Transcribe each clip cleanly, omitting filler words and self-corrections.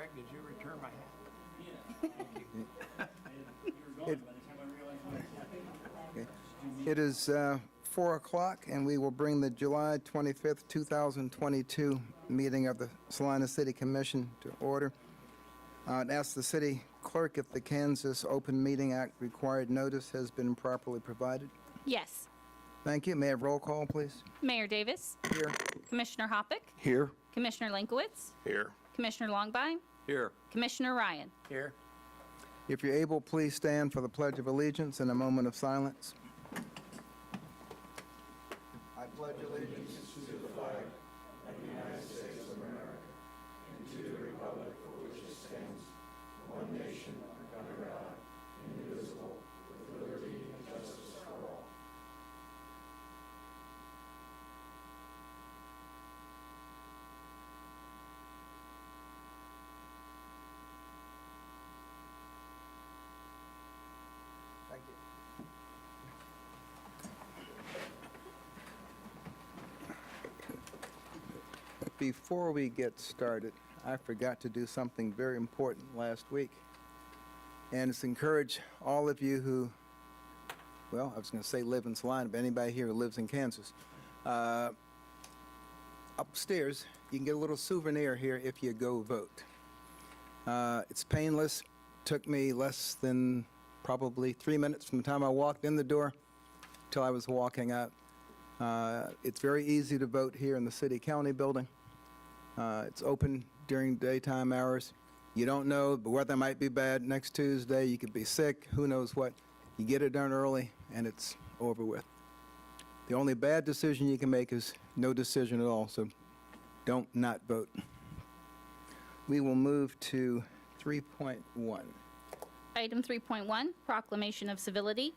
Greg, did you return my hat? It is 4 o'clock, and we will bring the July 25th, 2022 meeting of the Salina City Commission to order. I'd ask the city clerk if the Kansas Open Meeting Act required notice has been properly provided. Yes. Thank you. May I have roll call, please? Mayor Davis. Here. Commissioner Hoppick. Here. Commissioner Linkowitz. Here. Commissioner Longbine. Here. Commissioner Ryan. Here. If you're able, please stand for the Pledge of Allegiance in a moment of silence. I pledge allegiance to the flag of the United States of America and to the republic for which it stands, one nation, under God, indivisible, with liberty and justice for all. Thank you. Before we get started, I forgot to do something very important last week. And it's encourage all of you who, well, I was going to say live in Salina, but anybody here who lives in Kansas. Upstairs, you can get a little souvenir here if you go vote. It's painless. Took me less than probably 3 minutes from the time I walked in the door till I was walking out. It's very easy to vote here in the city-county building. It's open during daytime hours. You don't know, the weather might be bad next Tuesday. You could be sick, who knows what. You get it done early, and it's over with. The only bad decision you can make is no decision at all, so don't not vote. We will move to 3.1. Item 3.1, Proclamation of Civility.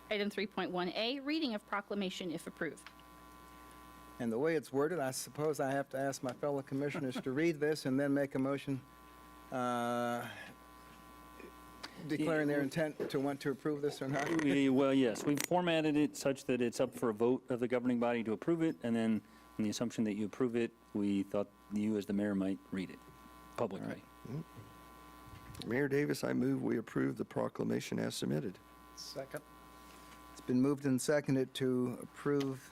Item 3.1A, reading of proclamation if approved. And the way it's worded, I suppose I have to ask my fellow commissioners to read this and then make a motion declaring their intent to want to approve this or not. Well, yes, we've formatted it such that it's up for a vote of the governing body to approve it, and then on the assumption that you approve it, we thought you as the mayor might read it publicly. Right. Mayor Davis, I move we approve the proclamation as submitted. Second. It's been moved and seconded to approve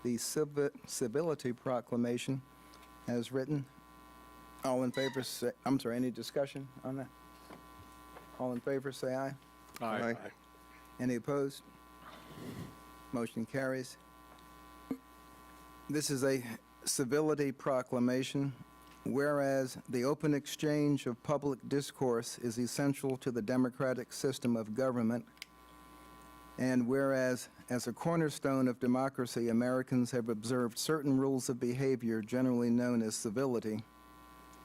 the civility proclamation as written. All in favor say, I'm sorry, any discussion on that? All in favor say aye. Aye. Any opposed? Motion carries. This is a civility proclamation. Whereas the open exchange of public discourse is essential to the democratic system of government, and whereas, as a cornerstone of democracy, Americans have observed certain rules of behavior generally known as civility,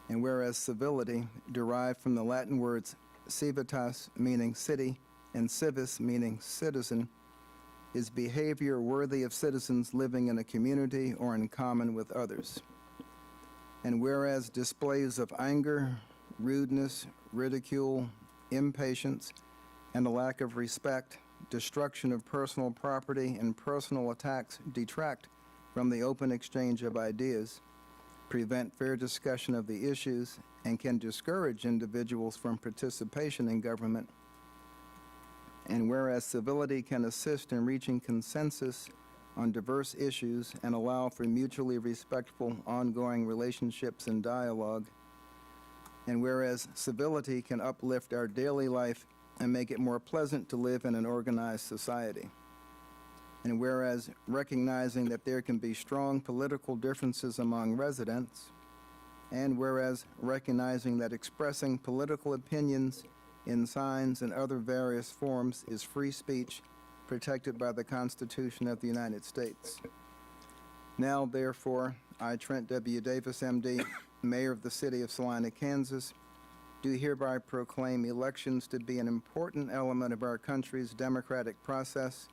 and whereas civility, derived from the Latin words civitas, meaning city, and civis, meaning citizen, is behavior worthy of citizens living in a community or in common with others. And whereas displays of anger, rudeness, ridicule, impatience, and a lack of respect, destruction of personal property, and personal attacks detract from the open exchange of ideas, prevent fair discussion of the issues, and can discourage individuals from participation in government. And whereas civility can assist in reaching consensus on diverse issues and allow for mutually respectful ongoing relationships and dialogue. And whereas civility can uplift our daily life and make it more pleasant to live in an organized society. And whereas recognizing that there can be strong political differences among residents, and whereas recognizing that expressing political opinions in signs and other various forms is free speech protected by the Constitution of the United States. Now, therefore, I, Trent W. Davis, M.D., Mayor of the City of Salina, Kansas, do hereby proclaim elections to be an important element of our country's democratic process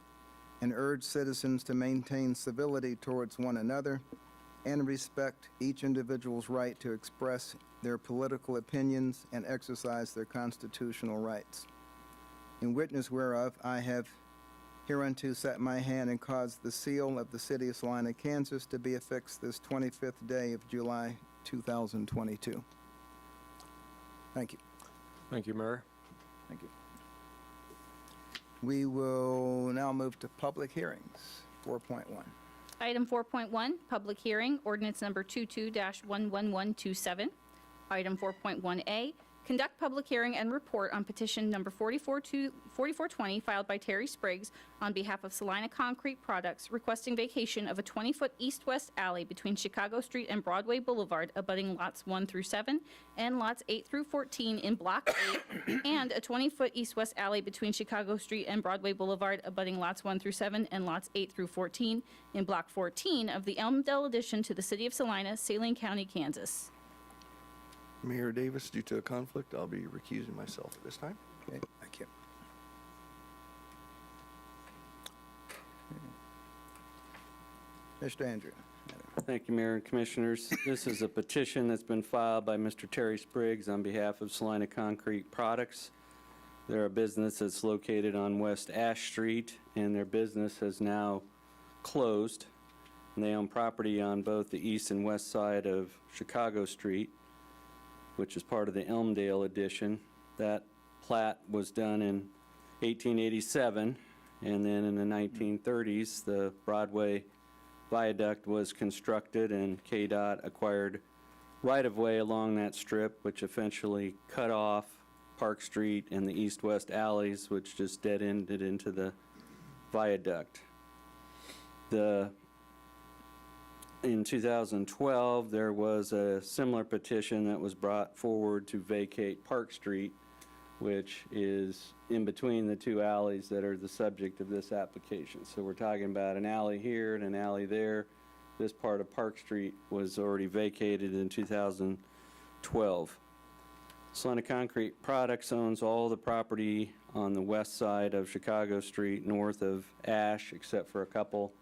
and urge citizens to maintain civility towards one another and respect each individual's right to express their political opinions and exercise their constitutional rights. In witness whereof, I have hereunto set my hand and caused the seal of the City of Salina, Kansas to be affixed this 25th day of July, 2022. Thank you. Thank you, Mayor. Thank you. We will now move to public hearings, 4.1. Item 4.1, public hearing, ordinance number 22-11127. Item 4.1A, conduct public hearing and report on petition number 4420 filed by Terry Spriggs on behalf of Salina Concrete Products requesting vacation of a 20-foot east-west alley between Chicago Street and Broadway Boulevard abutting lots 1 through 7 and lots 8 through 14 in Block 8, and a 20-foot east-west alley between Chicago Street and Broadway Boulevard abutting lots 1 through 7 and lots 8 through 14 in Block 14 of the Elmdale addition to the City of Salina, Saline County, Kansas. Mayor Davis, due to a conflict, I'll be recusing myself at this time. Okay, thank you. Mr. Andrew. Thank you, Mayor and Commissioners. This is a petition that's been filed by Mr. Terry Spriggs on behalf of Salina Concrete Products. They're a business that's located on West Ash Street, and their business has now closed. And they own property on both the east and west side of Chicago Street, which is part of the Elmdale addition. That plat was done in 1887, and then in the 1930s, the Broadway Viaduct was constructed, and KDOT acquired right-of-way along that strip, which eventually cut off Park Street and the east-west alleys, which just dead-ended into the viaduct. In 2012, there was a similar petition that was brought forward to vacate Park Street, which is in between the two alleys that are the subject of this application. So we're talking about an alley here and an alley there. This part of Park Street was already vacated in 2012. Salina Concrete Products owns all the property on the west side of Chicago Street, north of Ash, except for a couple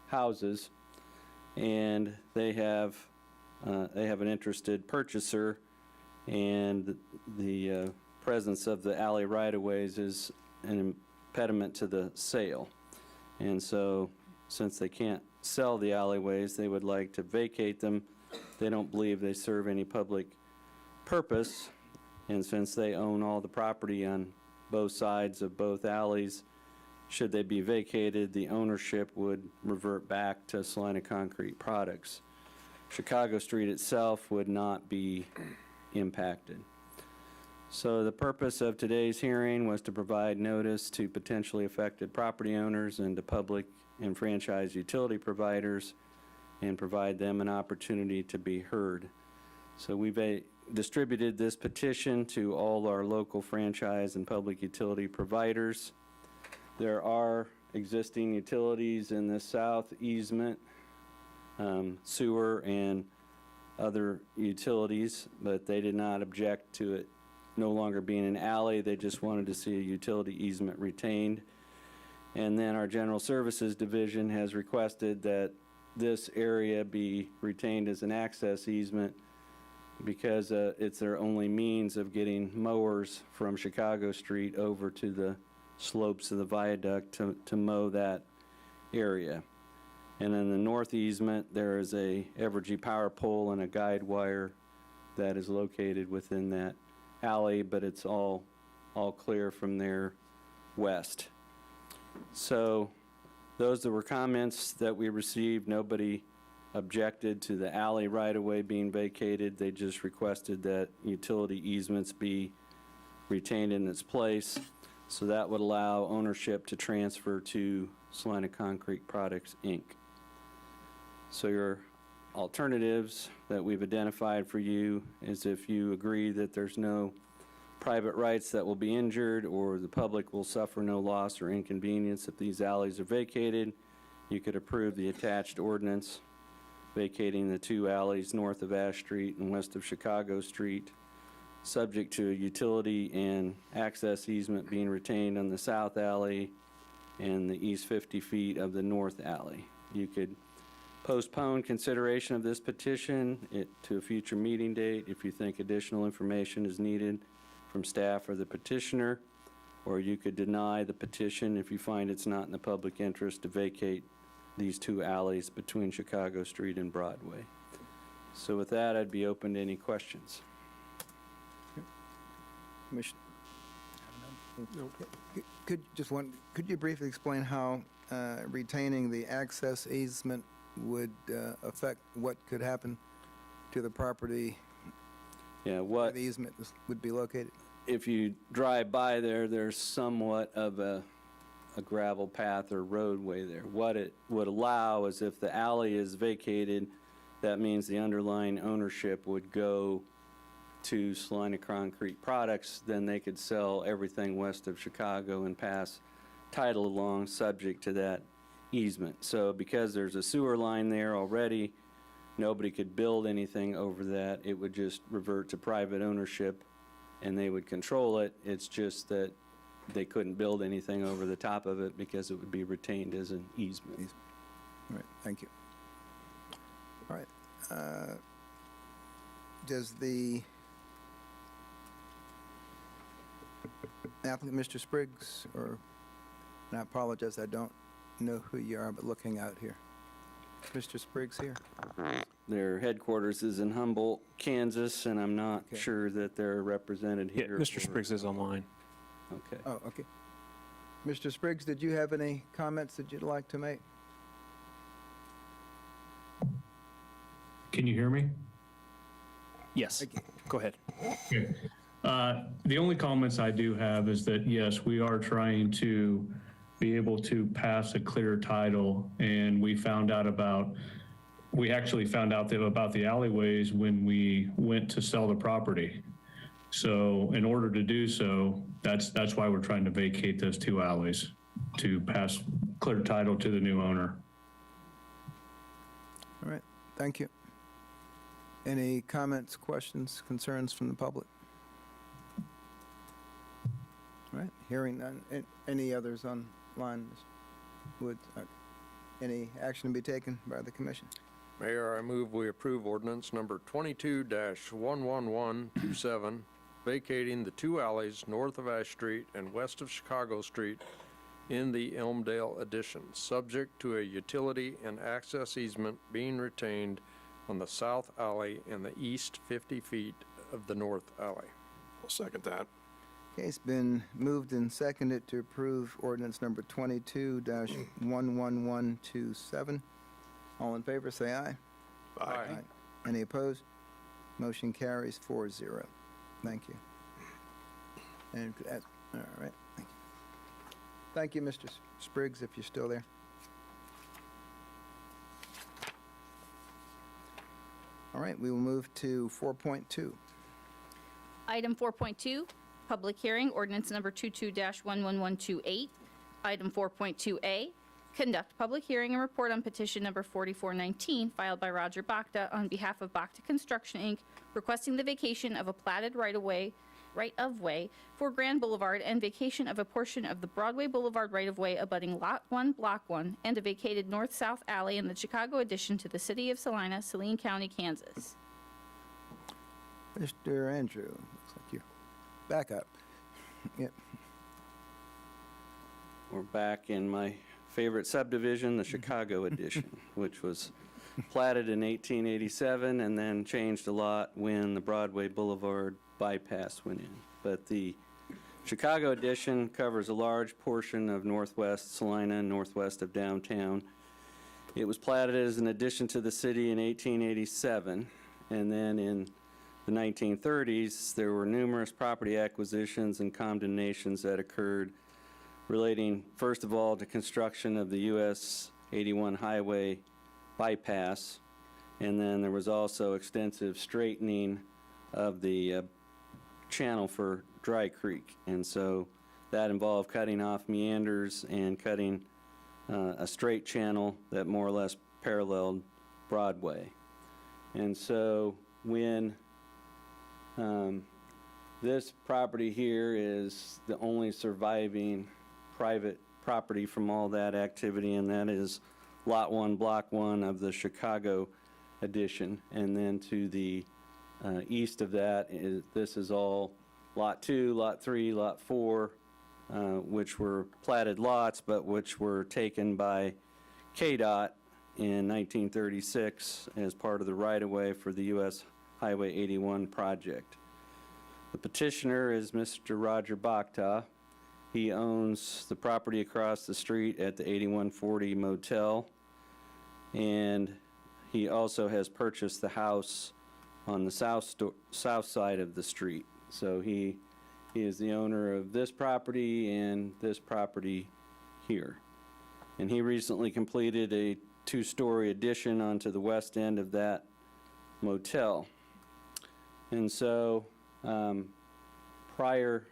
houses. And they have an interested purchaser, and the presence of the alley right-of-ways is an impediment to the sale. And so, since they can't sell the alleyways, they would like to vacate them. They don't believe they serve any public purpose, and since they own all the property on both sides of both alleys, should they be vacated, the ownership would revert back to Salina Concrete Products. Chicago Street itself would not be impacted. So the purpose of today's hearing was to provide notice to potentially affected property owners and to public and franchise utility providers and provide them an opportunity to be heard. So we've distributed this petition to all our local franchise and public utility providers. There are existing utilities in the south easement, sewer and other utilities, but they did not object to it no longer being an alley. They just wanted to see a utility easement retained. And then our General Services Division has requested that this area be retained as an access easement because it's their only means of getting mowers from Chicago Street over to the slopes of the viaduct to mow that area. And in the north easement, there is a Evergy power pole and a guide wire that is located within that alley, but it's all clear from there west. So those that were comments that we received, nobody objected to the alley right-of-way being vacated. They just requested that utility easements be retained in its place. So that would allow ownership to transfer to Salina Concrete Products, Inc. So your alternatives that we've identified for you is if you agree that there's no private rights that will be injured or the public will suffer no loss or inconvenience if these alleys are vacated, you could approve the attached ordinance vacating the two alleys north of Ash Street and west of Chicago Street, subject to a utility and access easement being retained on the south alley and the east 50 feet of the north alley. You could postpone consideration of this petition to a future meeting date if you think additional information is needed from staff or the petitioner, or you could deny the petition if you find it's not in the public interest to vacate these two alleys between Chicago Street and Broadway. So with that, I'd be open to any questions. Commissioner? Could you briefly explain how retaining the access easement would affect what could happen to the property Yeah, where what, the easement would be located? if you drive by there, there's somewhat of a gravel path or roadway there. What it would allow is if the alley is vacated, that means the underlying ownership would go to Salina Concrete Products, then they could sell everything west of Chicago and pass title along subject to that easement. So because there's a sewer line there already, nobody could build anything over that. It would just revert to private ownership and they would control it. It's just that they couldn't build anything over the top of it because it would be retained as an easement. All right, thank you. All right. Does the applicant, Mr. Spriggs, or, and I apologize, I don't know who you are, but looking out here. Mr. Spriggs here? Their headquarters is in Humboldt, Kansas, and I'm not Okay. sure that they're represented Yeah, here. Mr. for- Spriggs is online. Okay. Oh, okay. Mr. Spriggs, did you have any comments that you'd like to make? Can you hear me? Yes, Okay. go ahead. Okay. The only comments I do have is that, yes, we are trying to be able to pass a clear title, and we actually found out about the alleyways when we went to sell the property. So in order to do so, that's why we're trying to vacate those two alleys, to pass clear title to the new owner. All right, thank you. Any comments, questions, concerns from the public? All right, hearing none. Any others online, Mr. Woods? Any action to be taken by the commission? Mayor, I move we approve ordinance number 22-11127, vacating the two alleys north of Ash Street and west of Chicago Street in the Elmdale addition, subject to a utility and access easement being retained on the south alley and the east 50 feet of the north alley. I'll second that. Okay, it's been moved and seconded to approve ordinance number 22-11127. All in favor, say aye. Aye. Any opposed? Motion carries 4-0. Thank you. And, all right, thank you. Thank you, Mr. Spriggs, if you're still there. All right, we will move to 4.2. Item 4.2, public hearing, ordinance number 22-11128. Item 4.2A, conduct public hearing and report on petition number 4419 filed by Roger Bakta on behalf of Bakta Construction, Inc., requesting the vacation of a platted right-of-way for Grand Boulevard and vacation of a portion of the Broadway Boulevard right-of-way abutting Lot 1, Block 1, and a vacated north-south alley in the Chicago addition to the city of Salina, Saline County, Kansas. Mr. Andrew, looks like you're back up. Yep. We're back in my favorite subdivision, the Chicago edition, which was platted in 1887 and then changed a lot when the Broadway Boulevard bypass went in. But the Chicago edition covers a large portion of northwest Salina, northwest of downtown. It was platted as an addition to the city in 1887, and then in the 1930s, there were numerous property acquisitions and condemnations that occurred relating, first of all, to construction of the US 81 highway bypass, and then there was also extensive straightening of the channel for Dry Creek, and so that involved cutting off meanders and cutting a straight channel that more or less paralleled Broadway. And so when this property here is the only surviving private property from all that activity, and that is Lot 1, Block 1 of the Chicago addition. And then to the east of that, this is all Lot 2, Lot 3, Lot 4, which were platted lots, but which were taken by KDOT in 1936 as part of the right-of-way for the US Highway 81 project. The petitioner is Mr. Roger Bakhta. He owns the property across the street at the 8140 Motel, and he also has purchased the house on the south side of the street. So he is the owner of this property and this property here. And he recently completed a 2-story addition onto the west end of that motel. And so prior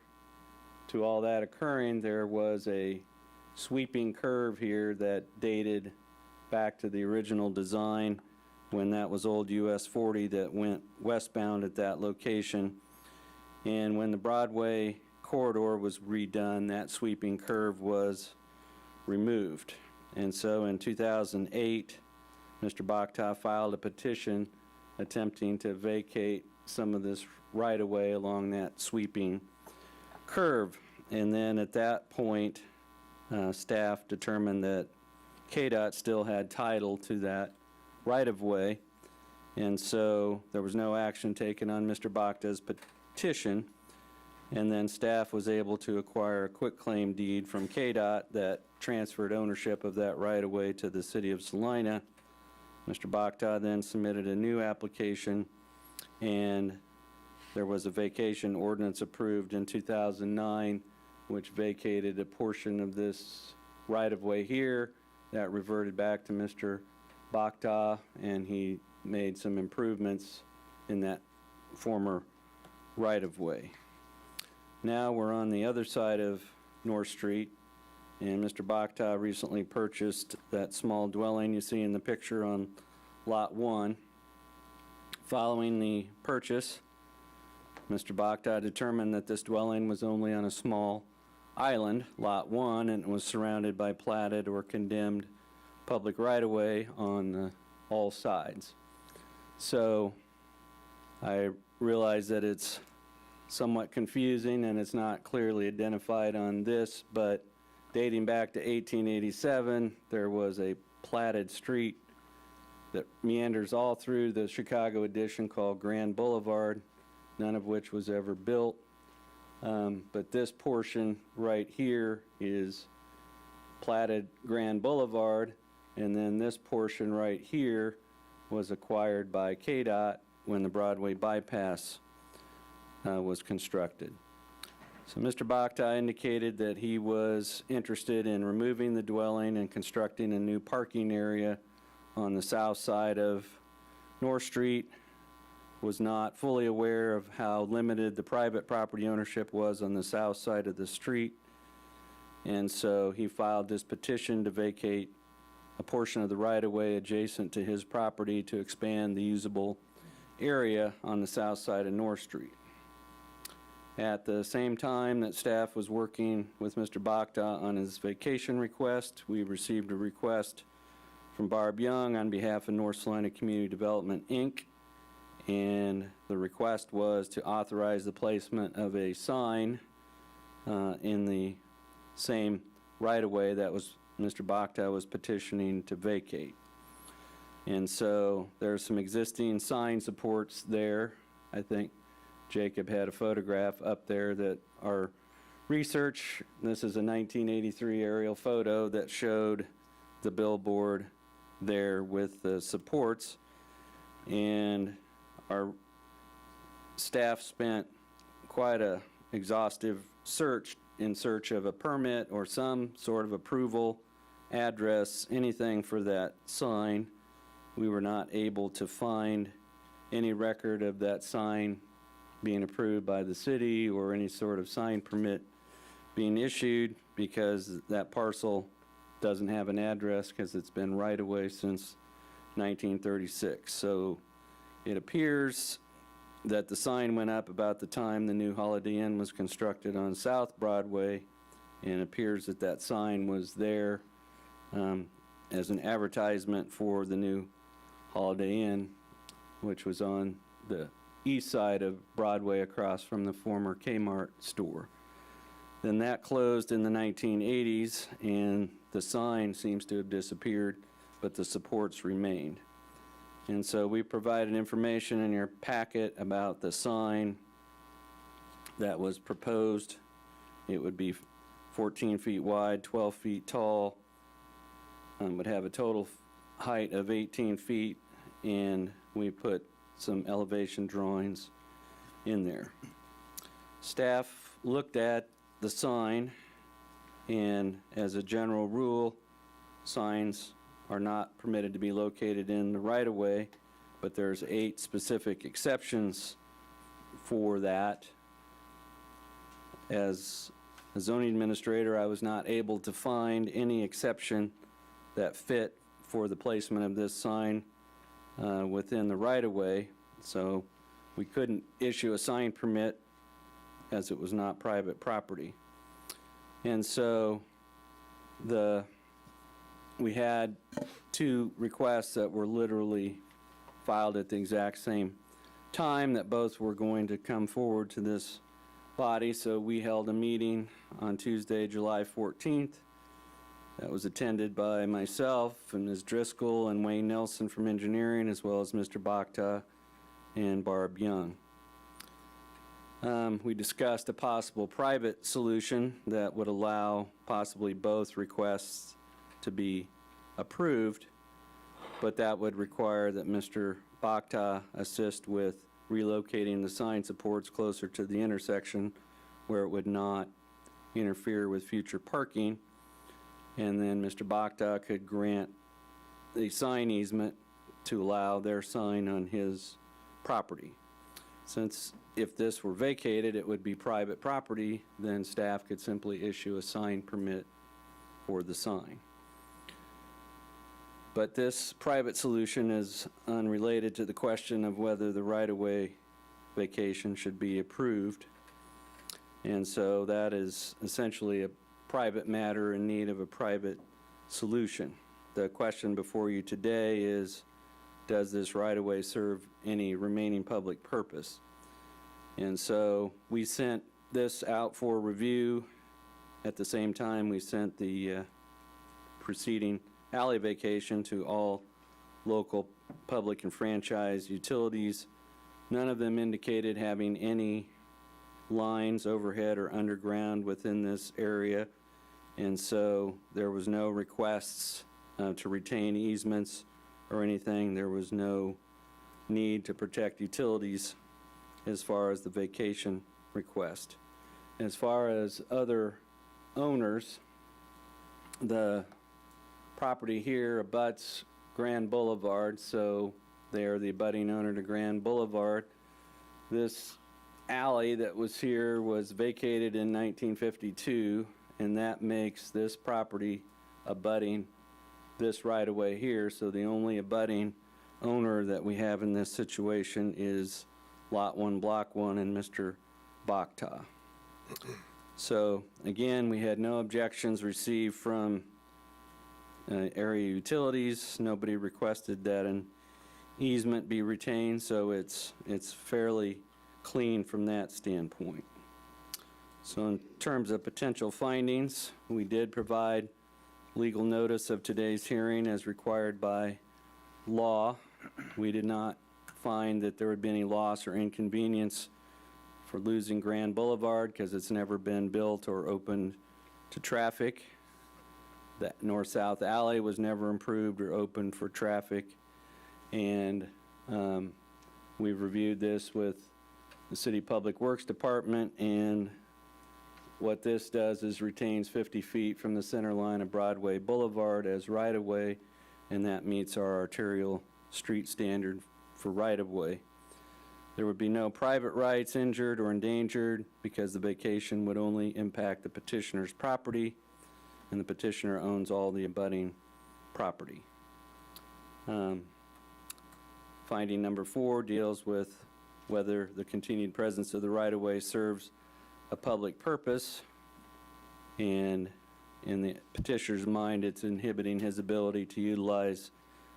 to all that occurring, there was a sweeping curve here that dated back to the original design when that was old US 40 that went westbound at that location. And when the Broadway corridor was redone, that sweeping curve was removed. And so in 2008, Mr. Bakhta filed a petition attempting to vacate some of this right-of-way along that sweeping curve. And then at that point, staff determined that KDOT still had title to that right-of-way, and so there was no action taken on Mr. Bakhta's petition, and then staff was able to acquire a quitclaim deed from KDOT that transferred ownership of that right-of-way to the city of Salina. Mr. Bakhta then submitted a new application, and there was a vacation ordinance approved in 2009, which vacated a portion of this right-of-way here that reverted back to Mr. Bakhta, and he made some improvements in that former right-of-way. Now we're on the other side of North Street, and Mr. Bakhta recently purchased that small dwelling you see in the picture on Lot 1. Following the purchase, Mr. Bakhta determined that this dwelling was only on a small island, Lot 1, and was surrounded by platted or condemned public right-of-way on all sides. So I realize that it's somewhat confusing and it's not clearly identified on this, but dating back to 1887, there was a platted street that meanders all through the Chicago addition called Grand Boulevard, none of which was ever built. But this portion right here is platted Grand Boulevard, and then this portion right here was acquired by KDOT when the Broadway bypass was constructed. So Mr. Bakhta indicated that he was interested in removing the dwelling and constructing a new parking area on the south side of North Street, was not fully aware of how limited the private property ownership was on the south side of the street, and so he filed this petition to vacate a portion of the right-of-way adjacent to his property to expand the usable area on the south side of North Street. At the same time that staff was working with Mr. Bakhta on his vacation request, we received a request from Barb Young on behalf of North Salina Community Development, Inc., and the request was to authorize the placement of a sign in the same right-of-way that was Mr. Bakhta was petitioning to vacate. And so there's some existing sign supports there. I think Jacob had a photograph up there that our research, this is a 1983 aerial photo that showed the billboard there with the supports, and our staff spent quite a exhaustive search in search of a permit or some sort of approval, address, anything for that sign. We were not able to find any record of that sign being approved by the city or any sort of sign permit being issued, because that parcel doesn't have an address because it's been right away since 1936. So it appears that the sign went up about the time the new Holiday Inn was constructed on South Broadway, and it appears that that sign was there as an advertisement for the new Holiday Inn, which was on the east side of Broadway across from the former Kmart store. Then that closed in the 1980s, and the sign seems to have disappeared, but the supports remained. And so we provided information in your packet about the sign that was proposed. It would be 14 feet wide, 12 feet tall, would have a total height of 18 feet, and we put some elevation drawings in there. Staff looked at the sign, and as a general rule, signs are not permitted to be located in the right-of-way, but there's 8 specific exceptions for that. As a zoning administrator, I was not able to find any exception that fit for the placement of this sign within the right-of-way, so we couldn't issue a sign permit as it was not private property. And so we had 2 requests that were literally filed at the exact same time that both were going to come forward to this body, so we held a meeting on Tuesday, July 14th. That was attended by myself and Ms. Driscoll and Wayne Nelson from engineering, as well as Mr. Bakhta and Barb Young. We discussed a possible private solution that would allow possibly both requests to be approved, but that would require that Mr. Bakhta assist with relocating the sign supports closer to the intersection where it would not interfere with future parking. And then Mr. Bakhta could grant the sign easement to allow their sign on his property. Since if this were vacated, it would be private property, then staff could simply issue a sign permit for the sign. But this private solution is unrelated to the question of whether the right-of-way vacation should be approved. And so that is essentially a private matter in need of a private solution. The question before you today is, does this right-of-way serve any remaining public purpose? And so we sent this out for review. At the same time, we sent the preceding alley vacation to all local public and franchise utilities. None of them indicated having any lines overhead or underground within this area, and so there was no requests to retain easements or anything. There was no need to protect utilities as far as the vacation request. As far as other owners, the property here abuts Grand Boulevard, so they are the abutting owner to Grand Boulevard. This alley that was here was vacated in 1952, and that makes this property abutting this right-of-way here, so the only abutting owner that we have in this situation is Lot 1, Block 1, and Mr. Bakhta. So again, we had no objections received from area utilities. Nobody requested that an easement be retained, so it's fairly clean from that standpoint. So in terms of potential findings, we did provide legal notice of today's hearing as required by law. We did not find that there would be any loss or inconvenience for losing Grand Boulevard because it's never been built or opened to traffic. That north-south alley was never improved or opened for traffic, and we've reviewed this with the City Public Works Department, and what this does is retains 50 feet from the center line of Broadway Boulevard as right-of-way, and that meets our arterial street standard for right-of-way. There would be no private rights injured or endangered because the vacation would only impact the petitioner's property, and the petitioner owns all the abutting property. Finding number 4 deals with whether the continued presence of the right-of-way serves a public purpose, and in the petitioner's mind, it's inhibiting his ability to utilize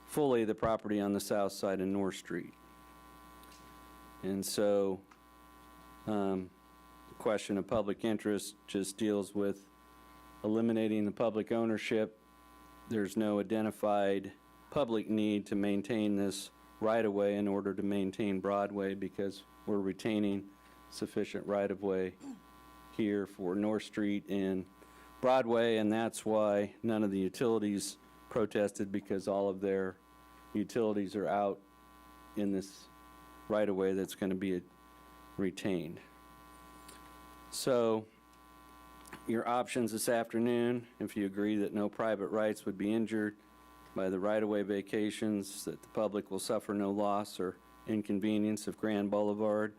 fully the property on the south side of North Street. And so the question of public interest just deals with eliminating the public ownership. There's no identified public need to maintain this right-of-way in order to maintain Broadway because we're retaining sufficient right-of-way here for North Street and Broadway, and that's why none of the utilities protested, because all of their utilities are out in this right-of-way that's going to be retained. So your options this afternoon, if you agree that no private rights would be injured by the right-of-way vacations, that the public will suffer no loss or inconvenience if Grand Boulevard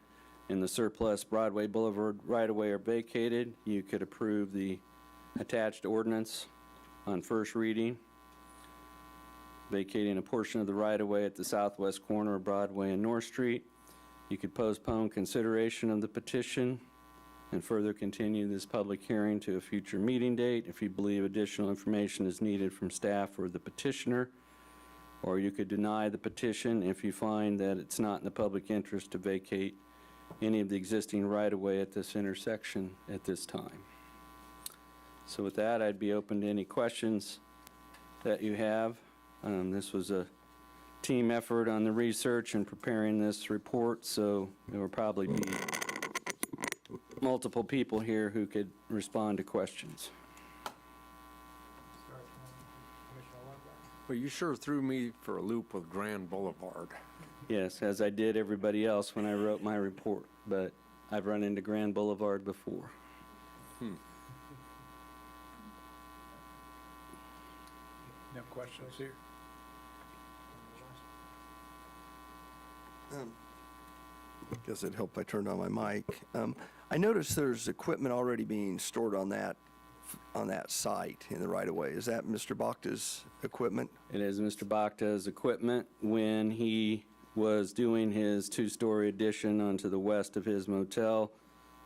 and the surplus Broadway Boulevard right-of-way are vacated, you could approve the attached ordinance on first reading, vacating a portion of the right-of-way at the southwest corner of Broadway and North Street. You could postpone consideration of the petition and further continue this public hearing to a future meeting date if you believe additional information is needed from staff or the petitioner. Or you could deny the petition if you find that it's not in the public interest to vacate any of the existing right-of-way at this intersection at this time. So with that, I'd be open to any questions that you have. This was a team effort on the research and preparing this report, so there will probably be multiple people here who could respond to questions. Well, you sure threw me for a loop with Grand Boulevard. Yes, as I did everybody else when I wrote my report, but I've run into Grand Boulevard before. No questions here? Guess it'd help if I turned on my mic. I noticed there's equipment already being stored on that site in the right-of-way. Is that Mr. Bachta's equipment? It is Mr. Bachta's equipment. When he was doing his two-story addition onto the west of his motel,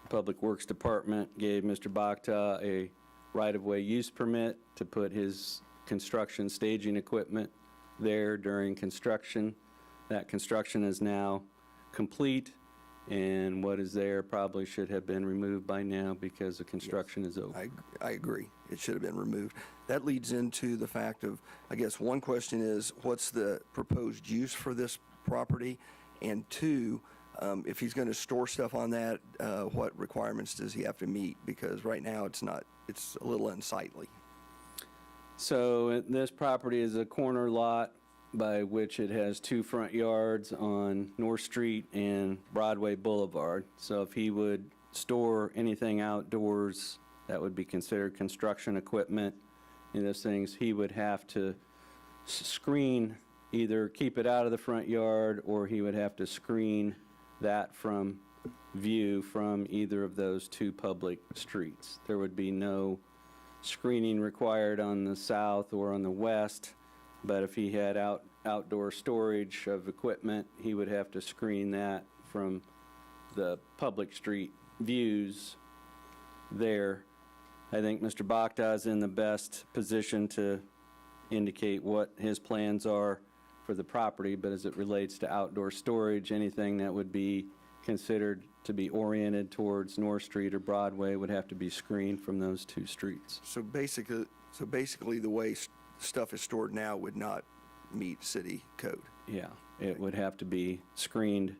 the Public Works Department gave Mr. Bachta a right-of-way use permit to put his construction staging equipment there during construction. That construction is now complete, and what is there probably should have been removed by now because the construction is over. I agree. It should have been removed. That leads into the fact of, I guess, one question is, what's the proposed use for this property? And two, if he's going to store stuff on that, what requirements does he have to meet? Because right now it's a little unsightly. So this property is a corner lot by which it has two front yards on North Street and Broadway Boulevard. So if he would store anything outdoors that would be considered construction equipment and those things, he would have to screen, either keep it out of the front yard, or he would have to screen that from view from either of those two public streets. There would be no screening required on the south or on the west, but if he had outdoor storage of equipment, he would have to screen that from the public street views there. I think Mr. Bachta is in the best position to indicate what his plans are for the property, but as it relates to outdoor storage, anything that would be considered to be oriented towards North Street or Broadway would have to be screened from those two streets. So basically the way stuff is stored now would not meet city code. Yeah, it would have to be screened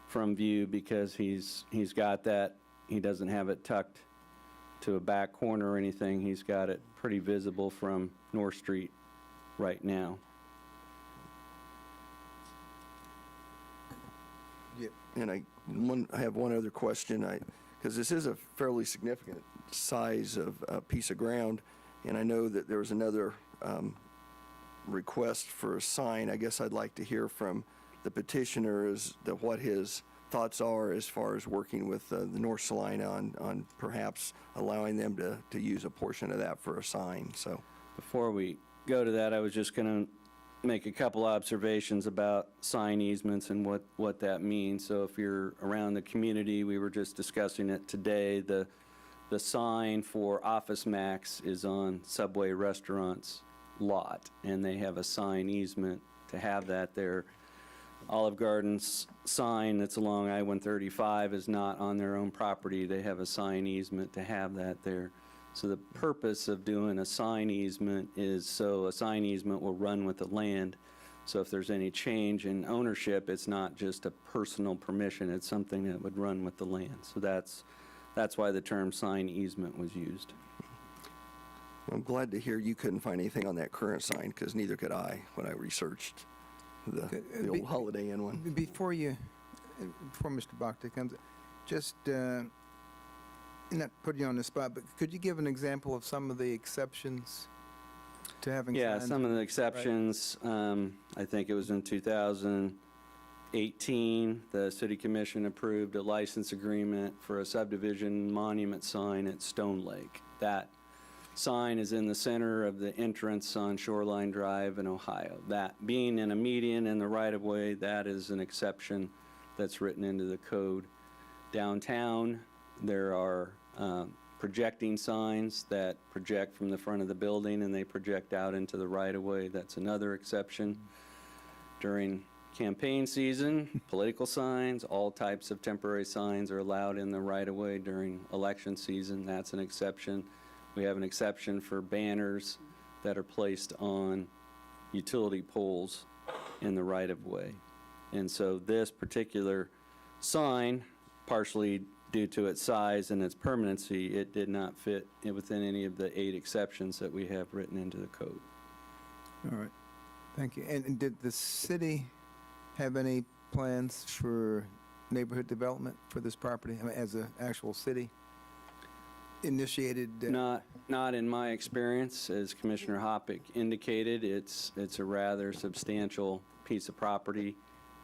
from view because he's got that, he doesn't have it tucked to a back corner or anything. He's got it pretty visible from North Street right now. Yeah. And I have one other question, because this is a fairly significant size of piece of ground, and I know that there was another request for a sign. I guess I'd like to hear from the petitioner what his thoughts are as far as working with the North Salina on perhaps allowing them to use a portion of that for a sign. So Before we go to that, I was just going to make a couple observations about sign easements and what that means. So if you're around the community, we were just discussing it today, the sign for Office Max is on Subway Restaurant's lot, and they have a sign easement to have that there. Olive Garden's sign that's along I-135 is not on their own property. They have a sign easement to have that there. So the purpose of doing a sign easement is so a sign easement will run with the land. So if there's any change in ownership, it's not just a personal permission, it's something that would run with the land. So that's why the term sign easement was used. I'm glad to hear you couldn't find anything on that current sign, because neither could I when I researched the old Holiday Inn one. Before Mr. Bhakta comes, just, not putting you on the spot, but could you give an example of some of the exceptions to having Yeah, signs? some of the exceptions, I think it was in 2018, the city commission approved a license agreement for a subdivision monument sign at Stone Lake. That sign is in the center of the entrance on Shoreline Drive in Ohio. That being in a median in the right-of-way, that is an exception that's written into the code. Downtown, there are projecting signs that project from the front of the building and they project out into the right-of-way. That's another exception. During campaign season, political signs, all types of temporary signs are allowed in the right-of-way during election season. That's an exception. We have an exception for banners that are placed on utility poles in the right-of-way. And so this particular sign, partially due to its size and its permanency, it did not fit within any of the 8 exceptions that we have written into the code. All right, thank you. And did the city have any plans for neighborhood development for this property, I mean, as an actual city initiated? Not in my experience. As Commissioner Hoppick indicated, it's a rather substantial piece of property,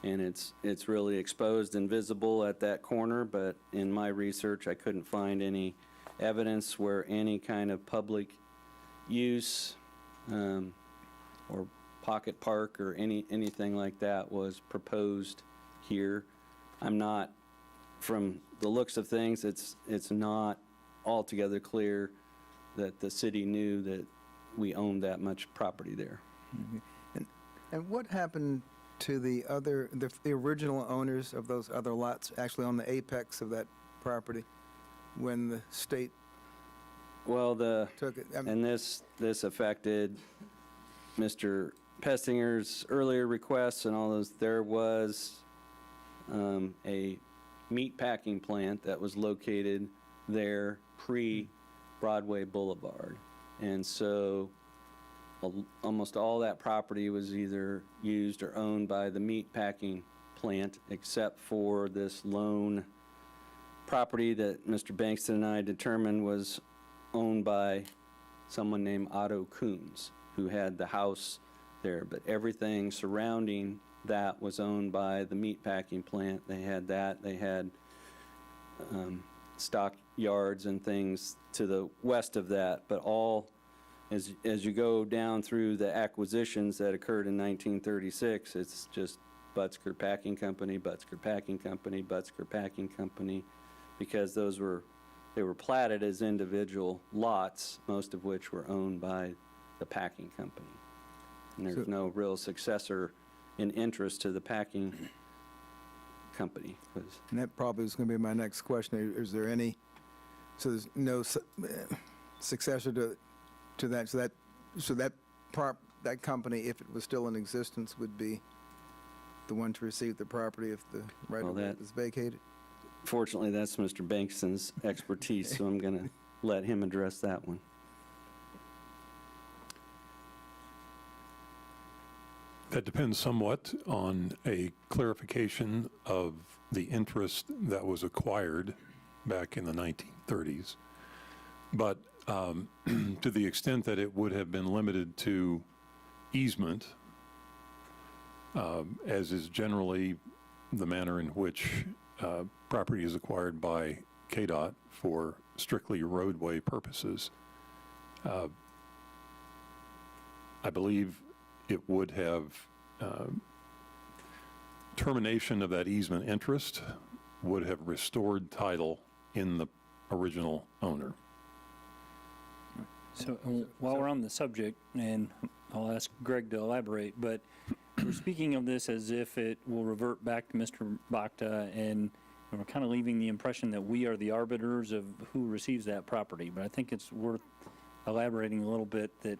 and it's really exposed and visible at that corner, but in my research, I couldn't find any evidence where any kind of public use or pocket park or anything like that was proposed here. I'm not, from the looks of things, it's not altogether clear that the city knew that we owned that much property there. And what happened to the original owners of those other lots, actually on the apex of that property, when the state Well, took it? I mean, and this affected Mr. Pestinger's earlier requests and all those. There was a meat packing plant that was located there pre-Broadway Boulevard. And so almost all that property was either used or owned by the meat packing plant, except for this lone property that Mr. Bankston and I determined was owned by someone named Otto Coons, who had the house there. But everything surrounding that was owned by the meat packing plant. They had that. They had stock yards and things to the west of that, but all, as you go down through the acquisitions that occurred in 1936, it's just Butzker Packing Company, Butzker Packing Company, Butzker Packing Company, because they were platted as individual lots, most of which were owned by the packing company. And there's no real successor in interest to the packing company. And that probably was going to be my next question. Is there any, so there's no successor to that, so that company, if it was still in existence, would be the one to receive the property if the right of way is vacated? Fortunately, that's Mr. Bankston's expertise, so I'm going to let him address that one. That depends somewhat on a clarification of the interest that was acquired back in the 1930s. But to the extent that it would have been limited to easement, as is generally the manner in which property is acquired by KDOT for strictly roadway purposes, I believe it would have termination of that easement interest would have restored title in the original owner. So while we're on the subject, and I'll ask Greg to elaborate, but we're speaking of this as if it will revert back to Mr. Bhakta, and we're kind of leaving the impression that we are the arbiters of who receives that property. But I think it's worth elaborating a little bit that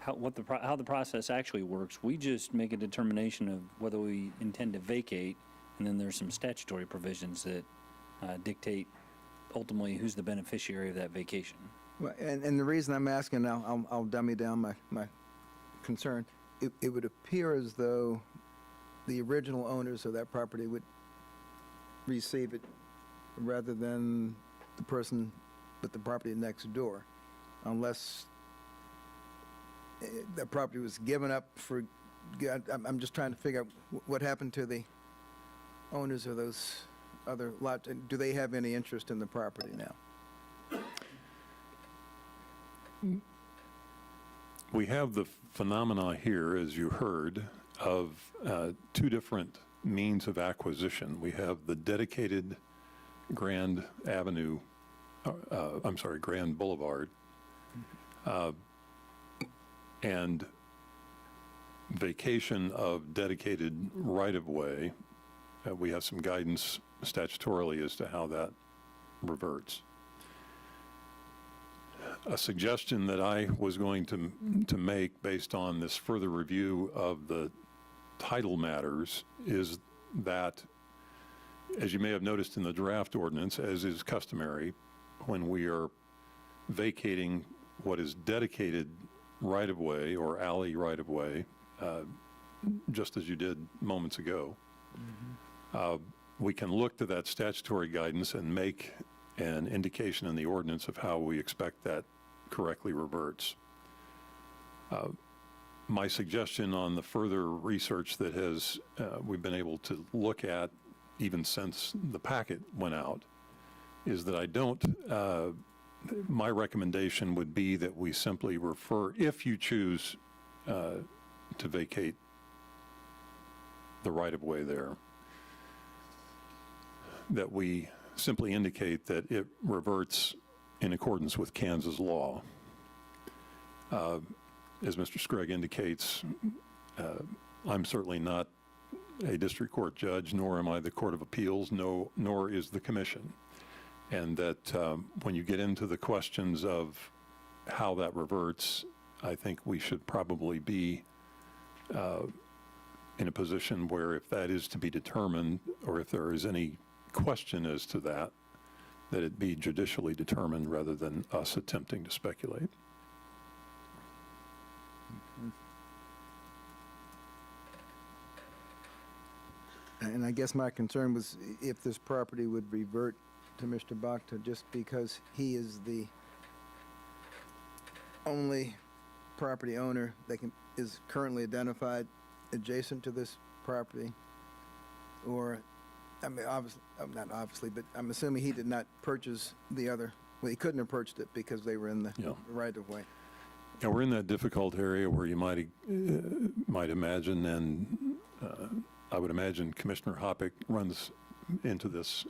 how the process actually works. We just make a determination of whether we intend to vacate, and then there's some statutory provisions that dictate ultimately who's the beneficiary of that vacation. Well, and the reason I'm asking, I'll dummy down my concern. It would appear as though the original owners of that property would receive it rather than the person with the property next door, unless that property was given up for, I'm just trying to figure out what happened to the owners of those other lots. And do they have any interest in the property now? We have the phenomena here, as you heard, of two different means of acquisition. We have the dedicated Grand Avenue, Grand Boulevard, and vacation of dedicated right-of-way. We have some guidance statutorily as to how that reverts. A suggestion that I was going to make based on this further review of the title matters is that, as you may have noticed in the draft ordinance, as is customary, when we are vacating what is dedicated right-of-way or alley right-of-way, just as you did moments ago, we can look to that statutory guidance and make an indication in the ordinance of how we expect that correctly reverts. My suggestion on the further research that we've been able to look at even since the packet went out is that my recommendation would be that we simply refer, if you choose to vacate the right-of-way there, that we simply indicate that it reverts in accordance with Kansas law. As Mr. Scragg indicates, I'm certainly not a district court judge, nor am I the Court of Appeals, nor is the commission. And that when you get into the questions of how that reverts, I think we should probably be in a position where if that is to be determined, or if there is any question as to that it be judicially determined rather than us attempting to speculate. And I guess my concern was if this property would revert to Mr. Bachta just because he is the only property owner that is currently identified adjacent to this property, or, I mean, obviously, not obviously, but I'm assuming he did not purchase the other, well, he couldn't have purchased it because they were in the right-of-way. Yeah, we're in that difficult area where you might imagine, and I would imagine Commissioner Hoppick runs into this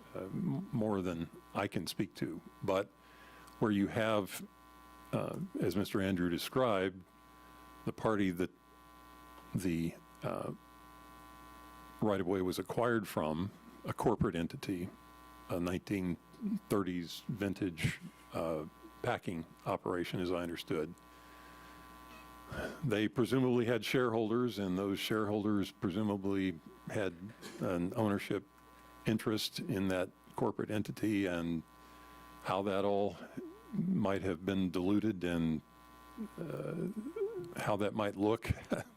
more than I can speak to, but where you have, as Mr. Andrew described, the party that the right-of-way was acquired from, a corporate entity, a 1930s vintage packing operation, as I understood. They presumably had shareholders, and those shareholders presumably had an ownership interest in that corporate entity, and how that all might have been diluted and how that might look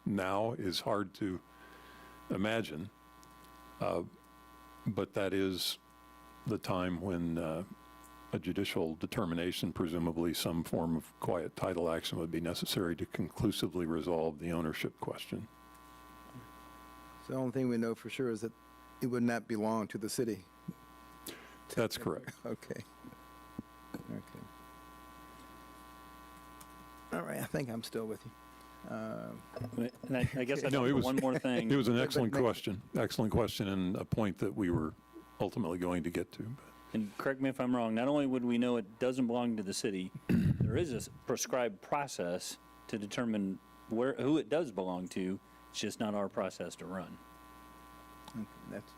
now is hard to imagine. But that is the time when a judicial determination, presumably some form of quiet title action, would be necessary to conclusively resolve the ownership question. So the only thing we know for sure is that it would not belong to the city. That's correct. Okay. All right, I think I'm still with you. And I guess I No, it was- one more thing. It was an excellent question, and a point that we were ultimately going to get to. And correct me if I'm wrong, not only would we know it doesn't belong to the city, there is a prescribed process to determine who it does belong to. It's just not our process to run. Okay, that's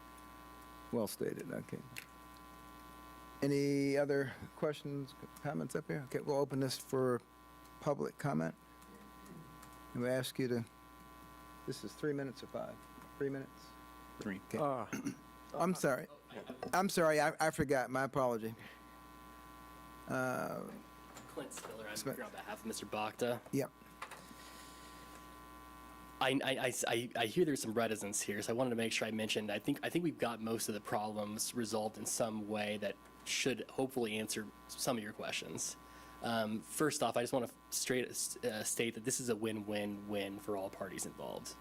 well stated, okay. Any other questions, comments up here? Okay, we'll open this for public comment. We ask you to, this is 3 minutes or 5? 3 minutes? 3. Okay. I'm sorry. I'm sorry, I forgot. My apology. Clint Spiller, I'm here on behalf of Mr. Bacta. Yep. I hear there's some reticence here, so I wanted to make sure I mentioned, I think we've got most of the problems resolved in some way that should hopefully answer some of your questions. First off, I just want to state that this is a win-win-win for all parties involved.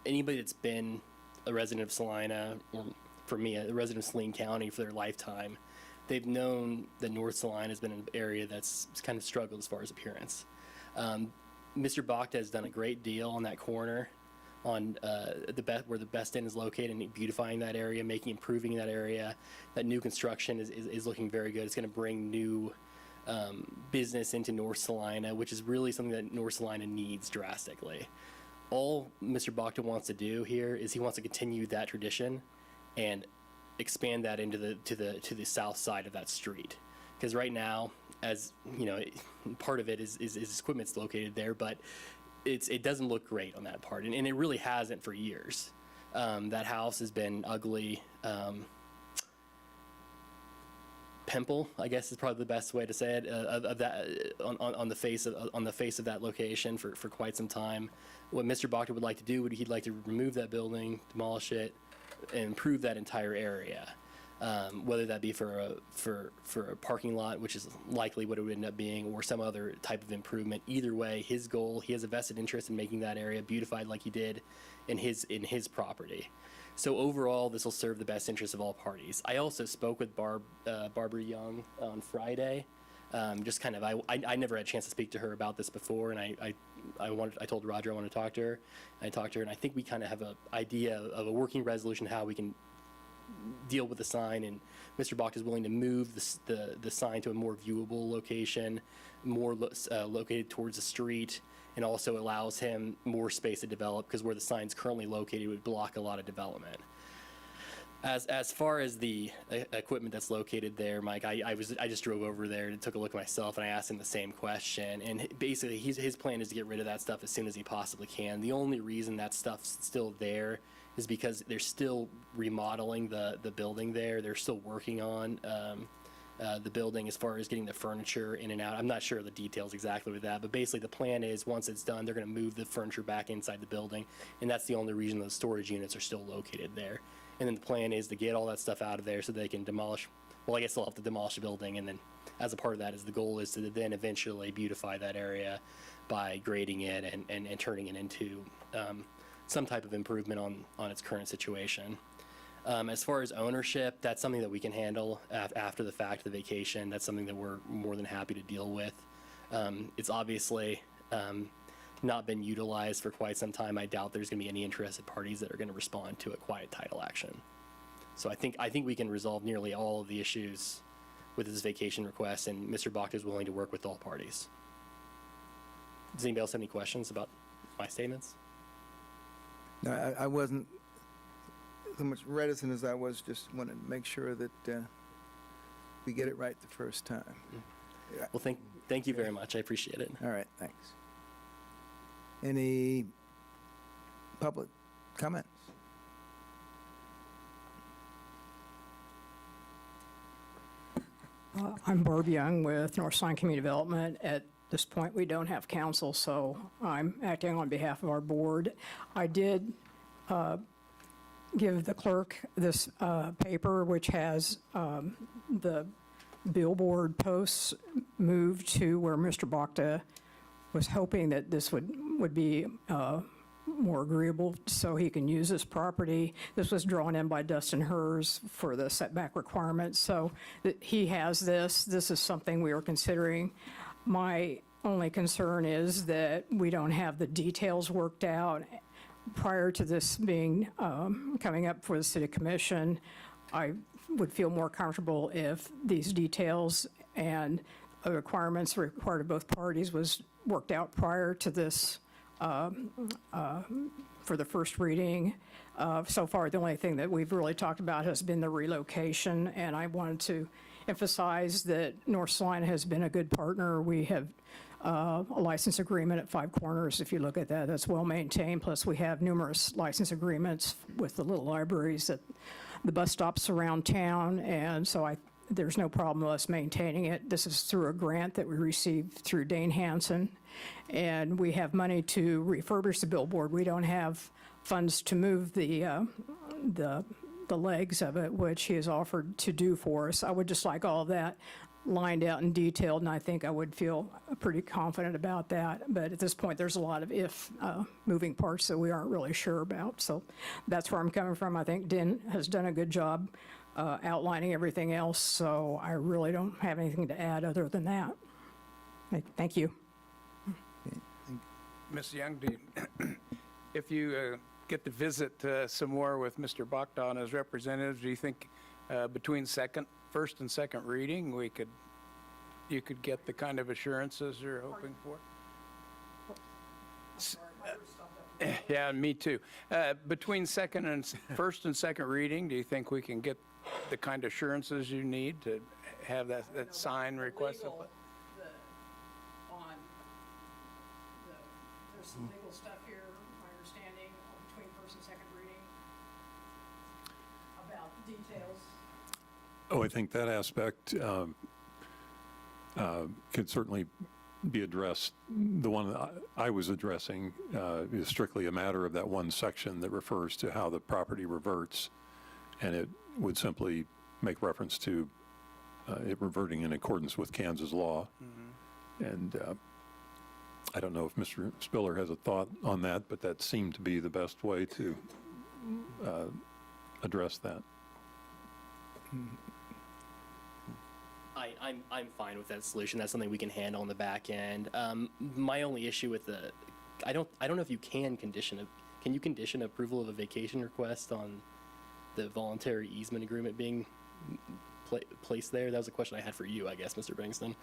Anybody that's been a resident of Salina, or for me, a resident of Saline County for their lifetime, they've known that North Salina has been an area that's kind of struggled as far as appearance. Mr. Bacta has done a great deal on that corner, on where the Best End is located, and beautifying that area, improving that area. That new construction is looking very good. It's going to bring new business into North Salina, which is really something that North Salina needs drastically. All Mr. Bacta wants to do here is he wants to continue that tradition and expand that into the south side of that street. Because right now, as you know, part of it is his equipment's located there, but it doesn't look great on that part, and it really hasn't for years. That house has been ugly. Pimple, I guess, is probably the best way to say it, of that on the face of that location for quite some time. What Mr. Bacta would like to do, he'd like to remove that building, demolish it, and improve that entire area. Whether that be for a parking lot, which is likely what it would end up being, or some other type of improvement. Either way, his goal, he has a vested interest in making that area beautified like he did in his property. So overall, this will serve the best interest of all parties. I also spoke with Barbara Young on Friday. Just kind of, I never had a chance to speak to her about this before, and I told Roger I want to talk to her. I talked to her, and I think we kind of have an idea of a working resolution how we can deal with the sign, and Mr. Bacta is willing to move the sign to a more viewable location, more located towards the street, and also allows him more space to develop, because where the sign's currently located would block a lot of development. As far as the equipment that's located there, Mike, I just drove over there and took a look myself, and I asked him the same question. And basically, his plan is to get rid of that stuff as soon as he possibly can. The only reason that stuff's still there is because they're still remodeling the building there. They're still working on the building as far as getting the furniture in and out. I'm not sure of the details exactly with that, but basically the plan is once it's done, they're going to move the furniture back inside the building, and that's the only reason those storage units are still located there. And then the plan is to get all that stuff out of there so they can demolish, well, I guess they'll have to demolish the building, and then as a part of that is the goal is to then eventually beautify that area by grading it and turning it into some type of improvement on its current situation. As far as ownership, that's something that we can handle after the fact, the vacation. That's something that we're more than happy to deal with. It's obviously not been utilized for quite some time. I doubt there's going to be any interested parties that are going to respond to a quiet title action. So I think we can resolve nearly all of the issues with this vacation request, and Mr. Bacta is willing to work with all parties. Does anybody else have any questions about my statements? No, I wasn't so much reticent as I was just wanted to make sure that we get it right the first time. Yeah. Well, thank you very much. I appreciate it. All right, thanks. Any public comments? I'm Barb Young with North Salina Community Development. At this point, we don't have counsel, so I'm acting on behalf of our board. I did give the clerk this paper, which has the billboard posts moved to where Mr. Bacta was hoping that this would be more agreeable so he can use this property. This was drawn in by Dustin Hers for the setback requirements, so he has this. This is something we are considering. My only concern is that we don't have the details worked out. Prior to this being coming up for the City Commission, I would feel more comfortable if these details and the requirements required of both parties was worked out prior to this for the first reading. So far, the only thing that we've really talked about has been the relocation, and I wanted to emphasize that North Salina has been a good partner. We have a license agreement at Five Corners. If you look at that, that's well-maintained. Plus, we have numerous license agreements with the little libraries at the bus stops around town, and so there's no problem with us maintaining it. This is through a grant that we received through Dane Hansen, and we have money to refurbish the billboard. We don't have funds to move the legs of it, which he has offered to do for us. I would just like all of that lined out and detailed, and I think I would feel pretty confident about that. But at this point, there's a lot of moving parts that we aren't really sure about. So that's where I'm coming from. I think Den has done a good job outlining everything else, so I really don't have anything to add other than that. Thank you. Ms. Young, if you get to visit some more with Mr. Bachta and his representatives, do you think between first and second reading, you could get the kind of assurances you're hoping for? Yeah, me too. Between first and second reading, do you think we can get the kind of assurances you need to have that sign requested? There's some legal stuff here, my understanding, between first and second reading about details. Oh, I think that aspect could certainly be addressed. The one that I was addressing is strictly a matter of that one section that refers to how the property reverts, and it would simply make reference to it reverting in accordance with Kansas law. And I don't know if Mr. Spiller has a thought on that, but that seemed to be the best way to address that. I'm fine with that solution. That's something we can handle on the back end. My only issue with I don't know if you can you condition approval of a vacation request on the voluntary easement agreement being placed there? That was a question I had for you, I guess, Mr. Bingston.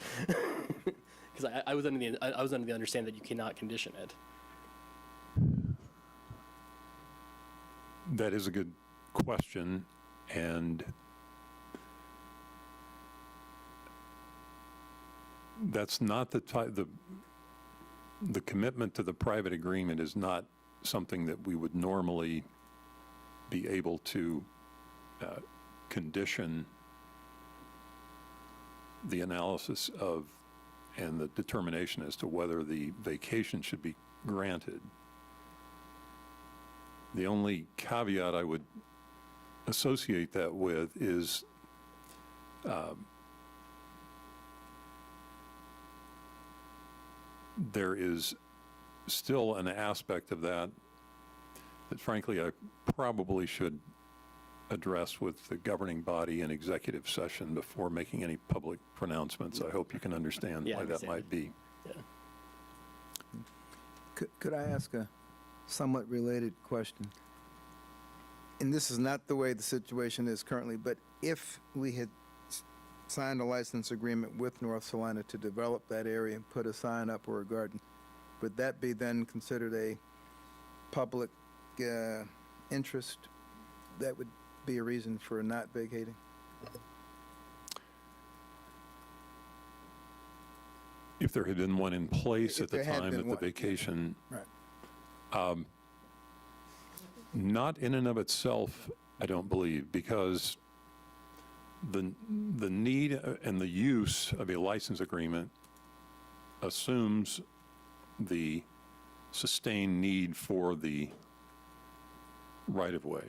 Because I was under the understanding that you cannot condition it. That is a good question, and that's not the commitment to the private agreement is not something that we would normally be able to condition the analysis of and the determination as to whether the vacation should be granted. The only caveat I would associate that with is there is still an aspect of that frankly I probably should address with the governing body in executive session before making any public pronouncements. I hope you can understand why that might be. Yeah. Could I ask a somewhat related question? And this is not the way the situation is currently, but if we had signed a license agreement with North Salina to develop that area and put a sign up or a garden, would that be then considered a public interest? That would be a reason for not vacating? If there had been one in place at the time that the vacation, Right. not in and of itself, I don't believe, because the need and the use of a license agreement assumes the sustained need for the right-of-way.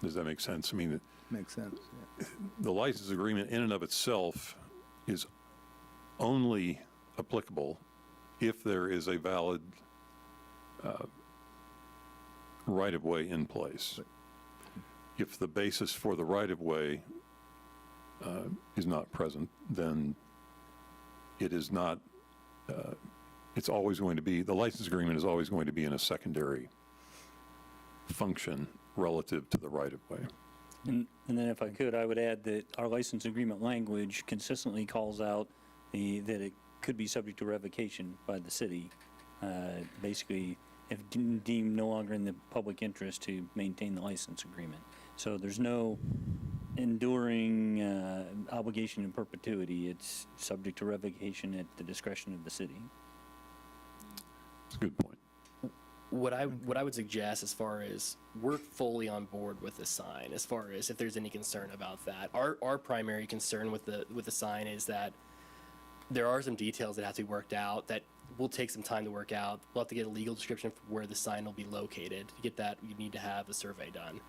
Does that make sense? I mean, Makes sense, yeah. the license agreement in and of itself is only applicable if there is a valid right-of-way in place. If the basis for the right-of-way is not present, then it is not, it's always going to be, the license agreement is always going to be in a secondary function relative to the right-of-way. And then if I could, I would add that our license agreement language consistently calls out that it could be subject to revocation by the city, basically if deemed no longer in the public interest to maintain the license agreement. So there's no enduring obligation in perpetuity. It's subject to revocation at the discretion of the city. It's a good point. What I would suggest, as far as we're fully on board with the sign, as far as if there's any concern about that, our primary concern with the sign is that there are some details that have to be worked out that will take some time to work out. We'll have to get a legal description for where the sign will be located. To get that, you need to have a survey done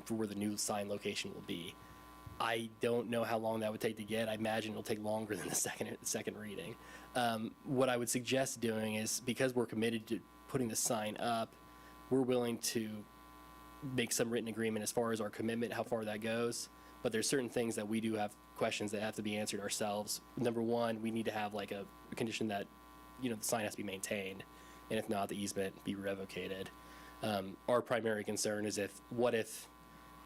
for where the new sign location will be. I don't know how long that would take to get. I imagine it'll take longer than the second reading. What I would suggest doing is, because we're committed to putting the sign up, we're willing to make some written agreement as far as our commitment, how far that goes. But there's certain things that we do have questions that have to be answered ourselves. Number one, we need to have like a condition that, the sign has to be maintained, and if not, the easement be revocated. Our primary concern is what if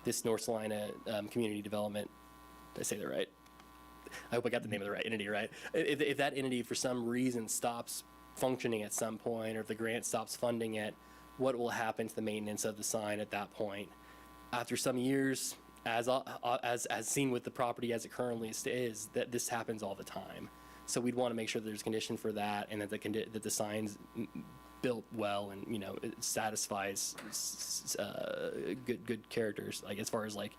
this North Salina community development, did I say that right? I hope I got the name of the right entity right. If that entity for some reason stops functioning at some point, or if the grant stops funding it, what will happen to the maintenance of the sign at that point? After some years, as seen with the property as it currently is, that this happens all the time. So we'd want to make sure that there's condition for that, and that the sign's built well, and it satisfies good characters, like as far as like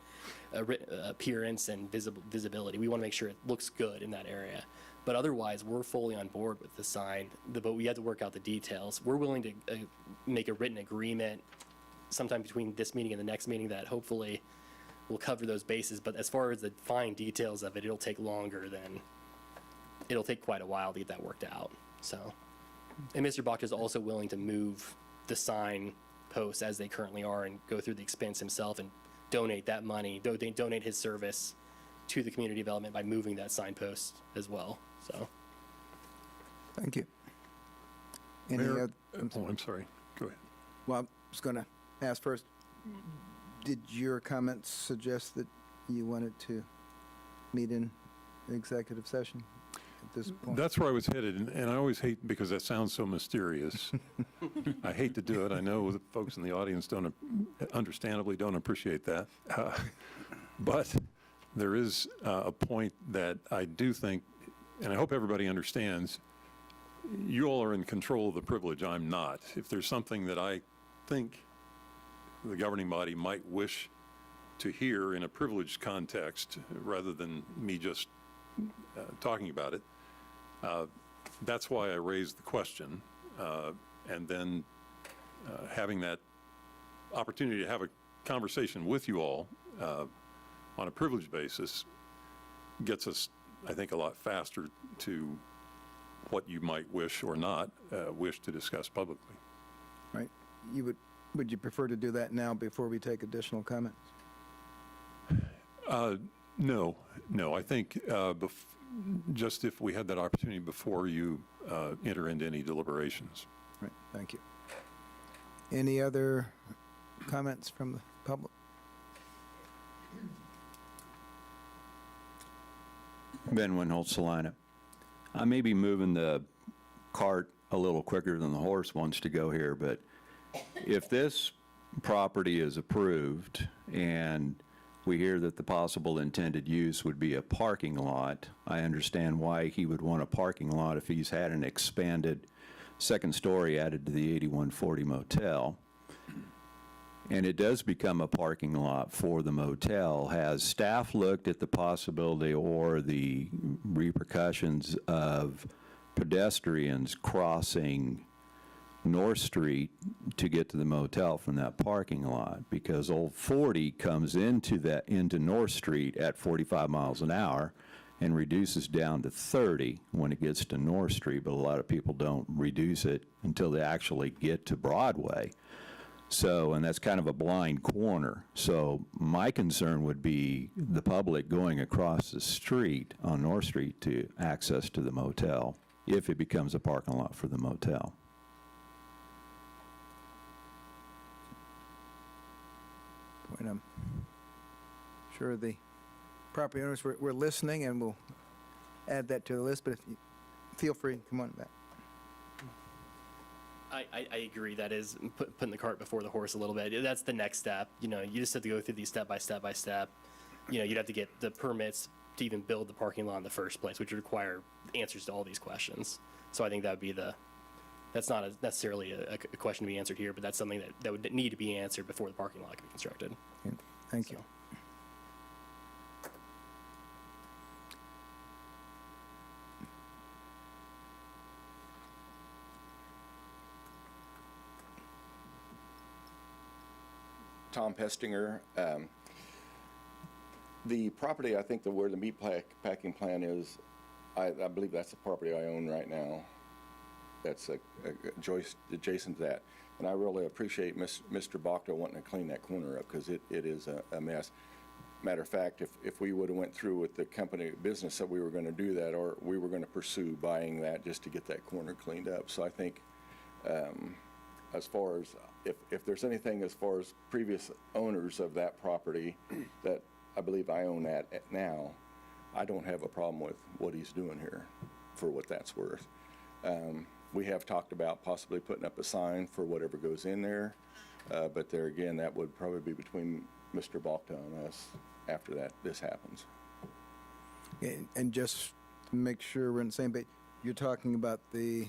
appearance and visibility. We want to make sure it looks good in that area. But otherwise, we're fully on board with the sign, but we have to work out the details. We're willing to make a written agreement sometime between this meeting and the next meeting that hopefully will cover those bases. But as far as the fine details of it, it'll take quite a while to get that worked out. So, and Mr. Bach is also willing to move the sign posts as they currently are and go through the expense himself and donate that money, donate his service to the community development by moving that signpost as well. So, Thank you. Mayor, I'm sorry. Go ahead. Well, I was going to ask first, did your comments suggest that you wanted to meet in executive session at this point? That's where I was headed, and I always hate, because that sounds so mysterious. I hate to do it. I know the folks in the audience understandably don't appreciate that. But there is a point that I do think, and I hope everybody understands, you all are in control of the privilege. I'm not. If there's something that I think the governing body might wish to hear in a privileged context, rather than me just talking about it, that's why I raised the question, and then having that opportunity to have a conversation with you all on a privileged basis gets us, I think, a lot faster to what you might wish or not wish to discuss publicly. Right. Would you prefer to do that now before we take additional comments? No. I think just if we had that opportunity before you enter into any deliberations. Right. Thank you. Any other comments from the public? Ben Winholt, Salina. I may be moving the cart a little quicker than the horse wants to go here, but if this property is approved and we hear that the possible intended use would be a parking lot, I understand why he would want a parking lot if he's had an expanded second story added to the 8140 motel. And it does become a parking lot for the motel. Has staff looked at the possibility or the repercussions of pedestrians crossing North Street to get to the motel from that parking lot? Because Old 40 comes into North Street at 45 miles an hour and reduces down to 30 when it gets to North Street, but a lot of people don't reduce it until they actually get to Broadway. So, and that's kind of a blind corner. So my concern would be the public going across the street on North Street to access to the motel if it becomes a parking lot for the motel. Point. I'm sure the property owners were listening, and we'll add that to the list, but if you feel free, come on back. I agree. That is putting the cart before the horse a little bit. That's the next step. You know, you just have to go through these step by step by step. You know, you'd have to get the permits to even build the parking lot in the first place, which would require answers to all these questions. So I think that would be that's not necessarily a question to be answered here, but that's something that would need to be answered before the parking lot can be constructed. Okay, thank you. Tom Pestinger. The property, I think where the meat packing plant is, I believe that's the property I own right now. That's adjacent to that. And I really appreciate Mr. Bachta wanting to clean that corner up because it is a mess. Matter of fact, if we would have went through with the company business that we were going to do that, or we were going to pursue buying that just to get that corner cleaned up. So I think as far as, if there's anything as far as previous owners of that property that I believe I own that now, I don't have a problem with what he's doing here for what that's worth. We have talked about possibly putting up a sign for whatever goes in there, but there again, that would probably be between Mr. Bachta and us after this happens. And just to make sure we're in the same page, you're talking about the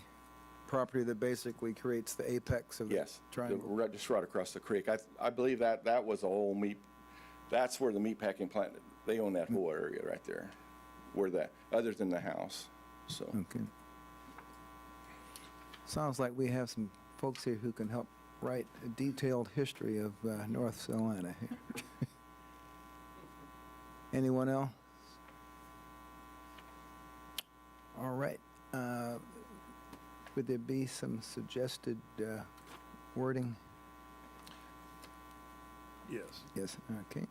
property that basically creates the apex of the Yes, triangle? just right across the creek. I believe that was a whole that's where the meat packing plant, they own that whole area right there, other than the house, so. Okay. Sounds like we have some folks here who can help write a detailed history of North Salina here. Anyone else? All right. Would there be some suggested wording? Yes. Yes, okay.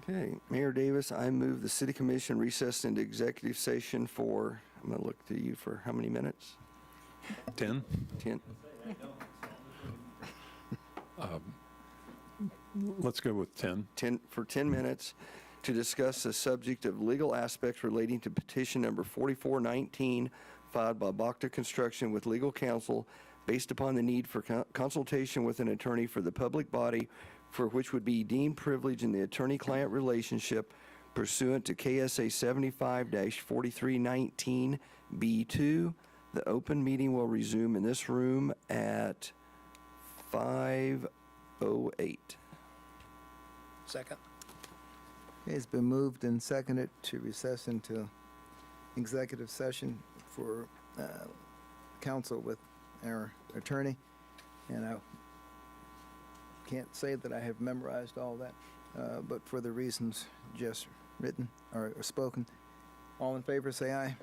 Okay, Mayor Davis, I move the city commission recess into executive session for, I'm going to look to you for how many minutes? 10? 10? Let's go with 10. 10 minutes to discuss the subject of legal aspects relating to petition number 4419 filed by Bachta Construction with legal counsel based upon the need for consultation with an attorney for the public body for which would be deemed privilege in the attorney-client relationship pursuant to KSA 75-4319B2. The open meeting will resume in this room at 5:08. Second. It's been moved and seconded to recess into executive session for counsel with our attorney. And I can't say that I have memorized all that, but for the reasons just written or spoken. All in favor, say aye.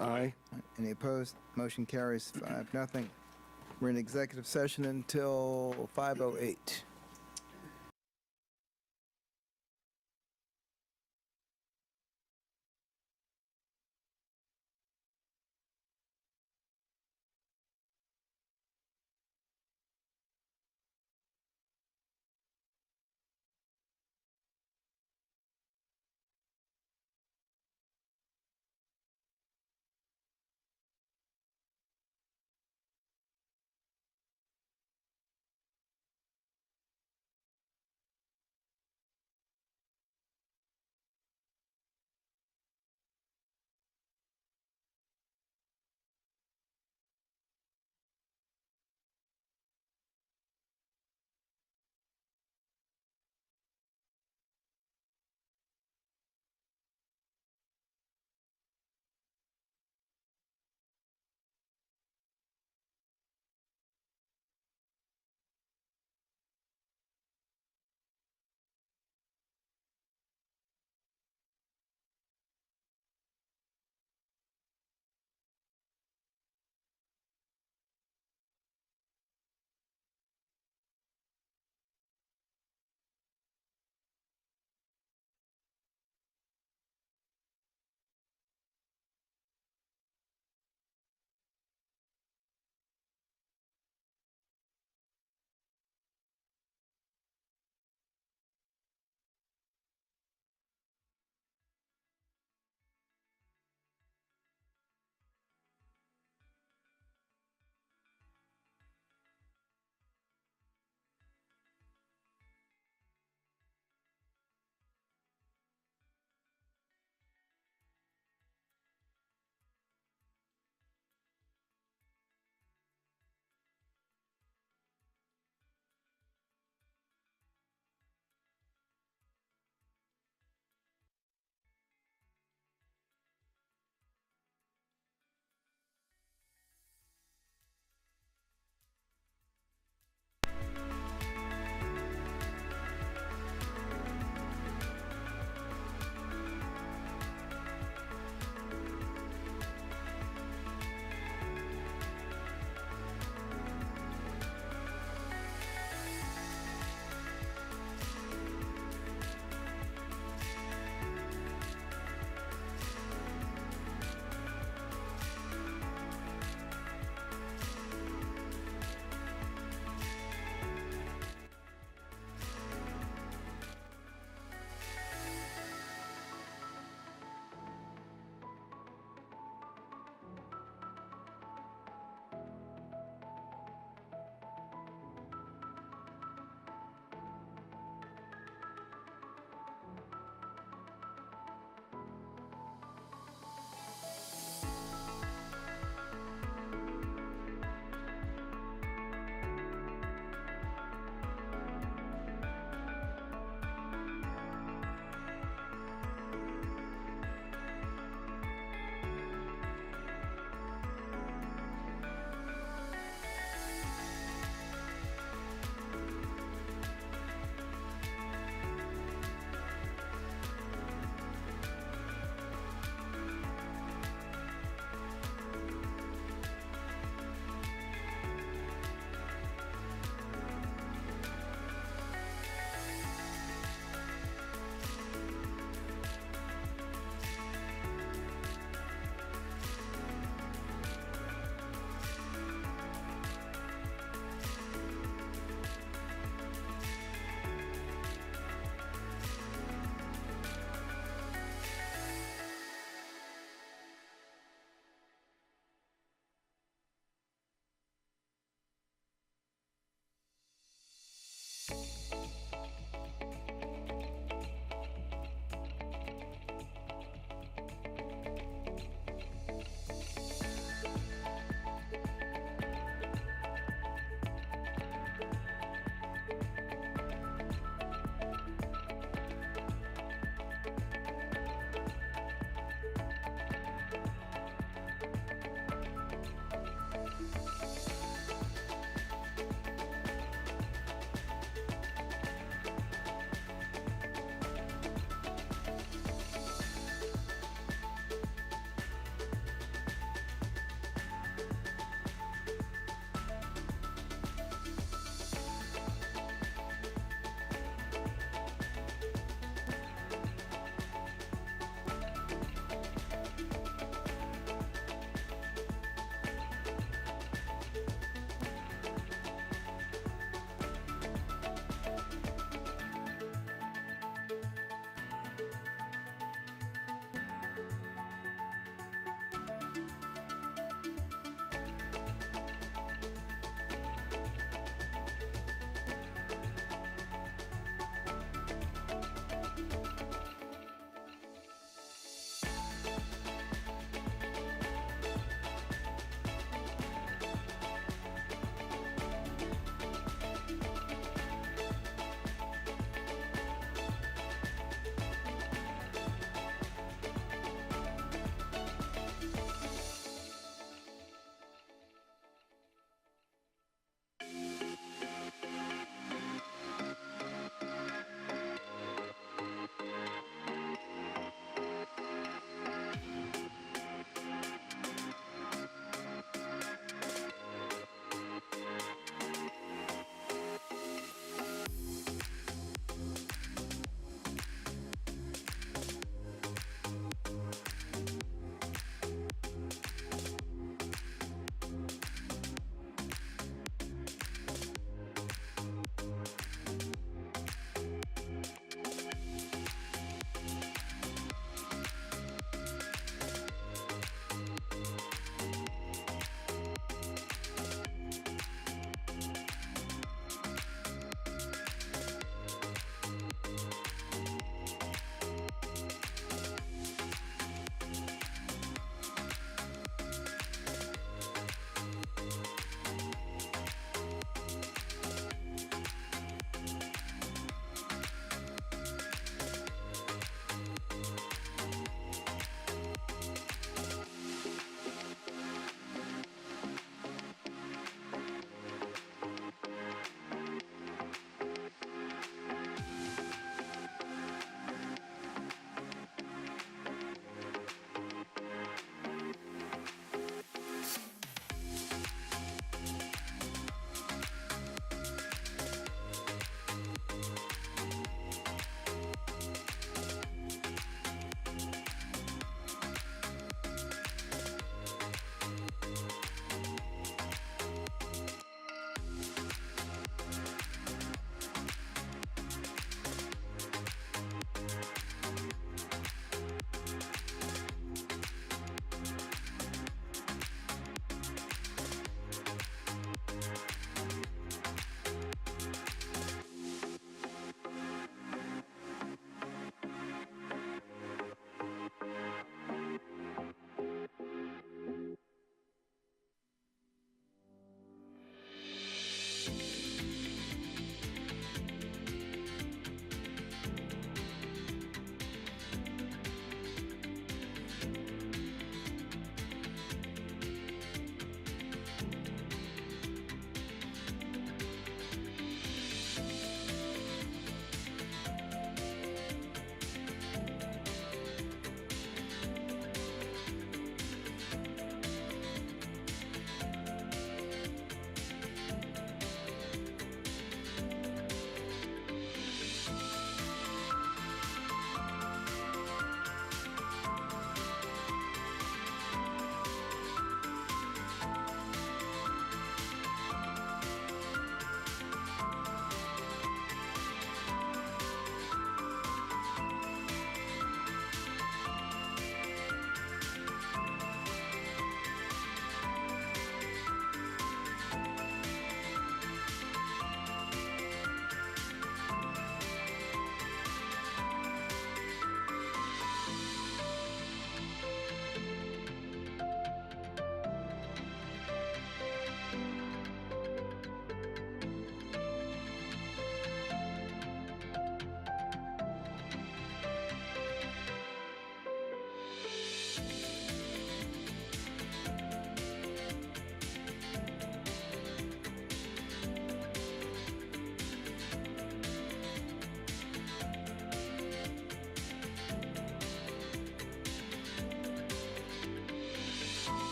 Aye. Any opposed? Motion carries 5-0. We're in executive session until 5:08.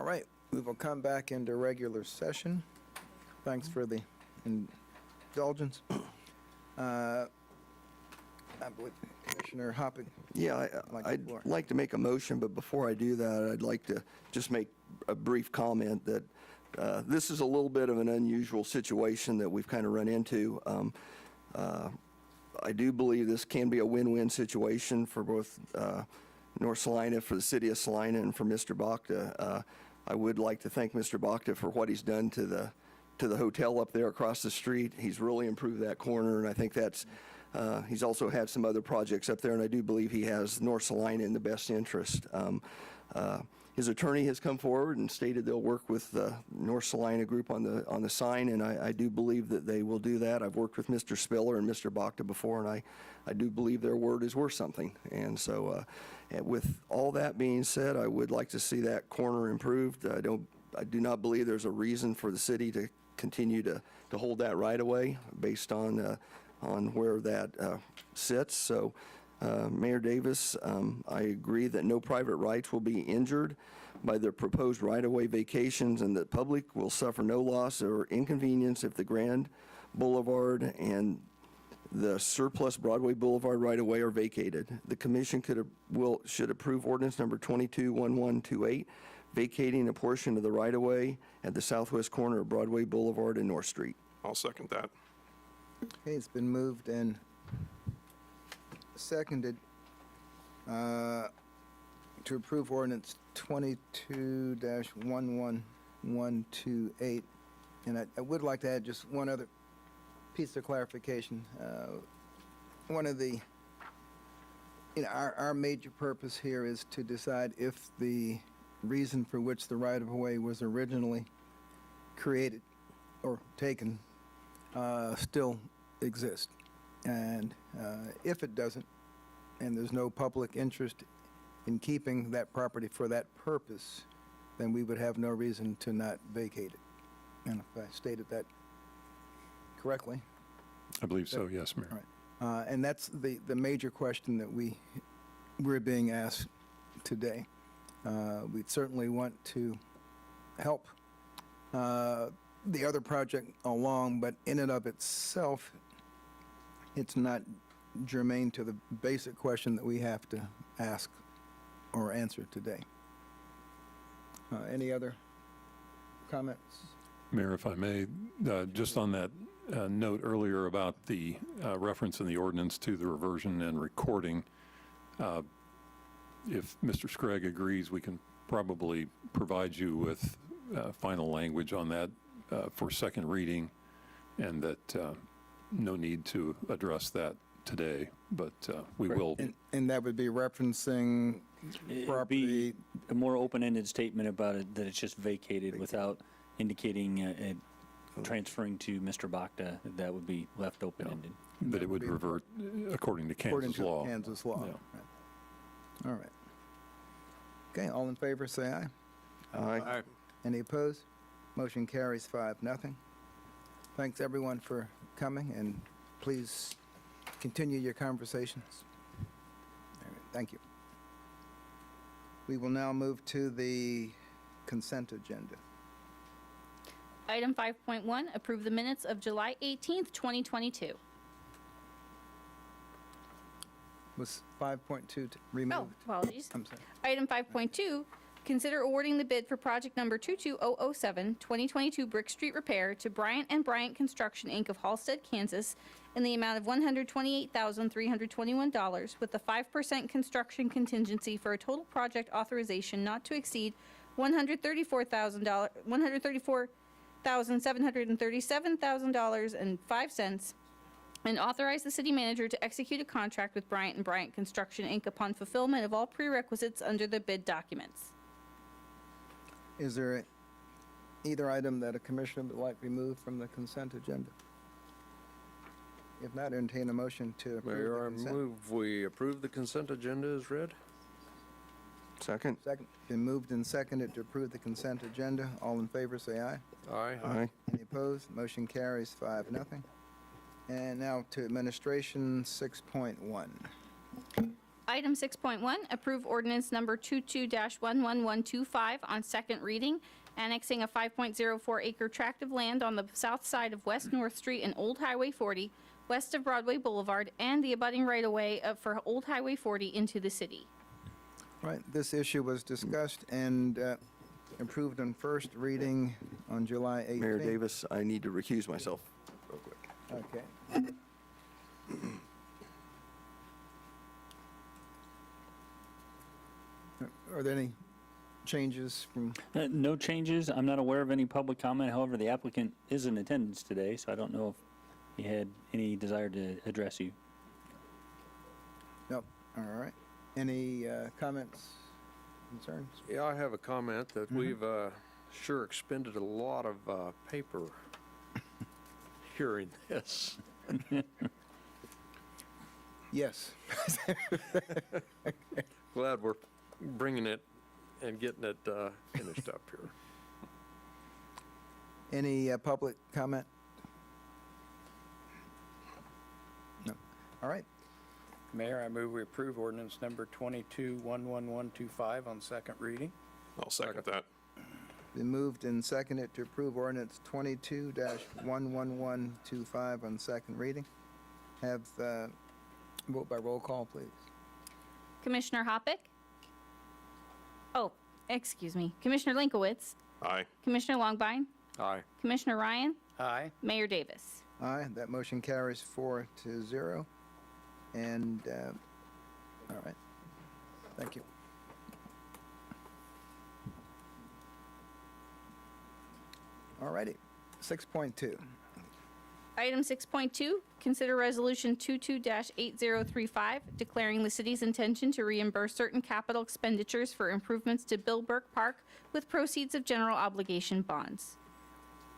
right, we will come back into regular session. Thanks for the indulgence. I believe Commissioner Hoppig. Yeah, I'd like to make a motion, but before I do that, I'd like to just make a brief comment that this is a little bit of an unusual situation that we've kind of run into. I do believe this can be a win-win situation for both North Salina, for the city of Salina, and for Mr. Bakta. I would like to thank Mr. Bakta for what he's done to the hotel up there across the street. He's really improved that corner, and I think that's he's also had some other projects up there, and I do believe he has North Salina in the best interest. His attorney has come forward and stated they'll work with the North Salina group on the sign, and I do believe that they will do that. I've worked with Mr. Spiller and Mr. Bakta before, and I do believe their word is worth something. And so with all that being said, I would like to see that corner improved. I do not believe there's a reason for the city to continue to hold that right away based on where that sits. So, Mayor Davis, I agree that no private rights will be injured by the proposed right-of-way vacations, and that public will suffer no loss or inconvenience if the Grand Boulevard and the surplus Broadway Boulevard right-of-way are vacated. The commission should approve ordinance number 221128, vacating a portion of the right-of-way at the southwest corner of Broadway Boulevard and North Street. I'll second that. Okay, it's been moved and seconded to approve ordinance 22-11128. And I would like to add just one other piece of clarification. One of the, our major purpose here is to decide if the reason for which the right-of-way was originally created or taken still exists. And if it doesn't, and there's no public interest in keeping that property for that purpose, then we would have no reason to not vacate it. And if I stated that correctly. I believe so, yes, Mayor. All right. And that's the major question that we're being asked today. We certainly want to help the other project along, but in and of itself, it's not germane to the basic question that we have to ask or answer today. Any other comments? Mayor, if I may, just on that note earlier about the reference in the ordinance to the reversion and recording, if Mr. Scragg agrees, we can probably provide you with final language on that for second reading, and that no need to address that today, but we will. And that would be referencing It'd property. be a more open-ended statement about it, that it's just vacated without indicating transferring to Mr. Bakta. That would be left open-ended. That it would revert according to Kansas law. According to Kansas law. Yeah. Right. All right. Okay, all in favor, say aye. Aye. Any opposed? Motion carries 5-0. Thanks, everyone, for coming, and please continue your conversations. All right, thank you. We will now move to the consent agenda. Item 5.1, approve the minutes of July 18th, 2022. Was 5.2 removed? Oh, apologies. I'm sorry. Item 5.2, consider awarding the bid for project number 22007, 2022 Brick Street Repair to Bryant & Bryant Construction, Inc. of Halstead, Kansas, in the amount of $128,321, with a 5% construction contingency for a total project authorization not to exceed $134,737,005, and authorize the city manager to execute a contract with Bryant & Bryant Construction, Inc. upon fulfillment of all prerequisites under the bid documents. Is there either item that a commissioner would like removed from the consent agenda? If not, entertain a motion to approve Mayor, the I consent. move we approve the consent agenda as read. Second? Second, been moved and seconded to approve the consent agenda. All in favor, say aye. Aye. Aye. Any opposed? Motion carries 5-0. And now to administration 6.1. Item 6.1, approve ordinance number 22-11125 on second reading, annexing a 5.04 acre tract of land on the south side of West North Street and Old Highway 40, west of Broadway Boulevard, and the abutting right-of-way for Old Highway 40 into the city. Right, this issue was discussed and approved on first reading on July 18th. Mayor Davis, I need to recuse myself real quick. Okay. Are there any changes from, No changes. I'm not aware of any public comment. However, the applicant is in attendance today, so I don't know if he had any desire to address you. nope, all right. Any comments, concerns? Yeah, I have a comment that we've sure expended a lot of paper hearing this. Yes. Glad we're bringing it and getting it finished up here. Any public comment? No. All right. Mayor, I move we approve ordinance number 22-11125 on second reading. I'll second that. Been moved and seconded to approve ordinance 22-11125 on second reading. Have vote by roll call, please. Commissioner Hoppick? Oh, excuse me. Commissioner Linkowitz? Aye. Commissioner Longbine? Aye. Commissioner Ryan? Aye. Mayor Davis? Aye, that motion carries 4-0. And, all right, thank you. All righty, 6.2. Item 6.2, consider Resolution 22-8035, declaring the city's intention to reimburse certain capital expenditures for improvements to Bill Burke Park with proceeds of general obligation bonds.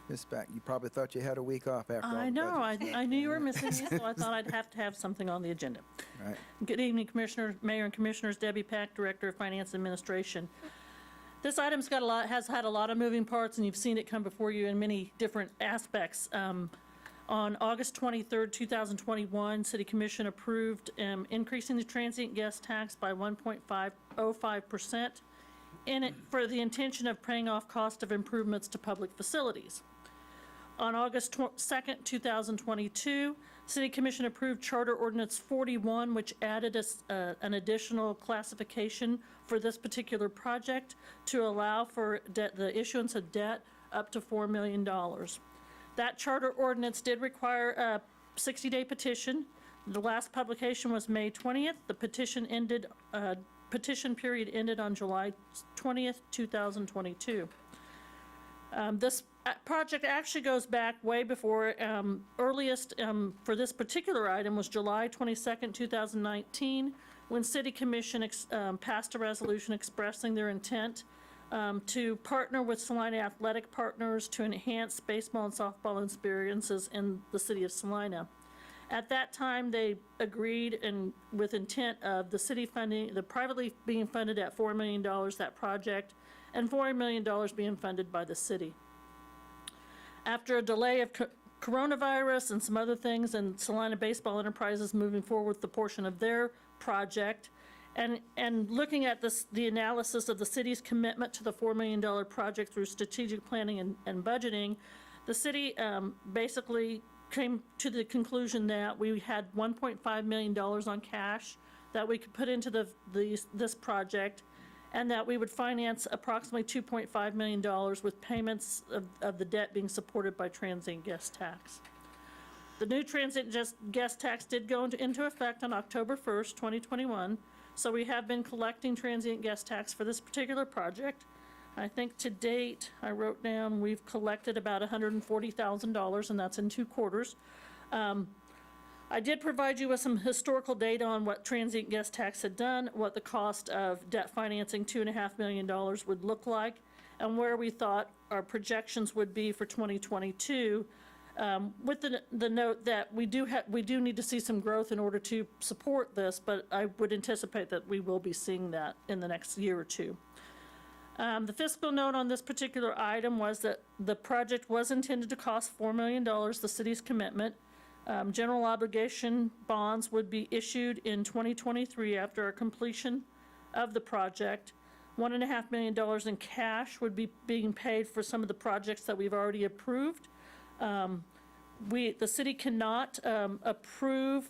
Ms. Beck, you probably thought you had a week off after all I the know, budget. I knew you were missing me, so I thought I'd have to have something on the agenda. Right. Good evening, Commissioners, Mayor and Commissioners. Debbie Pack, Director of Finance Administration. This item's has had a lot of moving parts, and you've seen it come before you in many different aspects. On August 23rd, 2021, City Commission approved increasing the transient guest tax by 1.505% for the intention of paying off cost of improvements to public facilities. On August 2nd, 2022, City Commission approved Charter Ordinance 41, which added an additional classification for this particular project to allow for the issuance of debt up to $4 million. That charter ordinance did require a 60-day petition. The last publication was May 20th. The petition period ended on July 20th, 2022. This project actually goes back way before, earliest for this particular item was July 22nd, 2019, when City Commission passed a resolution expressing their intent to partner with Salina Athletic Partners to enhance baseball and softball experiences in the city of Salina. At that time, they agreed and with intent of the city funding, the privately being funded at $4 million, that project, and $4 million being funded by the city. After a delay of coronavirus and some other things, and Salina Baseball Enterprises moving forward with the portion of their project, and looking at the analysis of the city's commitment to the $4 million project through strategic planning and budgeting, the city basically came to the conclusion that we had $1.5 million on cash that we could put into this project, and that we would finance approximately $2.5 million with payments of the debt being supported by transient guest tax. The new transient guest tax did go into effect on October 1st, 2021, so we have been collecting transient guest tax for this particular project. I think to date, I wrote down, we've collected about $140,000, and that's in 2 quarters. I did provide you with some historical data on what transient guest tax had done, what the cost of debt financing $2.5 million would look like, and where we thought our projections would be for 2022, with the note that we do need to see some growth in order to support this, but I would anticipate that we will be seeing that in the next year or two. The fiscal note on this particular item was that the project was intended to cost $4 million, the city's commitment. General obligation bonds would be issued in 2023 after a completion of the project. $1.5 million in cash would be being paid for some of the projects that we've already approved. The city cannot approve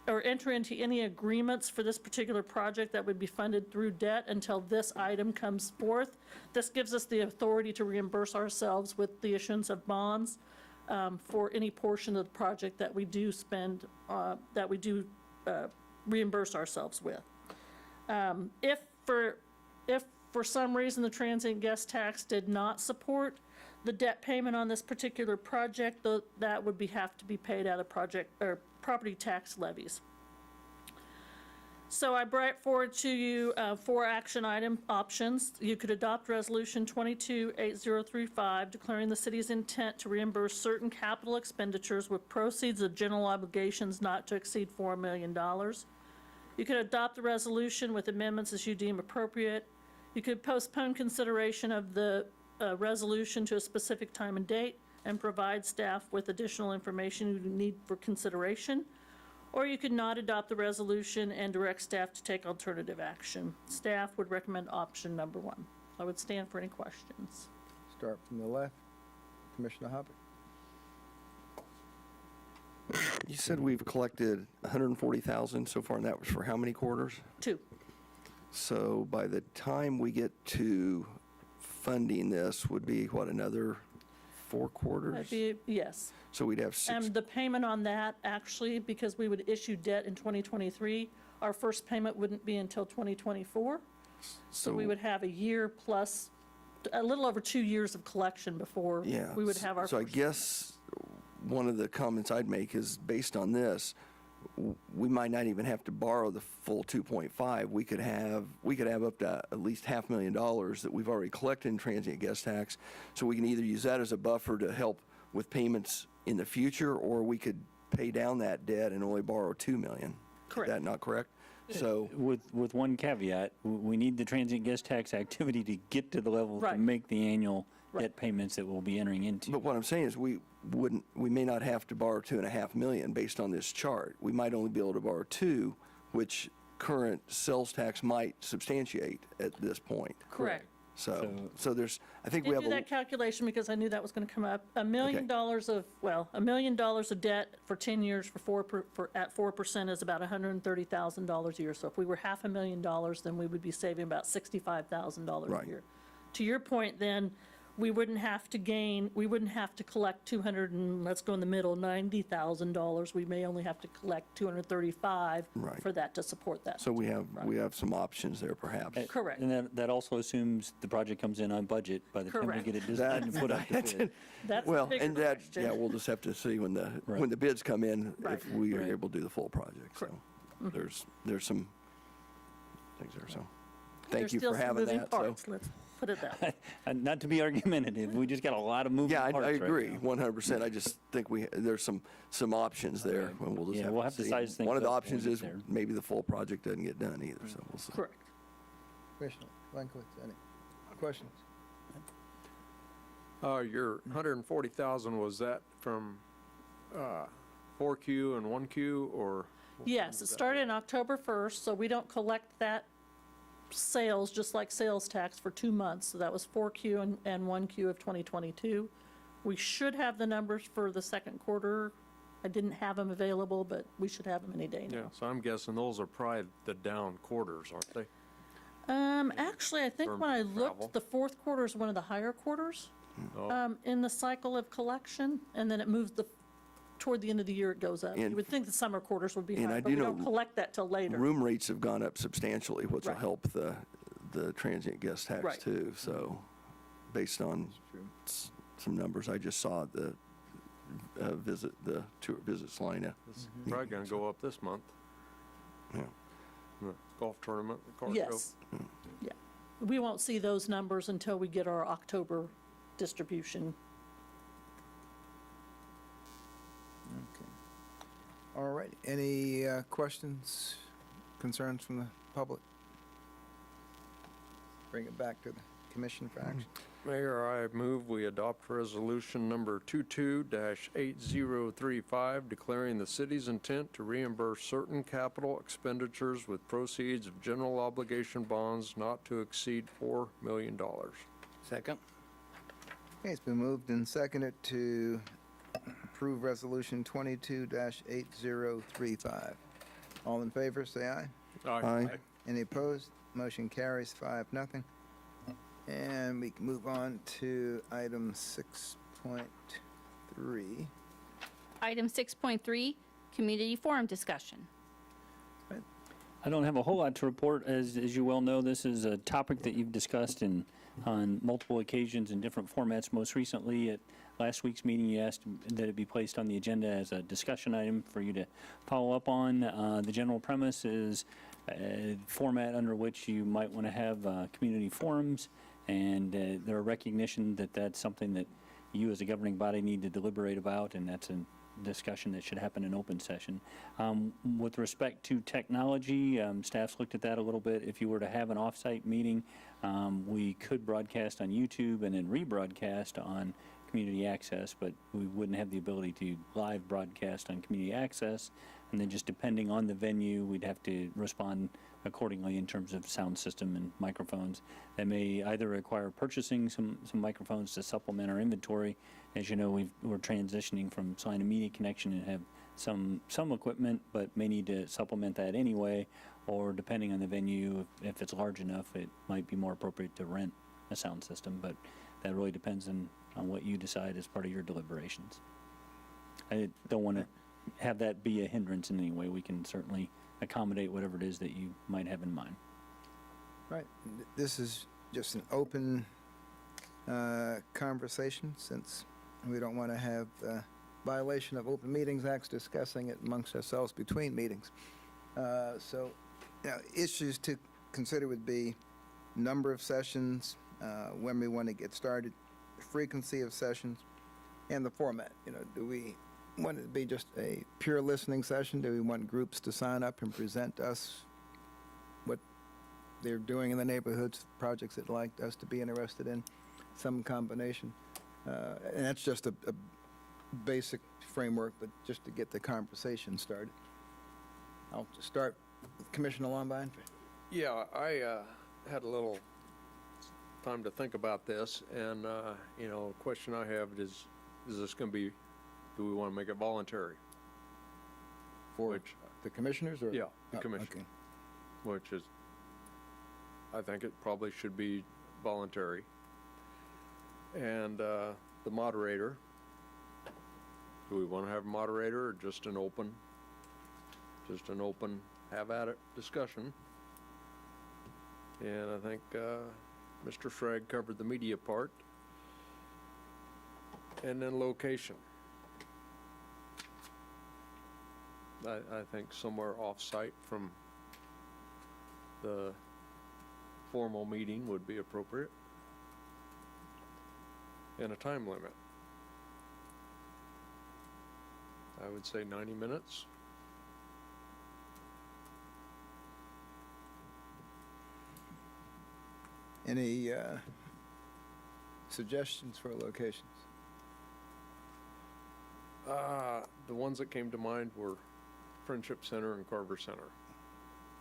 or enter into any agreements for this particular project that would be funded through debt until this item comes forth. This gives us the authority to reimburse ourselves with the issuance of bonds for any portion of the project that we do spend, that we do reimburse ourselves with. If for some reason the transient guest tax did not support the debt payment on this particular project, that would have to be paid out of project or property tax levies. So I brought forward to you 4 action item options. You could adopt Resolution 228035, declaring the city's intent to reimburse certain capital expenditures with proceeds of general obligations not to exceed $4 million. You could adopt the resolution with amendments as you deem appropriate. You could postpone consideration of the resolution to a specific time and date and provide staff with additional information you need for consideration. Or you could not adopt the resolution and direct staff to take alternative action. Staff would recommend option number 1. I would stand for any questions. Start from the left. Commissioner Hoppy. You said we've collected 140,000 so far, and that was for how many quarters? 2. So by the time we get to funding this, would be, what, another 4 quarters? That'd be, yes. So we'd have 6. And the payment on that, actually, because we would issue debt in 2023, our first payment wouldn't be until 2024. So we would have a year plus, a little over 2 years of collection before Yeah. we would have our So I first. guess one of the comments I'd make is, based on this, we might not even have to borrow the full 2.5. We could have up to at least $500,000 that we've already collected in transient guest tax. So we can either use that as a buffer to help with payments in the future, or we could pay down that debt and only borrow $2 million. Correct. Is that not correct? So, With one caveat, we need the transient guest tax activity to get to the level to Right. make the annual Right. debt payments that we'll be entering into. but what I'm saying is we may not have to borrow $2.5 million based on this chart. We might only be able to borrow 2, which current sales tax might substantiate at this point. Correct. So there's, I think I we did have do that calculation because I knew that was going to come up. $1 million $1 million of debt for 10 years at 4% is about $130,000 a year. So if we were $500,000, then we would be saving about $65,000 Right. a year. To your point, then, we wouldn't have to collect 200 and, let's go in the middle, $90,000. We may only have to collect 235 Right. for that to support that. So we have some options there, perhaps. Correct. And that also assumes the project comes in on budget by the time we Correct. get it designed and put up to bid. That's the Well, bigger and that, question. yeah, we'll just have to see when the Right. bids come in, Right. if we are Right. able to do the full project. So there's some things there, so thank you for having There's still some moving that. So, parts, let's put it that way. And not to be argumentative, we just got a lot of moving yeah, parts I right agree, now. 100%. I just think there's some options there, and we'll just Yeah, we'll have to see. size things One of the up when we options get is there. maybe the full project doesn't get done either, so we'll see. Correct. Commissioner Langley, any questions? Your 140,000, was that from 4Q and 1Q, or? Yes, it started in October 1st, so we don't collect that sales, just like sales tax, for 2 months. So that was 4Q and 1Q of 2022. We should have the numbers for the second quarter. I didn't have them available, but we should have them any day Yeah, now. so I'm guessing those are probably the down quarters, aren't they? Actually, I think Terms when I of travel. looked, the fourth quarter is one of the higher quarters Oh. in the cycle of collection, and then it moves toward the end of the year, it goes up. And- You would think the summer quarters would be and I higher, but do we know don't collect that till later. Room rates have gone up substantially, which will Right. help the transient guest tax Right. too. So based on some numbers I just saw at the tour visit Salina. It's probably gonna go up this month. Yeah. The golf tournament, the car show. Yes. Yeah. We won't see those numbers until we get our October distribution. All right, any questions, concerns from the public? Bring it back to the commission for action. Mayor, I move we adopt resolution number 22-8035, declaring the city's intent to reimburse certain capital expenditures with proceeds of general obligation bonds not to exceed $4 million. Second? Okay, it's been moved and seconded to approve Resolution 22-8035. All in favor, say aye. Aye. Any opposed? Motion carries 5-0. And we can move on to item 6.3. Item 6.3, community forum discussion. I don't have a whole lot to report. As you well know, this is a topic that you've discussed on multiple occasions in different formats. Most recently, at last week's meeting, you asked that it be placed on the agenda as a discussion item for you to follow up on. The general premise is a format under which you might want to have community forums, and there are recognition that that's something that you as a governing body need to deliberate about, and that's a discussion that should happen in open session. With respect to technology, staff's looked at that a little bit. If you were to have an off-site meeting, we could broadcast on YouTube and then rebroadcast on community access, but we wouldn't have the ability to live broadcast on community access. And then just depending on the venue, we'd have to respond accordingly in terms of sound system and microphones. That may either require purchasing some microphones to supplement our inventory. As you know, we're transitioning from Salina Media Connection and have some equipment, but may need to supplement that anyway. Or depending on the venue, if it's large enough, it might be more appropriate to rent a sound system. But that really depends on what you decide as part of your deliberations. I don't want to have that be a hindrance in any way. We can certainly accommodate whatever it is that you might have in mind. Right. This is just an open conversation, since we don't want to have violation of Open Meetings Act discussing it amongst ourselves between meetings. So, issues to consider would be number of sessions, when we want to get started, frequency of sessions, and the format. Do we want it to be just a pure listening session? Do we want groups to sign up and present us what they're doing in the neighborhoods, projects they'd like us to be interested in, some combination? And that's just a basic framework, but just to get the conversation started. I'll just start with Commissioner Lombine. Yeah, I had a little time to think about this, and, a question I have is this going to be, do we want to make it voluntary? For the commissioners? Or? Yeah, the Oh, commission. okay. Which is, I think it probably should be voluntary. And the moderator, do we want to have a moderator or just an open have at it discussion? And I think Mr. Schrag covered the media part. And then location. I think somewhere off-site from the formal meeting would be appropriate. And a time limit. I would say 90 minutes. Any suggestions for locations? The ones that came to mind were Friendship Center and Carver Center.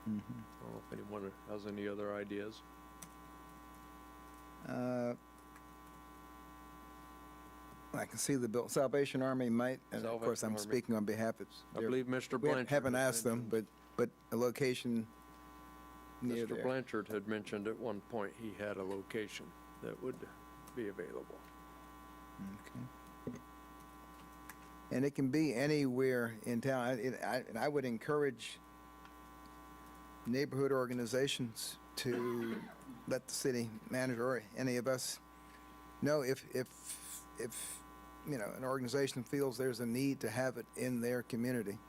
I don't know if anyone has any other ideas. I can see the bill. Salvation Army might, and of course I'm Salvation Army. speaking on behalf of. I believe Mr. We Blanchard. haven't had asked them, mentioned- but a location near Mr. there. Blanchard had mentioned at one point he had a location that would be available. Okay. And it can be anywhere in town. And I would encourage neighborhood organizations to let the city manager or any of us know if an organization feels there's a need to have it in their community.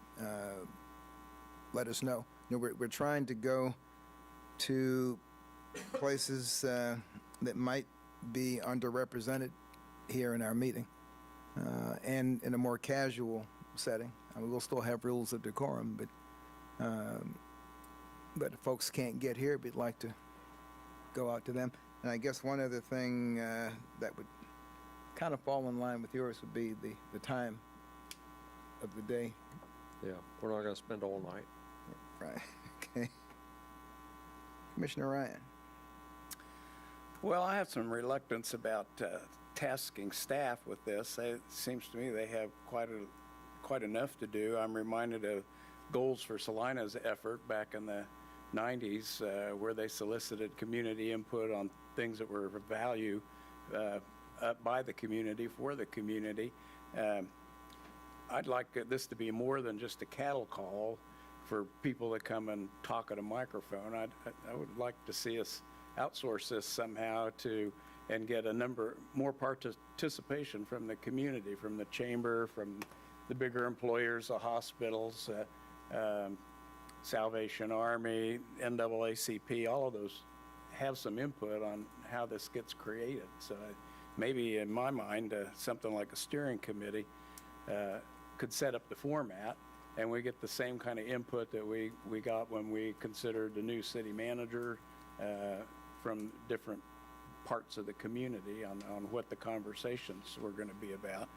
Let us know. We're trying to go to places that might be underrepresented here in our meeting, and in a more casual setting. I mean, we'll still have rules of decorum, but if folks can't get here, we'd like to go out to them. And I guess one other thing that would kind of fall in line with yours would be the time of the day. Yeah, we're not going to spend all night. Right, okay. Commissioner Ryan? Well, I have some reluctance about tasking staff with this. It seems to me they have quite enough to do. I'm reminded of goals for Salina's effort back in the 90s, where they solicited community input on things that were of value by the community, for the community. I'd like this to be more than just a cattle call for people that come and talk at a microphone. I would like to see us outsource this somehow and get more participation from the community, from the chamber, from the bigger employers, the hospitals, Salvation Army, NAACP, all of those have some input on how this gets created. So maybe in my mind, something like a steering committee could set up the format, and we get the same kind of input that we got when we considered the new city manager from different parts of the community on what the conversations were going to be about.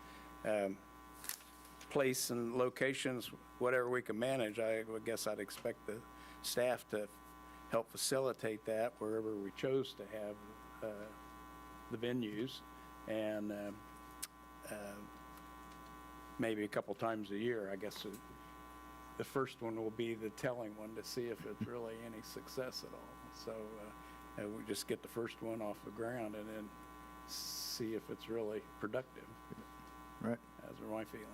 Place and locations, whatever we can manage, I guess I'd expect the staff to help facilitate that wherever we chose to have the venues, and maybe a couple times a year. I guess the first one will be the telling one to see if it's really any success at all. So we just get the first one off the ground and then see if it's really productive. Right. Those are my feelings.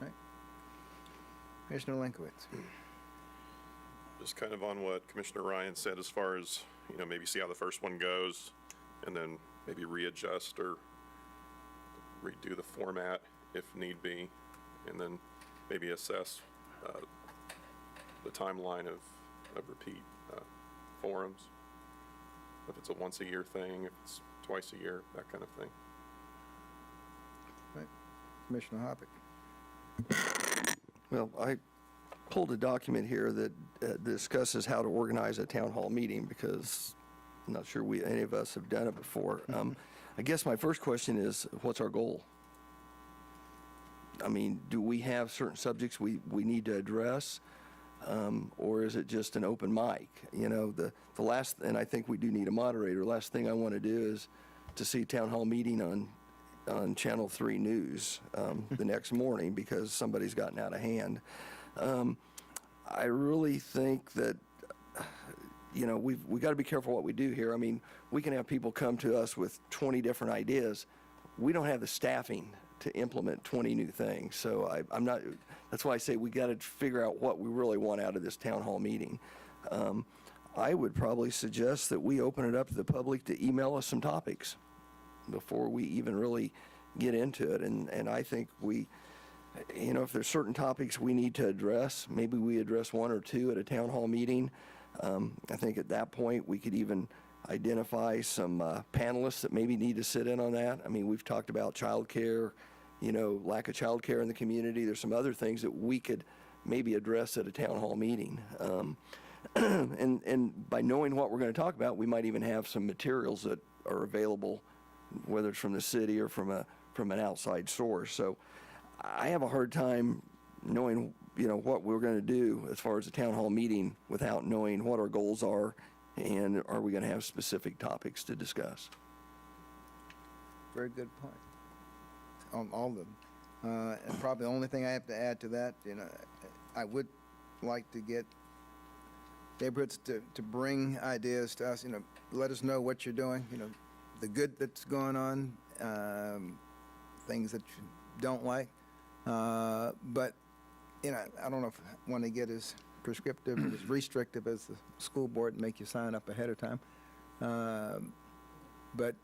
Right. Commissioner Linkowitz? Just kind of on what Commissioner Ryan said, as far as, maybe see how the first one goes, and then maybe readjust or redo the format if need be, and then maybe assess the timeline of repeat forums. If it's a once a year thing, if it's twice a year, that kind of thing. Right. Commissioner Hoppick? Well, I pulled a document here that discusses how to organize a town hall meeting, because I'm not sure any of us have done it before. I guess my first question is, what's our goal? I mean, do we have certain subjects we need to address, or is it just an open mic? The last, and I think we do need a moderator, last thing I want to do is to see town hall meeting on Channel 3 News the next morning because somebody's gotten out of hand. I really think that, we got to be careful what we do here. I mean, we can have people come to us with 20 different ideas. We don't have the staffing to implement 20 new things. So I'm not, that's why I say we got to figure out what we really want out of this town hall meeting. I would probably suggest that we open it up to the public to email us some topics before we even really get into it. And I think if there's certain topics we need to address, maybe we address one or two at a town hall meeting. I think at that point we could even identify some panelists that maybe need to sit in on that. I mean, we've talked about childcare, lack of childcare in the community. There's some other things that we could maybe address at a town hall meeting. And by knowing what we're going to talk about, we might even have some materials that are available, whether it's from the city or from an outside source. So I have a hard time knowing, what we're going to do as far as a town hall meeting without knowing what our goals are, and are we going to have specific topics to discuss. Very good point on all of them. And probably the only thing I have to add to that, I would like to get neighborhoods to bring ideas to us, let us know what you're doing, the good that's going on, things that you don't like. But, I don't know if I want to get as prescriptive or as restrictive as the school board and make you sign up ahead of time. But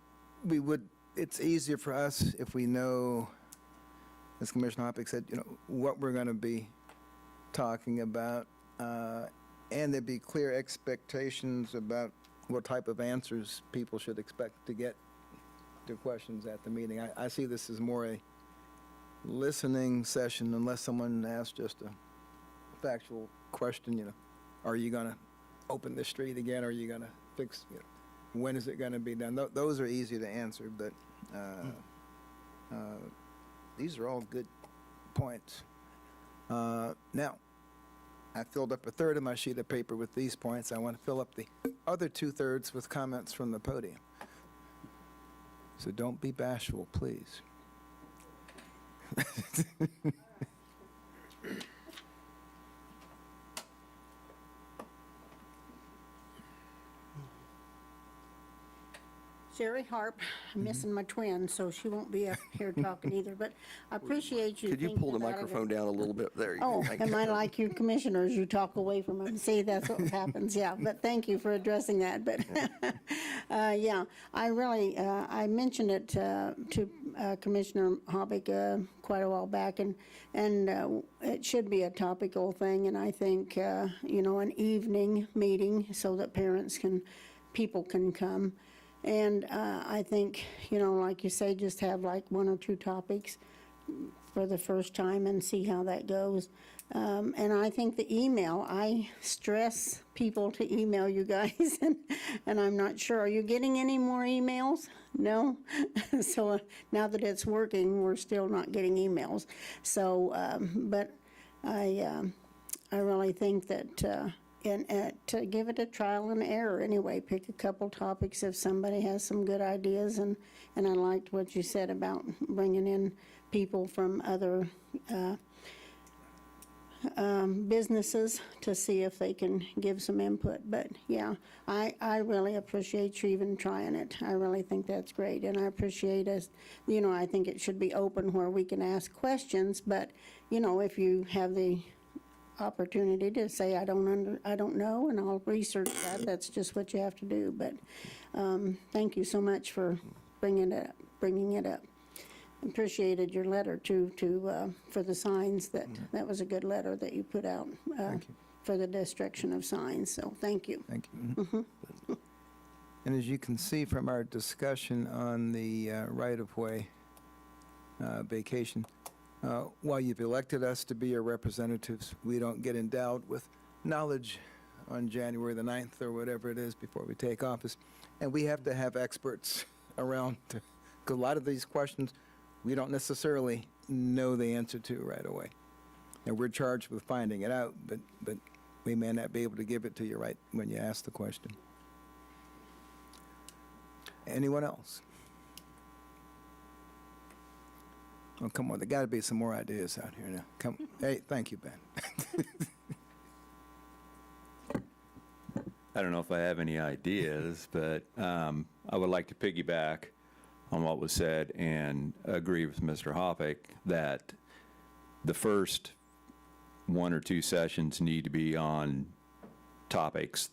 it's easier for us if we know, as Commissioner Hoppick said, what we're going to be talking about, and there'd be clear expectations about what type of answers people should expect to get to questions at the meeting. I see this as more a listening session, unless someone asks just a factual question, are you going to open the street again? Are you going to fix, when is it going to be done? Those are easy to answer, but these are all good points. Now, I filled up a third of my sheet of paper with these points. I want to fill up the other two-thirds with comments from the podium. So don't be bashful, please. Sherry Harp, I'm missing my twin, so she won't be up here talking either, but I appreciate you Could you thinking pull the about it. microphone down a little bit? There you go. Oh, Thank am you. I like you commissioners, you talk away from them? See, that's what happens, yeah, but thank you for addressing that, but, yeah, I really, I mentioned it to Commissioner Hobbick quite a while back, and it should be a topical thing, and I think, you know, an evening meeting so that people can come. And I think, you know, like you say, just have like one or two topics for the first time and see how that goes. And I think the email, I stress people to email you guys, and I'm not sure. Are you getting any more emails? No? So now that it's working, we're still not getting emails. So, but I really think that and to give it a trial and error anyway, pick a couple topics if somebody has some good ideas, and I liked what you said about bringing in people from other businesses to see if they can give some input. But yeah, I really appreciate you even trying it. I really think that's great, and I appreciate us, you know, I think it should be open where we can ask questions, but you know, if you have the opportunity to say I don't know, and I'll research that. That's just what you have to do. But thank you so much for bringing it up. Appreciated your letter too, for the signs. That was a good letter that you put out for the destruction of signs. So thank you. Thank you. And as you can see from our discussion on the right-of-way vacation, while you've elected us to be your representatives, we don't get endowed with knowledge on January the 9th or whatever it is before we take office. And we have to have experts around, because a lot of these questions we don't necessarily know the answer to right away. And we're charged with finding it out, but we may not be able to give it to you right when you ask the question. Anyone else? Oh, come on, there got to be some more ideas out here now. Come, hey, thank you, Ben. I don't know if I have any ideas, but I would like to piggyback on what was said and agree with Mr. Hoppick that the first one or two sessions need to be on topics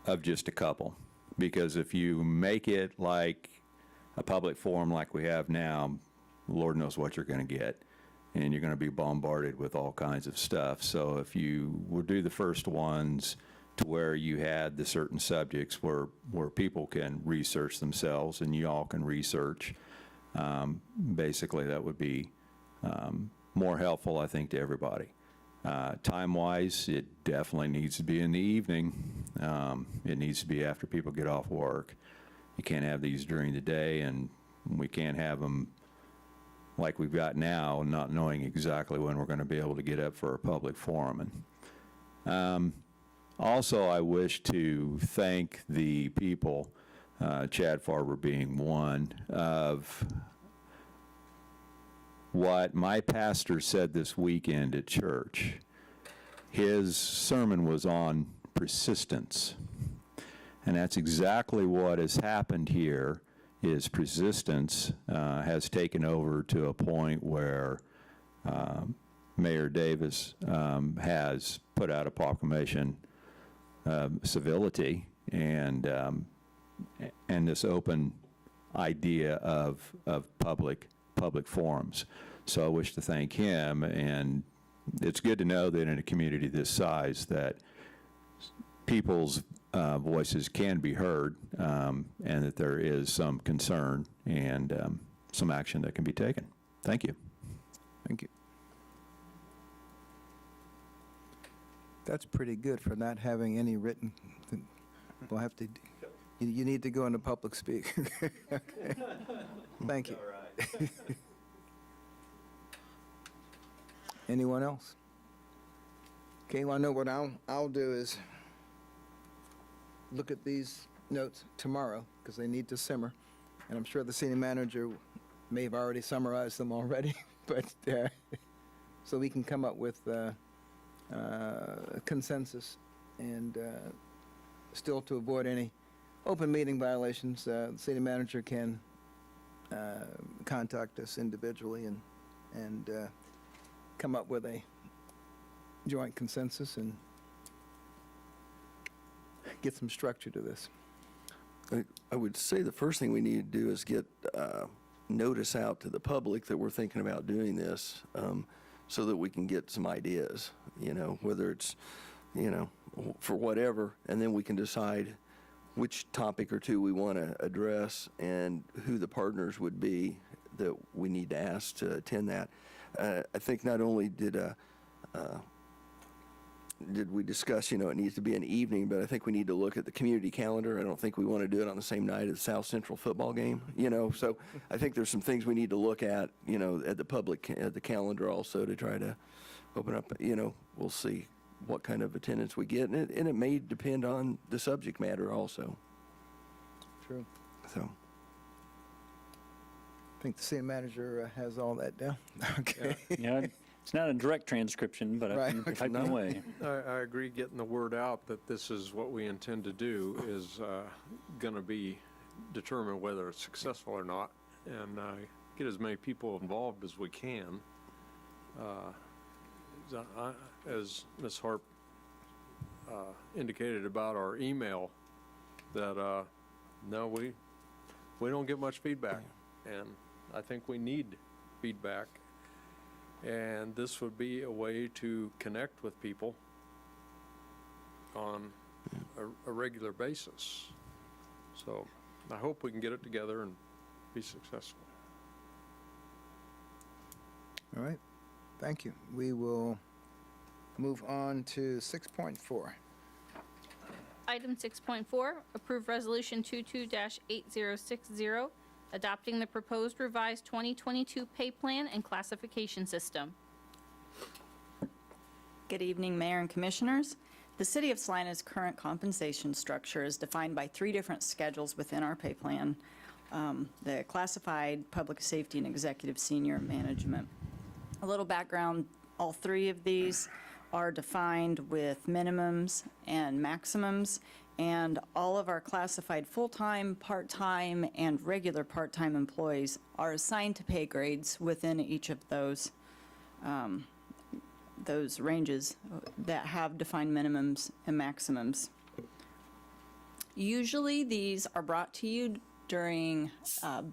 of just a couple. Because if you make it like a public forum like we have now, Lord knows what you're going to get. And you're going to be bombarded with all kinds of stuff. So if you would do the first ones to where you had the certain subjects where people can research themselves and you all can research, basically that would be more helpful, I think, to everybody. Time-wise, it definitely needs to be in the evening. It needs to be after people get off work. You can't have these during the day, and we can't have them like we've got now, not knowing exactly when we're going to be able to get up for a public forum. And also, I wish to thank the people, Chad Farber being one, of what my pastor said this weekend at church. His sermon was on persistence. And that's exactly what has happened here, is persistence has taken over to a point where Mayor Davis has put out a proclamation of civility and this open idea of public forums. So I wish to thank him, and it's good to know that in a community this size that people's voices can be heard, and that there is some concern and some action that can be taken. Thank you. Thank you. That's pretty good for not having any written We'll have to, you need to go into public speak. Okay. Thank you. Anyone else? Okay, well, I know what I'll do is look at these notes tomorrow, because they need to simmer, and I'm sure the city manager may have already summarized them already, but, so we can come up with consensus, and still to avoid any open meeting violations, the city manager can contact us individually and come up with a joint consensus and get some structure to this. I would say the first thing we need to do is get notice out to the public that we're thinking about doing this, so that we can get some ideas, whether it's, for whatever, and then we can decide which topic or two we want to address and who the partners would be that we need to ask to attend that. I think not only did we discuss, it needs to be an evening, but I think we need to look at the community calendar. I don't think we want to do it on the same night as the South Central football game, so I think there's some things we need to look at, at the calendar also to try to open up, we'll see what kind of attendance we get, and it may depend on the subject matter also. True. So. I think the city manager has all that down. Okay. Yeah, it's not a direct transcription, but I can type it away. I agree, getting the word out that this is what we intend to do is going to be determine whether it's successful or not, and get as many people involved as we can. As Ms. Harp indicated about our email, that no, we don't get much feedback, and I think we need feedback, and this would be a way to connect with people on a regular basis. So I hope we can get it together and be successful. All right, thank you. We will move on to 6.4. Item 6.4, approve Resolution 22-8060, adopting the proposed revised 2022 pay plan and classification system. Good evening, Mayor and Commissioners. The City of Salina's current compensation structure is defined by 3 different schedules within our pay plan: the classified, public safety, and executive senior management. A little background, all 3 of these are defined with minimums and maximums, and all of our classified full-time, part-time, and regular part-time employees are assigned to pay grades within each of those ranges that have defined minimums and maximums. Usually these are brought to you during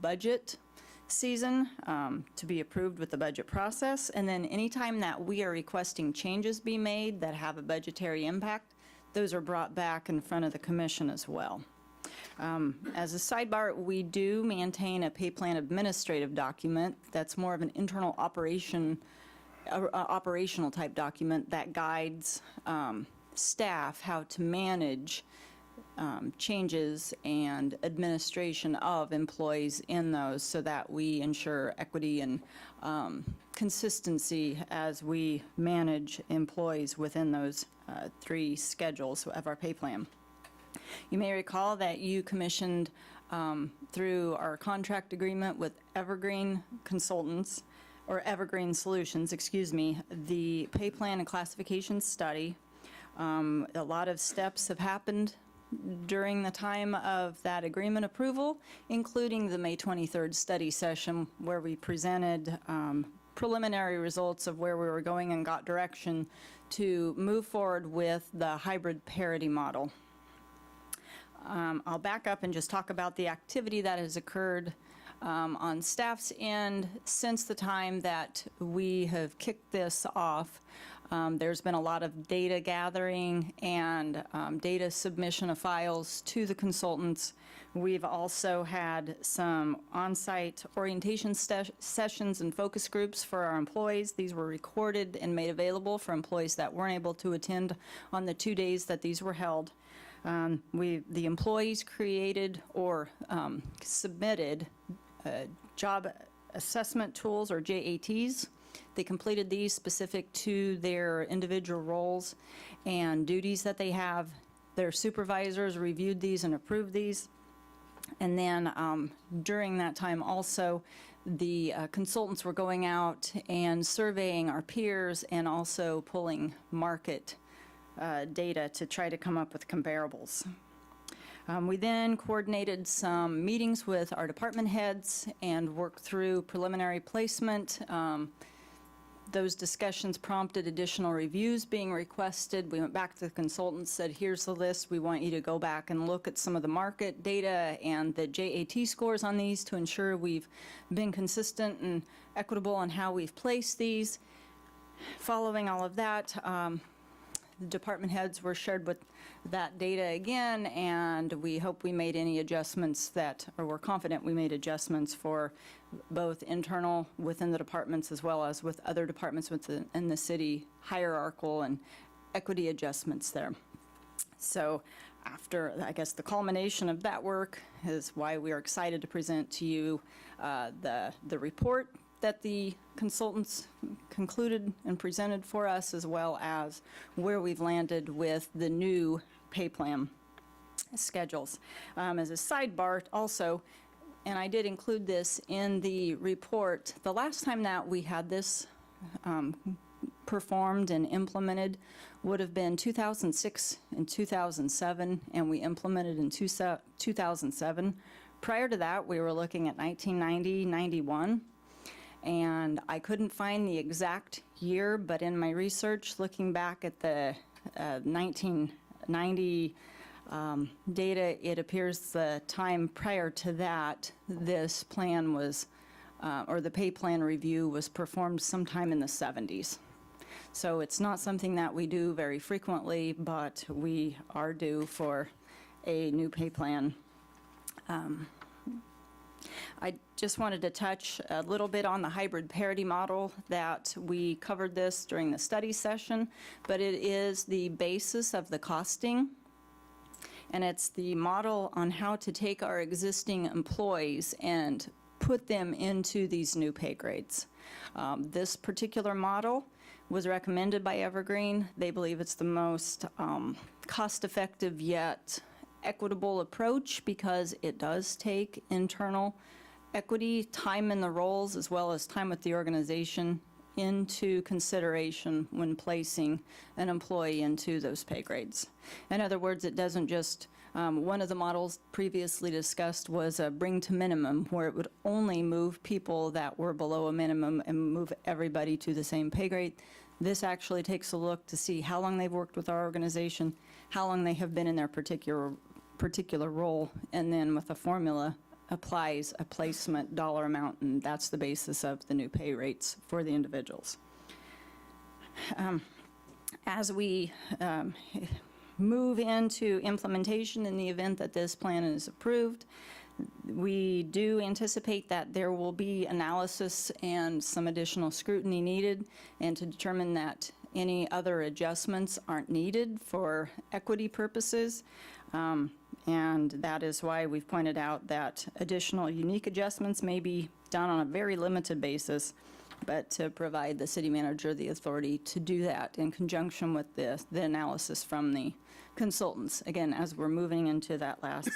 budget season to be approved with the budget process, and then anytime that we are requesting changes be made that have a budgetary impact, those are brought back in front of the commission as well. As a sidebar, we do maintain a pay plan administrative document that's more of an internal operational type document that guides staff how to manage changes and administration of employees in those, so that we ensure equity and consistency as we manage employees within those 3 schedules of our pay plan. You may recall that you commissioned through our contract agreement with Evergreen Consultants, or Evergreen Solutions, excuse me, the pay plan and classification study. A lot of steps have happened during the time of that agreement approval, including the May 23rd study session, where we presented preliminary results of where we were going and got direction to move forward with the hybrid parity model. I'll back up and just talk about the activity that has occurred on staff's end since the time that we have kicked this off. There's been a lot of data gathering and data submission of files to the consultants. We've also had some on-site orientation sessions and focus groups for our employees. These were recorded and made available for employees that weren't able to attend on the 2 days that these were held. The employees created or submitted job assessment tools, or JATs. They completed these specific to their individual roles and duties that they have. Their supervisors reviewed these and approved these. And then during that time also, the consultants were going out and surveying our peers and also pulling market data to try to come up with comparables. We then coordinated some meetings with our department heads and worked through preliminary placement. Those discussions prompted additional reviews being requested. We went back to the consultants, said, here's the list. We want you to go back and look at some of the market data and the JAT scores on these to ensure we've been consistent and equitable on how we've placed these. Following all of that, the department heads were shared with that data again, and we hope we made any adjustments that, or we're confident we made adjustments for both internal within the departments as well as with other departments within the city, hierarchical and equity adjustments there. So after, I guess, the culmination of that work is why we are excited to present to you the report that the consultants concluded and presented for us, as well as where we've landed with the new pay plan schedules. As a sidebar also, and I did include this in the report, the last time that we had this performed and implemented would have been 2006 and 2007, and we implemented in 2007. Prior to that, we were looking at 1990, 91. And I couldn't find the exact year, but in my research, looking back at the 1990 data, it appears the time prior to that, this plan was, or the pay plan review was performed sometime in the 70s. So it's not something that we do very frequently, but we are due for a new pay plan. I just wanted to touch a little bit on the hybrid parity model that we covered this during the study session, but it is the basis of the costing, and it's the model on how to take our existing employees and put them into these new pay grades. This particular model was recommended by Evergreen. They believe it's the most cost-effective yet equitable approach because it does take internal equity, time in the roles, as well as time with the organization into consideration when placing an employee into those pay grades. In other words, it doesn't just, one of the models previously discussed was a bring to minimum, where it would only move people that were below a minimum and move everybody to the same pay grade. This actually takes a look to see how long they've worked with our organization, how long they have been in their particular role, and then with a formula applies a placement dollar amount, and that's the basis of the new pay rates for the individuals. As we move into implementation in the event that this plan is approved, we do anticipate that there will be analysis and some additional scrutiny needed, and to determine that any other adjustments aren't needed for equity purposes. And that is why we've pointed out that additional unique adjustments may be done on a very limited basis, but to provide the city manager the authority to do that in conjunction with the analysis from the consultants. Again, as we're moving into that last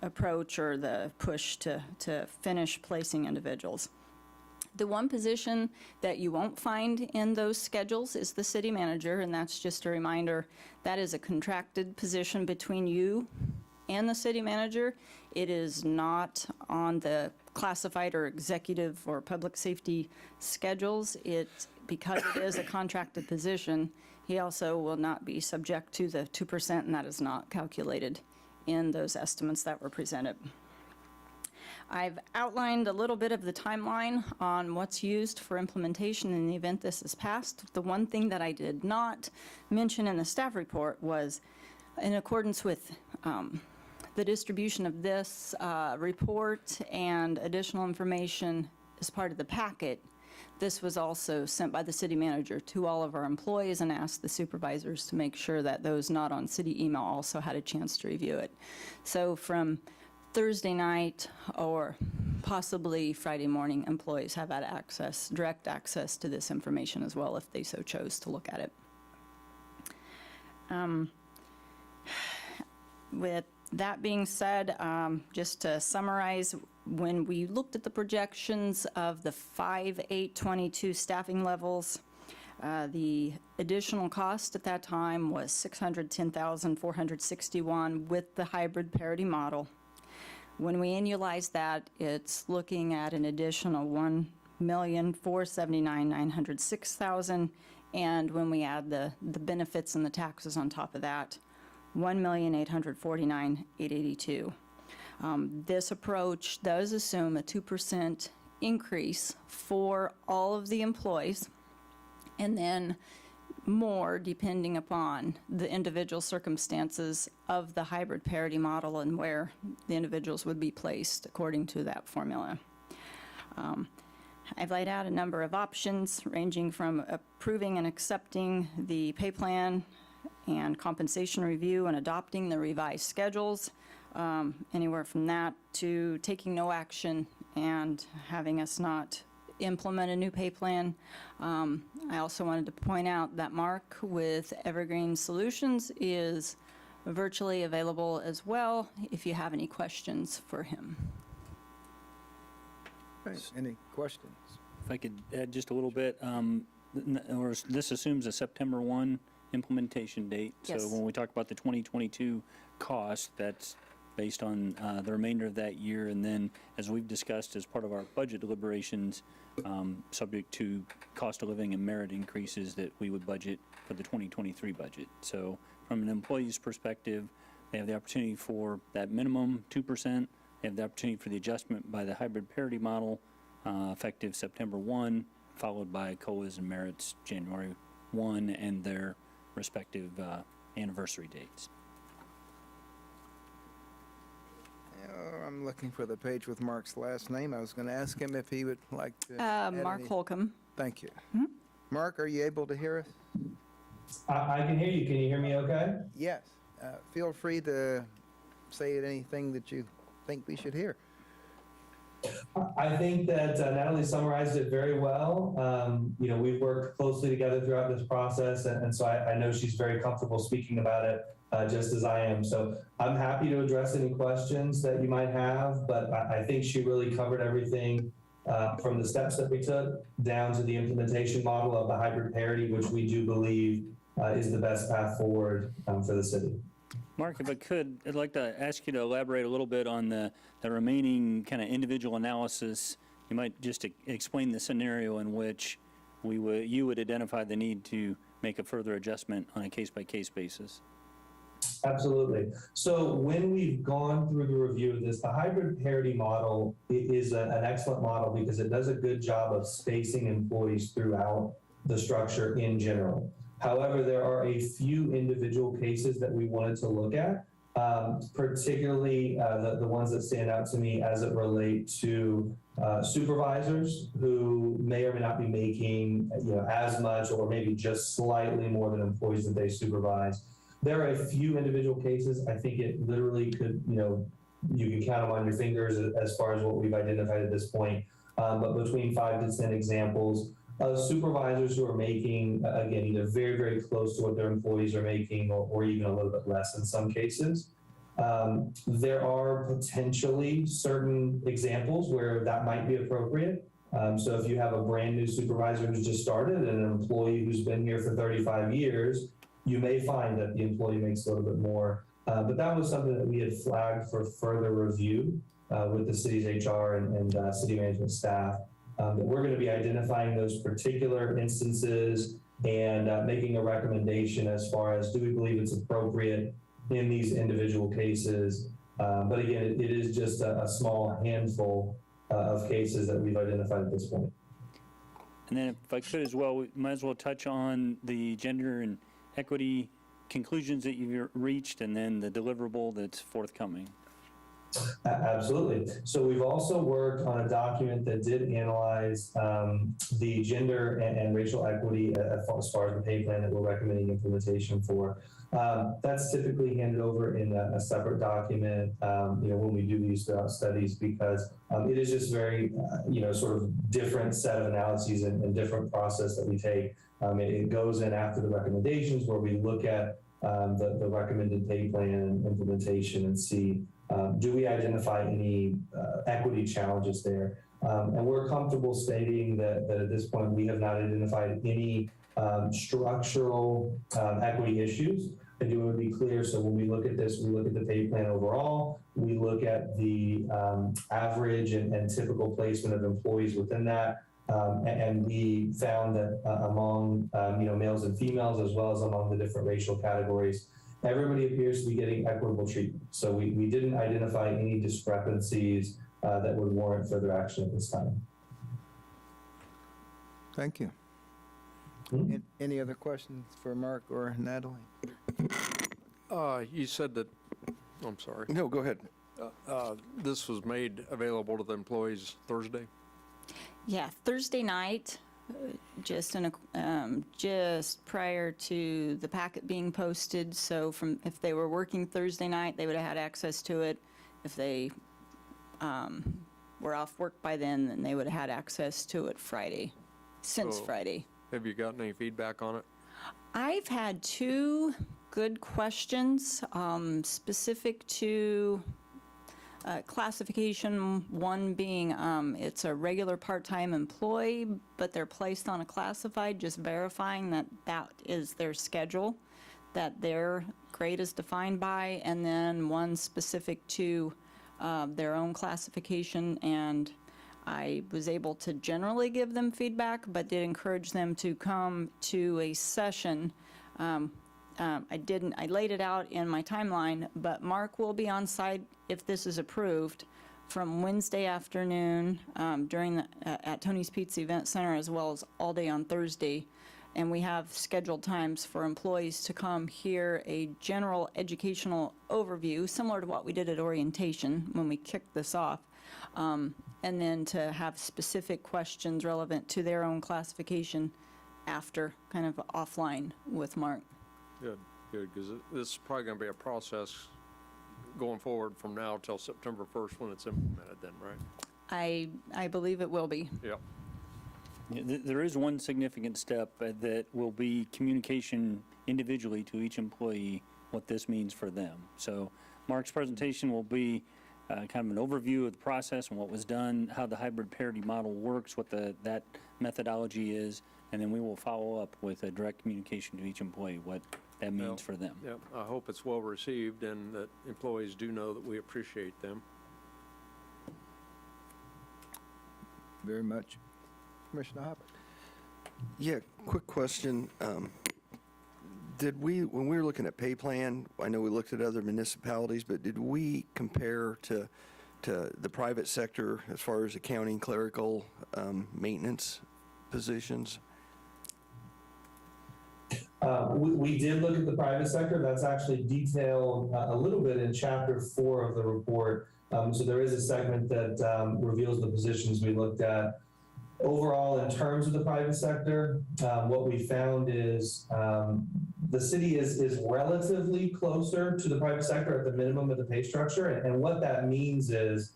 approach, or the push to finish placing individuals. The one position that you won't find in those schedules is the city manager, and that's just a reminder, that is a contracted position between you and the city manager. It is not on the classified or executive or public safety schedules. Because it is a contracted position, he also will not be subject to the 2%, and that is not calculated in those estimates that were presented. I've outlined a little bit of the timeline on what's used for implementation in the event this is passed. The one thing that I did not mention in the staff report was, in accordance with the distribution of this report and additional information as part of the packet, This was also sent by the city manager to all of our employees and asked the supervisors to make sure that those not on city email also had a chance to review it. So from Thursday night or possibly Friday morning, employees have had access, direct access to this information as well if they so chose to look at it. With that being said, just to summarize, when we looked at the projections of the 5/8/22 staffing levels, the additional cost at that time was $610,461 with the hybrid parity model. When we annualize that, it's looking at an additional $1,479,906,000, and when we add the benefits and the taxes on top of that, $1,849,882. This approach does assume a 2% increase for all of the employees, and then more depending upon the individual circumstances of the hybrid parity model and where the individuals would be placed according to that formula. I've laid out a number of options ranging from approving and accepting the pay plan and compensation review and adopting the revised schedules, anywhere from that to taking no action and having us not implement a new pay plan. I also wanted to point out that Mark with Evergreen Solutions is virtually available as well if you have any questions for him. Right. Any questions? If I could add just a little bit, this assumes a September 1 implementation date. Yes. So when we talk about the 2022 cost, that's based on the remainder of that year. And then, as we've discussed as part of our budget deliberations, subject to cost of living and merit increases that we would budget for the 2023 budget. So from an employee's perspective, they have the opportunity for that minimum 2%. They have the opportunity for the adjustment by the hybrid parity model effective September 1, followed by COLAs and merits January 1 and their respective anniversary dates. I'm looking for the page with Mark's last name. I was going to ask him if he would like to add Mark any- Holcomb. Thank you. Mark, are you able to hear us? I can hear you. Can you hear me okay? Yes. Feel free to say anything that you think we should hear. I think that Natalie summarized it very well. We've worked closely together throughout this process, and so I know she's very comfortable speaking about it just as I am. So I'm happy to address any questions that you might have, but I think she really covered everything from the steps that we took down to the implementation model of the hybrid parity, which we do believe is the best path forward for the city. Mark, if I could, I'd like to ask you to elaborate a little bit on the remaining kind of individual analysis. You might just explain the scenario in which you would identify the need to make a further adjustment on a case-by-case basis. Absolutely. So when we've gone through the review of this, the hybrid parity model is an excellent model because it does a good job of spacing employees throughout the structure in general. However, there are a few individual cases that we wanted to look at, particularly the ones that stand out to me as it relates to supervisors who may or may not be making as much or maybe just slightly more than employees that they supervise. There are a few individual cases. I think it literally could, you can count them on your fingers as far as what we've identified at this point, but between 5 to 10 examples of supervisors who are making, again, either very, very close to what their employees are making or even a little bit less in some cases. There are potentially certain examples where that might be appropriate. So if you have a brand new supervisor who's just started and an employee who's been here for 35 years, you may find that the employee makes a little bit more. But that was something that we had flagged for further review with the city's HR and city management staff. That we're going to be identifying those particular instances and making a recommendation as far as do we believe it's appropriate in these individual cases. But again, it is just a small handful of cases that we've identified at this point. And then if I could as well, we might as well touch on the gender and equity conclusions that you've reached and then the deliverable that's forthcoming. Absolutely. So we've also worked on a document that did analyze the gender and racial equity as far as the pay plan that we're recommending implementation for. That's typically handed over in a separate document, when we do these throughout studies, because it is just very, sort of different set of analyses and different process that we take. It goes in after the recommendations where we look at the recommended pay plan implementation and see, do we identify any equity challenges there? And we're comfortable stating that at this point, we have not identified any structural equity issues. I do want to be clear, so when we look at this, we look at the pay plan overall, we look at the average and typical placement of employees within that, and we found that among males and females, as well as among the different racial categories, everybody appears to be getting equitable treatment. So we didn't identify any discrepancies that would warrant further action at this time. Thank you. Any other questions for Mark or Natalie? You said that, I'm sorry. No, go ahead. This was made available to the employees Thursday? Yeah, Thursday night, just prior to the packet being posted. So if they were working Thursday night, they would have had access to it. If they were off work by then they would have had access to it Friday, Friday. Have you gotten any feedback on it? I've had 2 good questions specific to classification. One being it's a regular part-time employee, but they're placed on a classified, just verifying that that is their schedule, that their grade is defined by, and then one specific to their own classification. And I was able to generally give them feedback, but did encourage them to come to a session. I laid it out in my timeline, but Mark will be on site if this is approved from Wednesday afternoon at Tony's Pizza Event Center, as well as all day on Thursday. And we have scheduled times for employees to come hear a general educational overview, similar to what we did at orientation when we kicked this off. And then to have specific questions relevant to their own classification after, kind of offline with Mark. Good, because this is probably going to be a process going forward from now till September 1st when it's implemented then, right? I believe it will be. Yep. Yeah, there is one significant step that will be communication individually to each employee what this means for them. So Mark's presentation will be kind of an overview of the process and what was done, how the hybrid parity model works, what that methodology is, and then we will follow up with a direct communication to each employee what that means for them. Yep. I hope it's well received and that employees do know that we appreciate them. Very much. Commissioner Hopper. Yeah, quick question. When we were looking at pay plan, I know we looked at other municipalities, but did we compare to the private sector as far as accounting, clerical, maintenance positions? We did look at the private sector. That's actually detailed a little bit in Chapter 4 of the report. So there is a segment that reveals the positions we looked at. Overall, in terms of the private sector, what we found is the city is relatively closer to the private sector at the minimum of the pay structure. And what that means is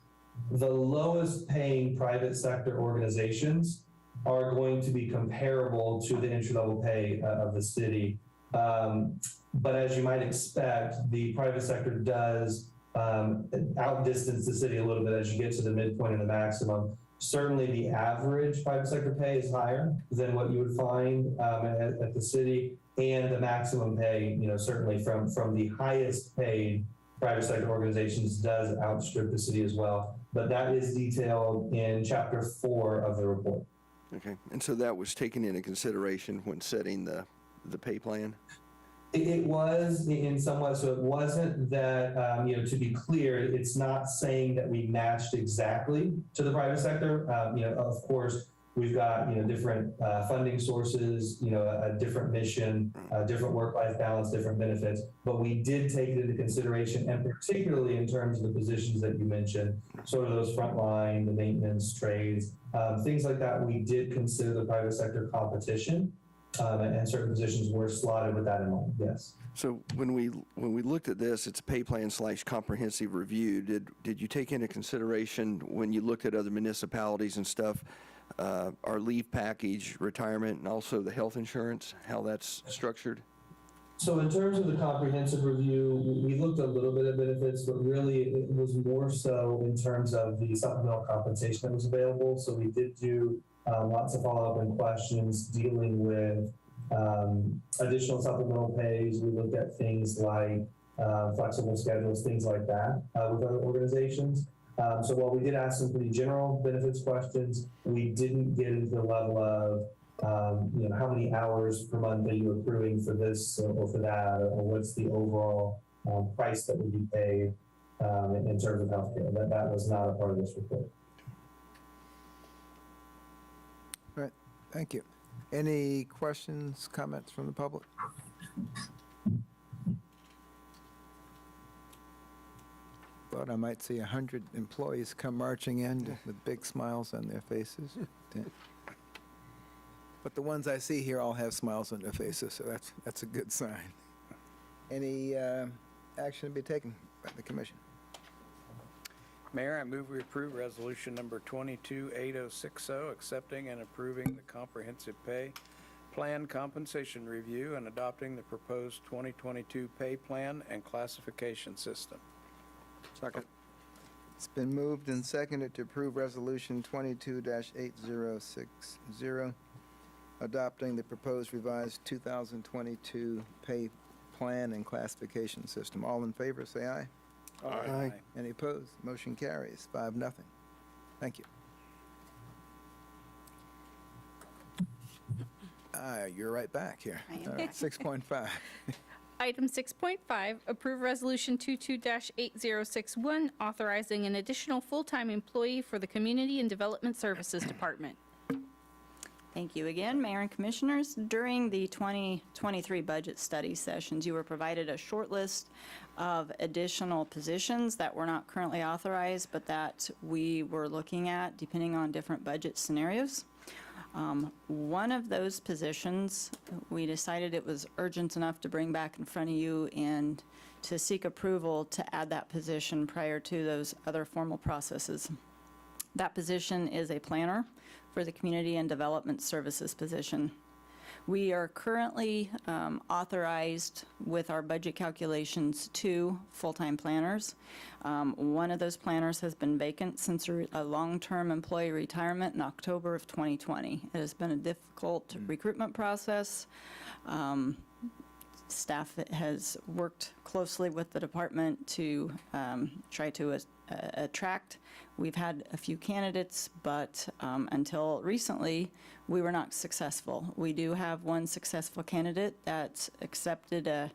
the lowest paying private sector organizations are going to be comparable to the entry-level pay of the city. But as you might expect, the private sector does outdistance the city a little bit as you get to the midpoint of the maximum. Certainly the average private sector pay is higher than what you would find at the city, and the maximum pay, certainly from the highest paid private sector organizations does outstrip the city as well. But that is detailed in Chapter 4 of the report. Okay, and so that was taken into consideration when setting the pay plan? It was in somewhat, so it wasn't that, to be clear, it's not saying that we matched exactly to the private sector. Of course, We've got, different funding sources, a different mission, different work-life balance, different benefits. But we did take it into consideration, and particularly in terms of the positions that you mentioned, sort of those frontline, the maintenance, trades, things like that. We did consider the private sector competition, and certain positions were slotted with that in mind. Yes. So when we looked at this, it's a pay plan / comprehensive review. Did you take into consideration when you looked at other municipalities and stuff, our leave package, retirement, and also the health insurance, how that's structured? So in terms of the comprehensive review, we looked a little bit at benefits, but really it was more so in terms of the supplemental compensation that was available. So we did do lots of follow-up and questions dealing with additional supplemental pays. We looked at things like flexible schedules, things like that with other organizations. So while we did ask some pretty general benefits questions, we didn't get into the level of how many hours per month are you accruing for this or for that, or what's the overall price that would be paid in terms of healthcare. That was not a part of this report. Right, thank you. Any questions, comments from the public? Thought I might see 100 employees come marching in with big smiles on their faces. But the ones I see here all have smiles on their faces, so that's a good sign. Any action to be taken by the commission? Mayor, I move we approve resolution number 228060, accepting and approving the comprehensive pay plan compensation review and adopting the proposed 2022 pay plan and classification system. Second. It's been moved and seconded to approve resolution 22-8060, adopting the proposed revised 2022 pay plan and classification system. All in favor, say aye. Aye. Any opposed? Motion carries 5-0. Thank you. You're right back here. I am All right, 6.5. Item 6.5, approve Resolution 22-8061, authorizing an additional full-time employee for the Community and Development Services Department. Thank you again, Mayor and Commissioners. During the 2023 budget study sessions, you were provided a short list of additional positions that were not currently authorized, but that we were looking at depending on different budget scenarios. One of those positions, we decided it was urgent enough to bring back in front of you and to seek approval to add that position prior to those other formal processes. That position is a planner for the Community and Development Services position. We are currently authorized with our budget calculations 2 full-time planners. One of those planners has been vacant since a long-term employee retirement in October of 2020. It has been a difficult recruitment process. Staff has worked closely with the department to try to attract. We've had a few candidates, but until recently, we were not successful. We do have one successful candidate that accepted a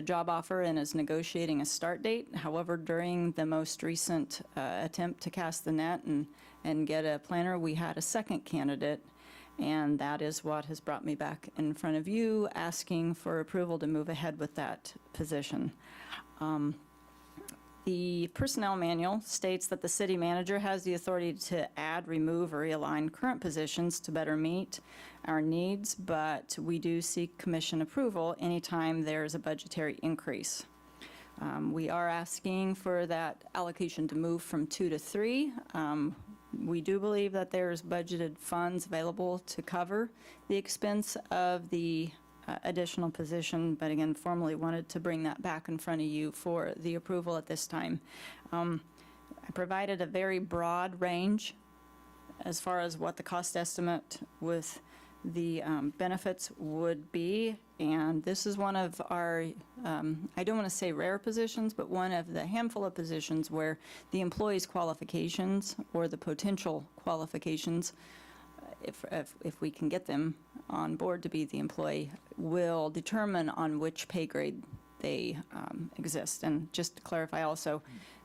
job offer and is negotiating a start date. However, during the most recent attempt to cast the net and get a planner, we had a second candidate, and that is what has brought me back in front of you, asking for approval to move ahead with that position. The personnel manual states that the city manager has the authority to add, remove, or realign current positions to better meet our needs, but we do seek commission approval anytime there's a budgetary increase. We are asking for that allocation to move from 2 to 3. We do believe that there's budgeted funds available to cover the expense of the additional position, but again, formally wanted to bring that back in front of you for the approval at this time. I provided a very broad range as far as what the cost estimate with the benefits would be, and this is one of our, I don't want to say rare positions, but one of the handful of positions where the employee's qualifications or the potential qualifications, if we can get them on board to be the employee, will determine on which pay grade they exist. And just to clarify also,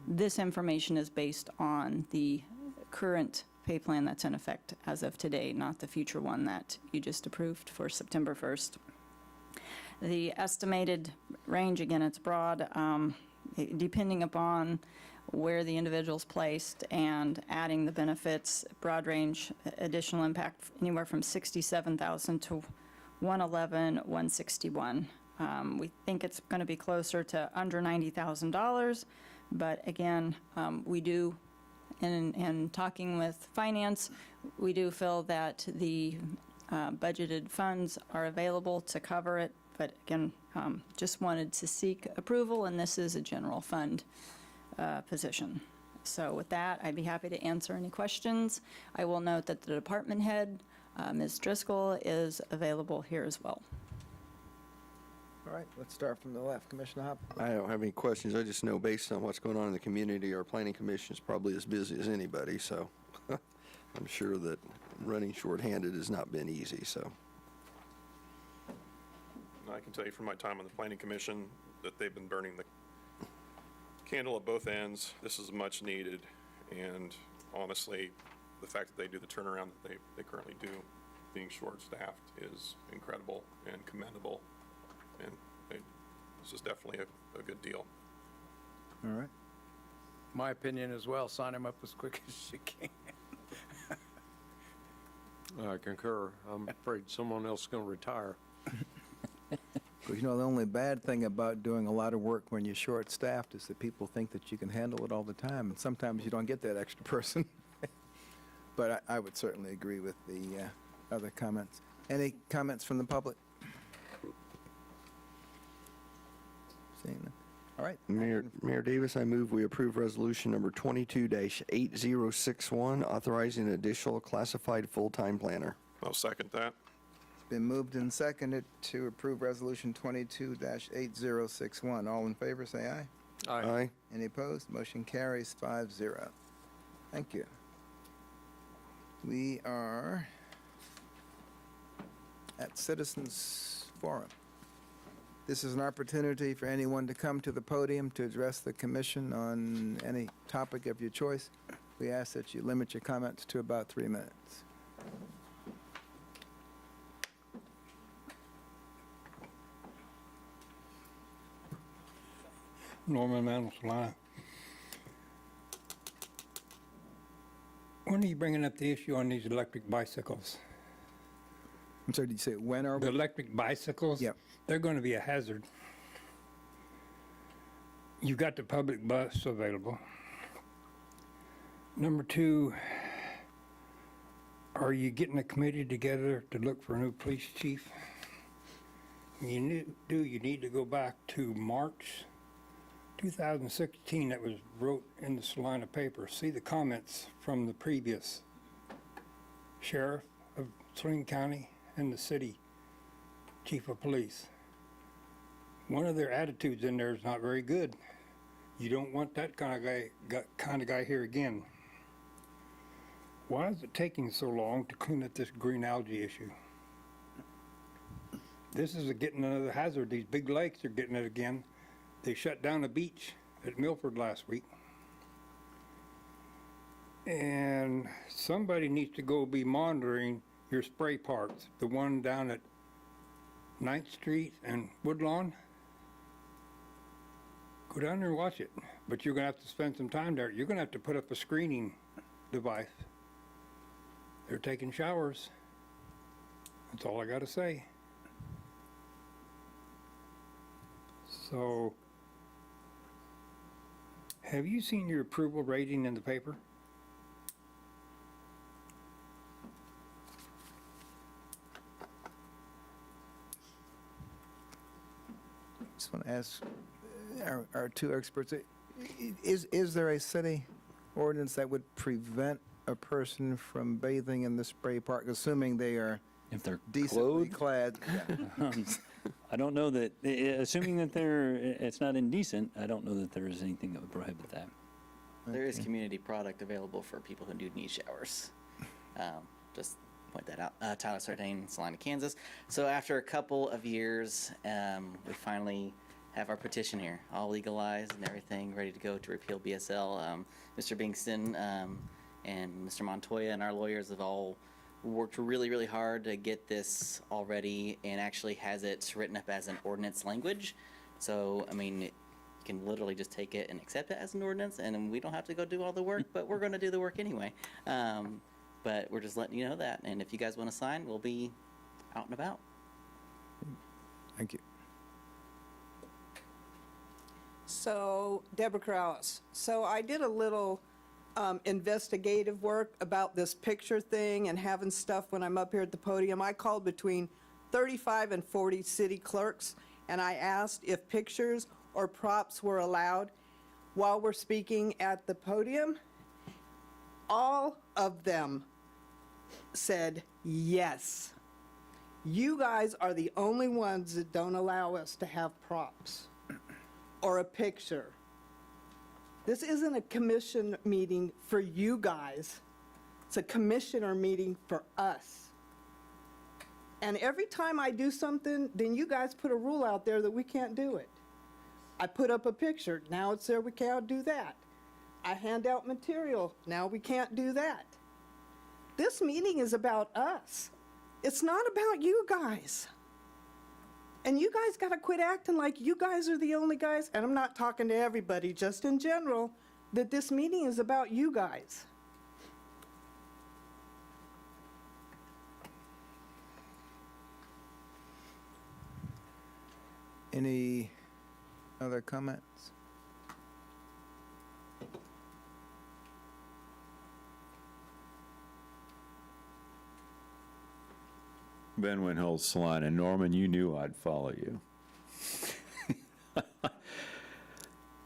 this information is based on the current pay plan that's in effect as of today, not the future one that you just approved for September 1st. The estimated range, again, it's broad, depending upon where the individual's placed and adding the benefits, broad range, additional impact anywhere from $67,000 to $111,161. We think it's going to be closer to under $90,000, but again, we do, in talking with finance, we do feel that the budgeted funds are available to cover it, but again, just wanted to seek approval, and this is a general fund position. So with that, I'd be happy to answer any questions. I will note that the department head, Ms. Driscoll, is available here as well. All right, let's start from the left. Commissioner Hop. I don't have any questions. I just know based on what's going on in the community, our planning commission is probably as busy as anybody, so I'm sure that running shorthanded has not been easy, so. I can tell you from my time on the planning commission that they've been burning the candle at both ends. This is much needed, and honestly, the fact that they do the turnaround that they currently do, being short-staffed, is incredible and commendable, and this is definitely a good deal. All right. My opinion as well, sign them up as quick as you can. I concur. I'm afraid someone else is going to retire. Well, you know, the only bad thing about doing a lot of work when you're short-staffed is that people think that you can handle it all the time, and sometimes you don't get that extra person. But I would certainly agree with the other comments. Any comments from the public? Seeing none. All right. Mayor Davis, I move we approve resolution number 22-8061, authorizing an additional classified full-time planner. I'll second that. Been moved and seconded to approve Resolution 22-8061. All in favor, say aye. Aye. Any opposed? Motion carries 5-0. Thank you. We are at Citizens Forum. This is an opportunity for anyone to come to the podium to address the commission on any topic of your choice. We ask that you limit your comments to about 3 minutes. Norman Manuel Salina. When are you bringing up the issue on these electric bicycles? I'm sorry, did you say when are we? The electric bicycles? Yep. They're going to be a hazard. You've got the public bus available. Number two, are you getting a committee together to look for a new police chief? You need to go back to March 2016 that was wrote in the Salina paper. See the comments from the previous sheriff of Salina County and the city chief of police. One of their attitudes in there is not very good. You don't want that kind of guy here again. Why is it taking so long to clean up this green algae issue? This is getting another hazard. These big lakes are getting it again. They shut down a beach at Milford last week. And somebody needs to go be monitoring your spray parks. The one down at 9th Street and Woodlawn. Go down there and watch it. But you're going to have to spend some time there. You're going to have to put up a screening device. They're taking showers. That's all I got to say. So, have you seen your approval rating in the paper? Just want to ask our two experts, is there a city ordinance that would prevent a person from bathing in the spray park, assuming they are If they're decently clad? Yeah. I don't know that, assuming that it's not indecent, I don't know that there is anything that would prohibit that. There is community product available for people who do need showers. Just point that out. Tyler Sartain, Salina, Kansas. So after a couple of years, we finally have our petition here, all legalized and everything, ready to go to repeal BSL. Mr. Bingston and Mr. Montoya and our lawyers have all worked really, really hard to get this all ready, and actually has it written up as an ordinance language. So, I mean, you can literally just take it and accept it as an ordinance, and then we don't have to go do all the work, but we're going to do the work anyway. But we're just letting you know that, and if you guys want to sign, we'll be out and about. Thank you. So, Deborah Corrales. So I did a little investigative work about this picture thing and having stuff when I'm up here at the podium. I called between 35 and 40 city clerks, and I asked if pictures or props were allowed while we're speaking at the podium. All of them said yes. You guys are the only ones that don't allow us to have props or a picture. This isn't a commission meeting for you guys. It's a commissioner meeting for us. And every time I do something, then you guys put a rule out there that we can't do it. I put up a picture, now it's there, we can't do that. I hand out material, now we can't do that. This meeting is about us. It's not about you guys. And you guys got to quit acting like you guys are the only guys, and I'm not talking to everybody, just in general, that this meeting is about you guys. Any other comments? Ben Winholtz, Salina. Norman, you knew I'd follow you.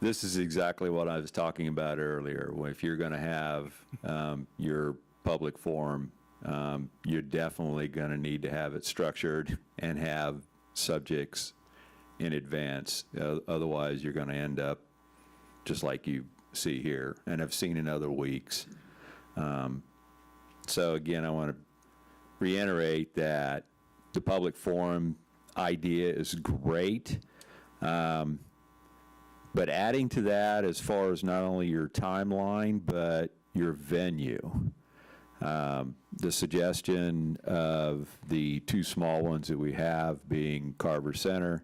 This is exactly what I was talking about earlier. If you're going to have your public forum, you're definitely going to need to have it structured and have subjects in advance. Otherwise, you're going to end up just like you see here and have seen in other weeks. So again, I want to reiterate that the public forum idea is great, but adding to that as far as not only your timeline, but your venue. The suggestion of the two small ones that we have being Carver Center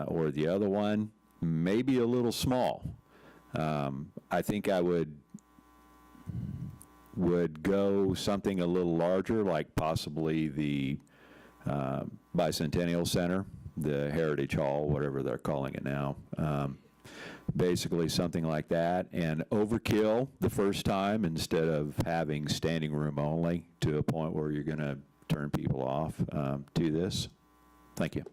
or the other one may be a little small. I think I would go something a little larger, like possibly the Bicentennial Center, the Heritage Hall, whatever they're calling it now. Basically something like that, and overkill the first time instead of having standing room only to a point where you're going to turn people off to this. Thank you.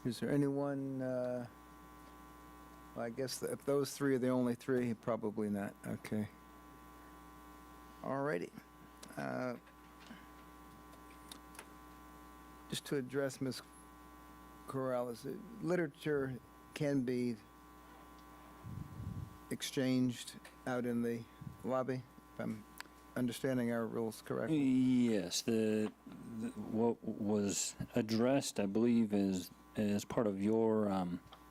Is there anyone, well, I guess if those three are the only three, probably not. Okay. All righty. Just to address Ms. Corrales, literature can be exchanged out in the lobby, if I'm understanding our rules correctly. Yes, what was addressed, I believe, is as part of your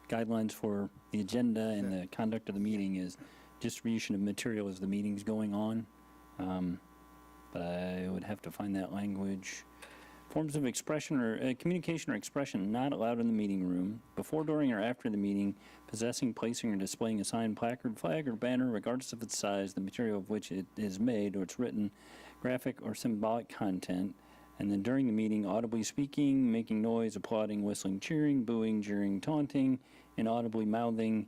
guidelines for the agenda and the conduct of the meeting is distribution of material as the meeting's going on. But I would have to find that language. Forms of expression or communication or expression not allowed in the meeting room, before, during, or after the meeting, possessing, placing, or displaying a sign, placard, flag, or banner, regardless of its size, the material of which it is made, or its written, graphic, or symbolic content, and then during the meeting, audibly speaking, making noise, applauding, whistling, cheering, booing, jeering, taunting, and audibly mouthing,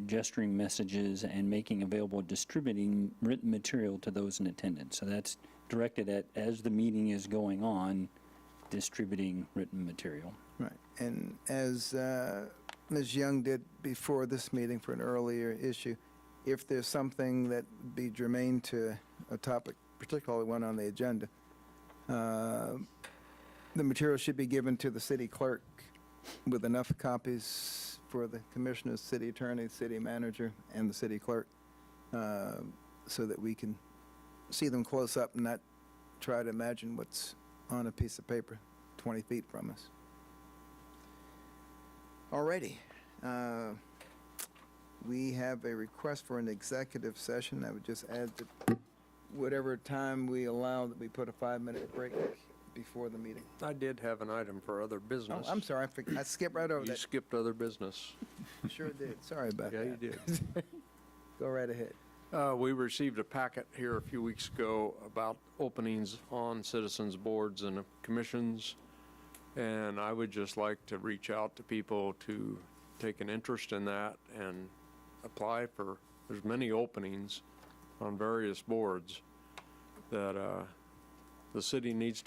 gesturing messages, and making available, distributing written material to those in attendance. So that's directed at, as the meeting is going on, distributing written material. Right. And as Ms. Young did before this meeting for an earlier issue, if there's something that be germane to a topic, particularly one on the agenda, the material should be given to the city clerk with enough copies for the commissioners, city attorney, city manager, and the city clerk, so that we can see them close up and not try to imagine what's on a piece of paper 20 feet from us. All righty. We have a request for an executive session. I would just add that whatever time we allow, that we put a 5-minute break before the meeting. I did have an item for other Oh, business. I'm sorry, I skipped right over You that. skipped other business. Sure did. Sorry about Yeah, that. you did. Go right ahead. We received a packet here a few weeks ago about openings on citizens' boards and commissions, and I would just like to reach out to people to take an interest in that and apply for, there's many openings on various boards that the city needs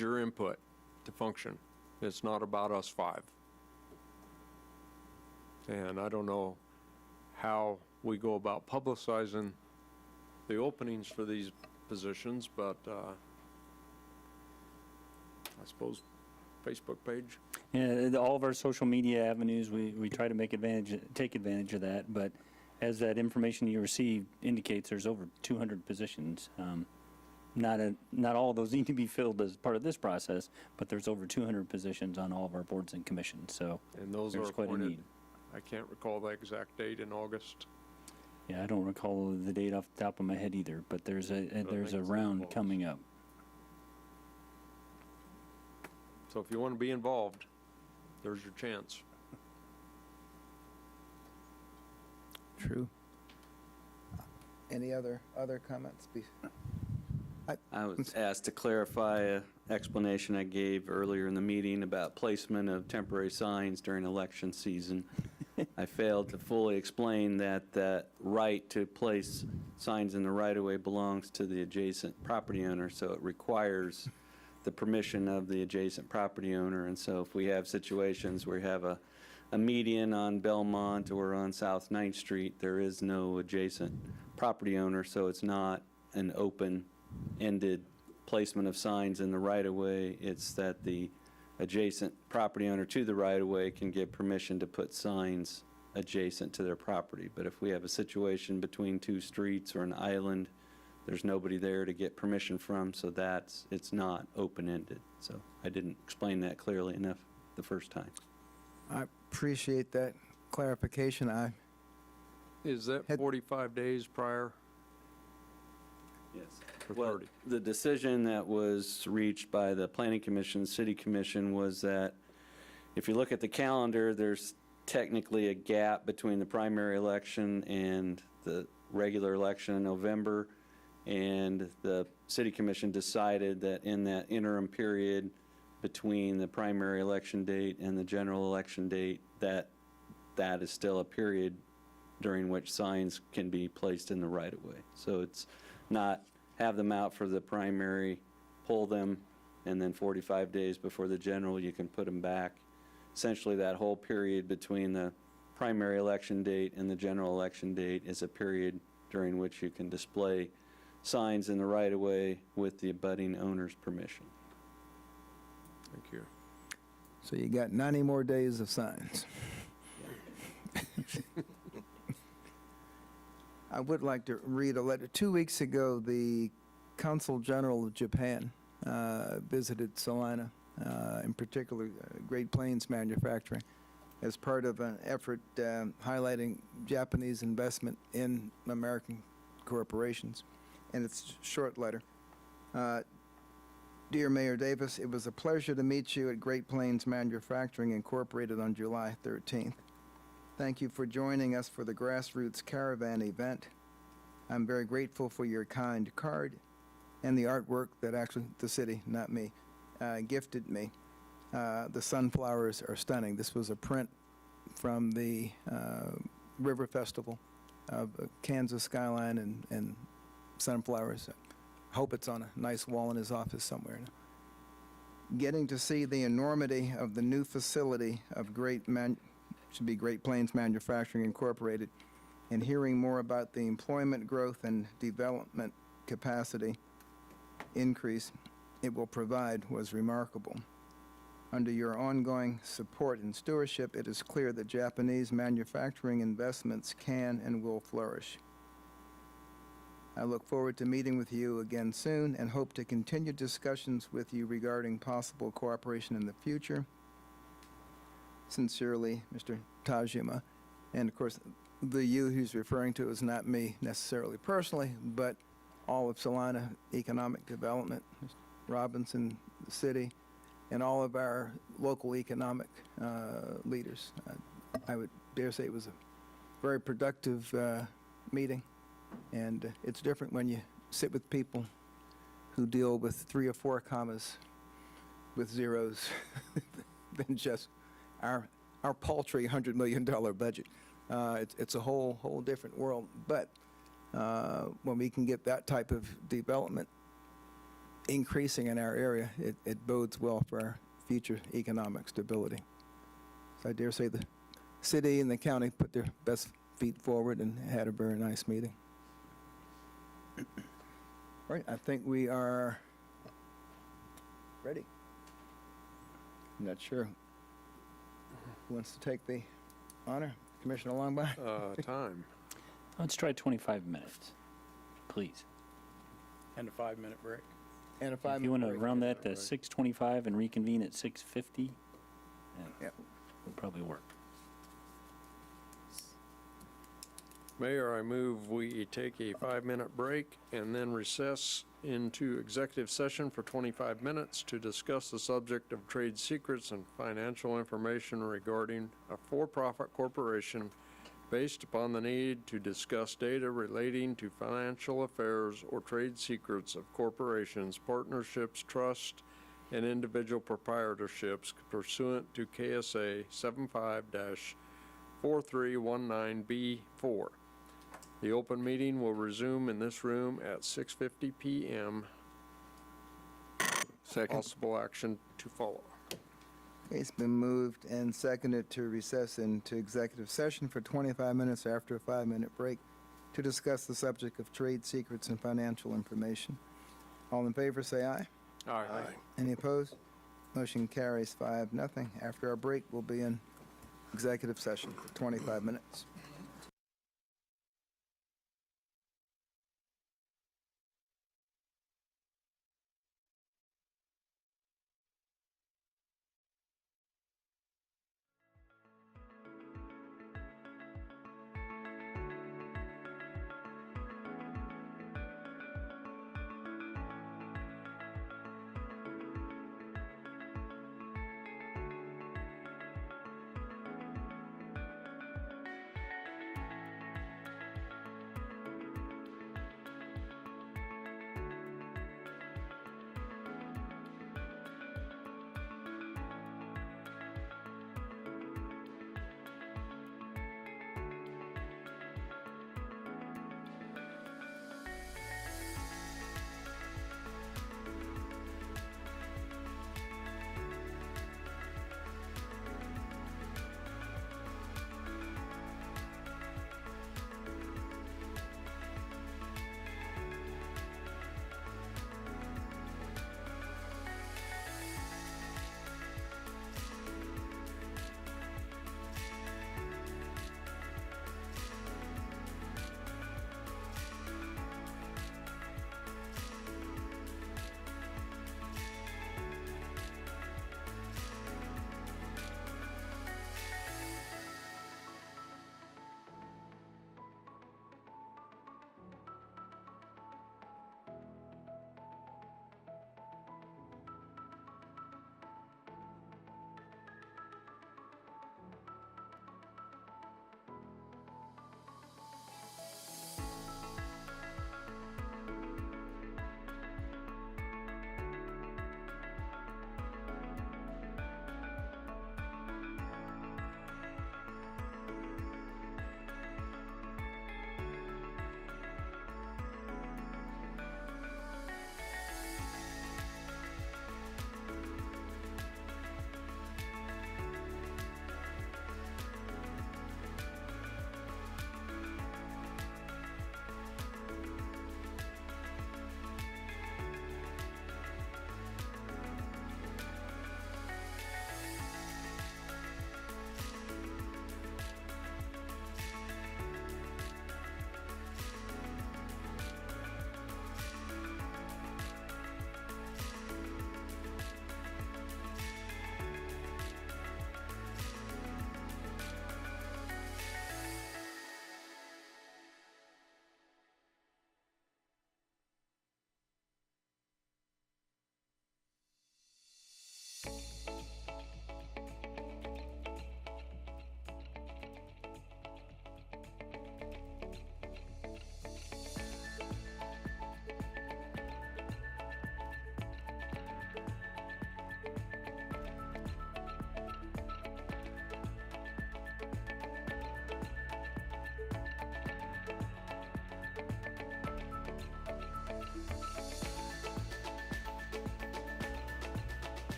your input to function. It's not about us five. And I don't know how we go about publicizing the openings for these positions, but I suppose Facebook page. Yeah, all of our social media avenues, we try to take advantage of that, but as that information you receive indicates, there's over 200 positions. Not all of those need to be filled as part of this process, but there's over 200 positions on all of our boards and commissions, so And those there's are quite a appointed, need. I can't recall the exact date in August. Yeah, I don't recall the date off the top of my head either, but there's a think it's round involved. coming up. So if you want to be involved, there's your chance. True. Any other comments? I was asked to clarify an explanation I gave earlier in the meeting about placement of temporary signs during election season. I failed to fully explain that that right to place signs in the right-of-way belongs to the adjacent property owner, so it requires the permission of the adjacent property owner. And so if we have situations where we have a median on Belmont or on South 9th Street, there is no adjacent property owner, so it's not an open-ended placement of signs in the right-of-way. It's that the adjacent property owner to the right-of-way can give permission to put signs adjacent to their property. But if we have a situation between two streets or an island, there's nobody there to get permission from, so it's not open-ended. So I didn't explain that clearly enough the first time. I appreciate that clarification. Is that 45 days prior? Yes. Or Well, 30? the decision that was reached by the Planning Commission, City Commission, was that if you look at the calendar, there's technically a gap between the primary election and the regular election in November, and the City Commission decided that in that interim period between the primary election date and the general election date, that is still a period during which signs can be placed in the right-of-way. So it's not have them out for the primary, pull them, and then 45 days before the general, you can put them back. Essentially, that whole period between the primary election date and the general election date is a period during which you can display signs in the right-of-way with the abutting owner's permission. Thank you. So you got 90 more days of signs. I would like to read a letter. 2 weeks ago, the Consul General of Japan visited Salina, in particular Great Plains Manufacturing, as part of an effort highlighting Japanese investment in American corporations. And it's a short letter. Dear Mayor Davis, it was a pleasure to meet you at Great Plains Manufacturing Incorporated on July 13th. Thank you for joining us for the Grassroots Caravan event. I'm very grateful for your kind card and the artwork that actually the city, not me, gifted me. The sunflowers are stunning. This was a print from the River Festival of Kansas skyline and sunflowers. Hope it's on a nice wall in his office somewhere. Getting to see the enormity of the new facility of Great Plains Manufacturing Incorporated, and hearing more about the employment growth and development capacity increase it will provide was remarkable. Under your ongoing support and stewardship, it is clear that Japanese manufacturing investments can and will flourish. I look forward to meeting with you again soon and hope to continue discussions with you regarding possible cooperation in the future. Sincerely, Mr. Tajima. And of course, the you he's referring to is not me necessarily personally, but all of Salina Economic Development, Mr. Robinson, the city, and all of our local economic leaders. I would dare say it was a very productive meeting, and it's different when you sit with people who deal with 3 or 4 commas with zeros than just our paltry $100 million budget. It's a whole different world. But when we can get that type of development increasing in our area, it bodes well for our future economic stability. So I dare say the city and the county put their best feet forward and had a very nice meeting. All right, I think we are ready. I'm not sure who wants to take the honor. Commissioner Longbottom? Time. Let's try 25 minutes, please. And a 5-minute break. And a If you 5-minute want to break. round that to 6:25 and reconvene at 6:50, Yep. would probably work. Mayor, I move we take a 5-minute break and then recess into executive session for 25 minutes to discuss the subject of trade secrets and financial information regarding a for-profit corporation based upon the need to discuss data relating to financial affairs or trade secrets of corporations, partnerships, trusts, and individual proprietorships pursuant to KSA 75-4319B4. The open meeting will resume in this room at 6:50 p.m. Second. Possible action to follow. It's been moved and seconded to recess into executive session for 25 minutes after a 5-minute break to discuss the subject of trade secrets and financial information. All in favor, say aye. Aye. Any opposed? Motion carries 5-0. After our break, we'll be in executive session for 25 minutes.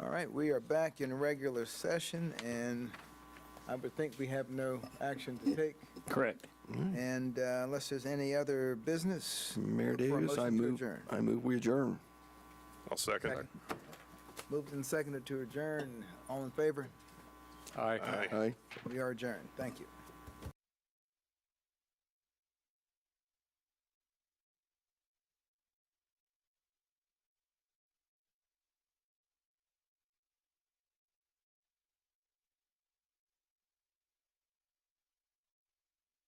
All right, we are back in regular session, and I would think we have no action to take. Correct. And unless there's any other business. Mayor look for a Davis, motion to adjourn. I move we adjourn. I'll second. Second. Moved and seconded to adjourn. All in favor? Aye. Aye. We are adjourned. Thank you.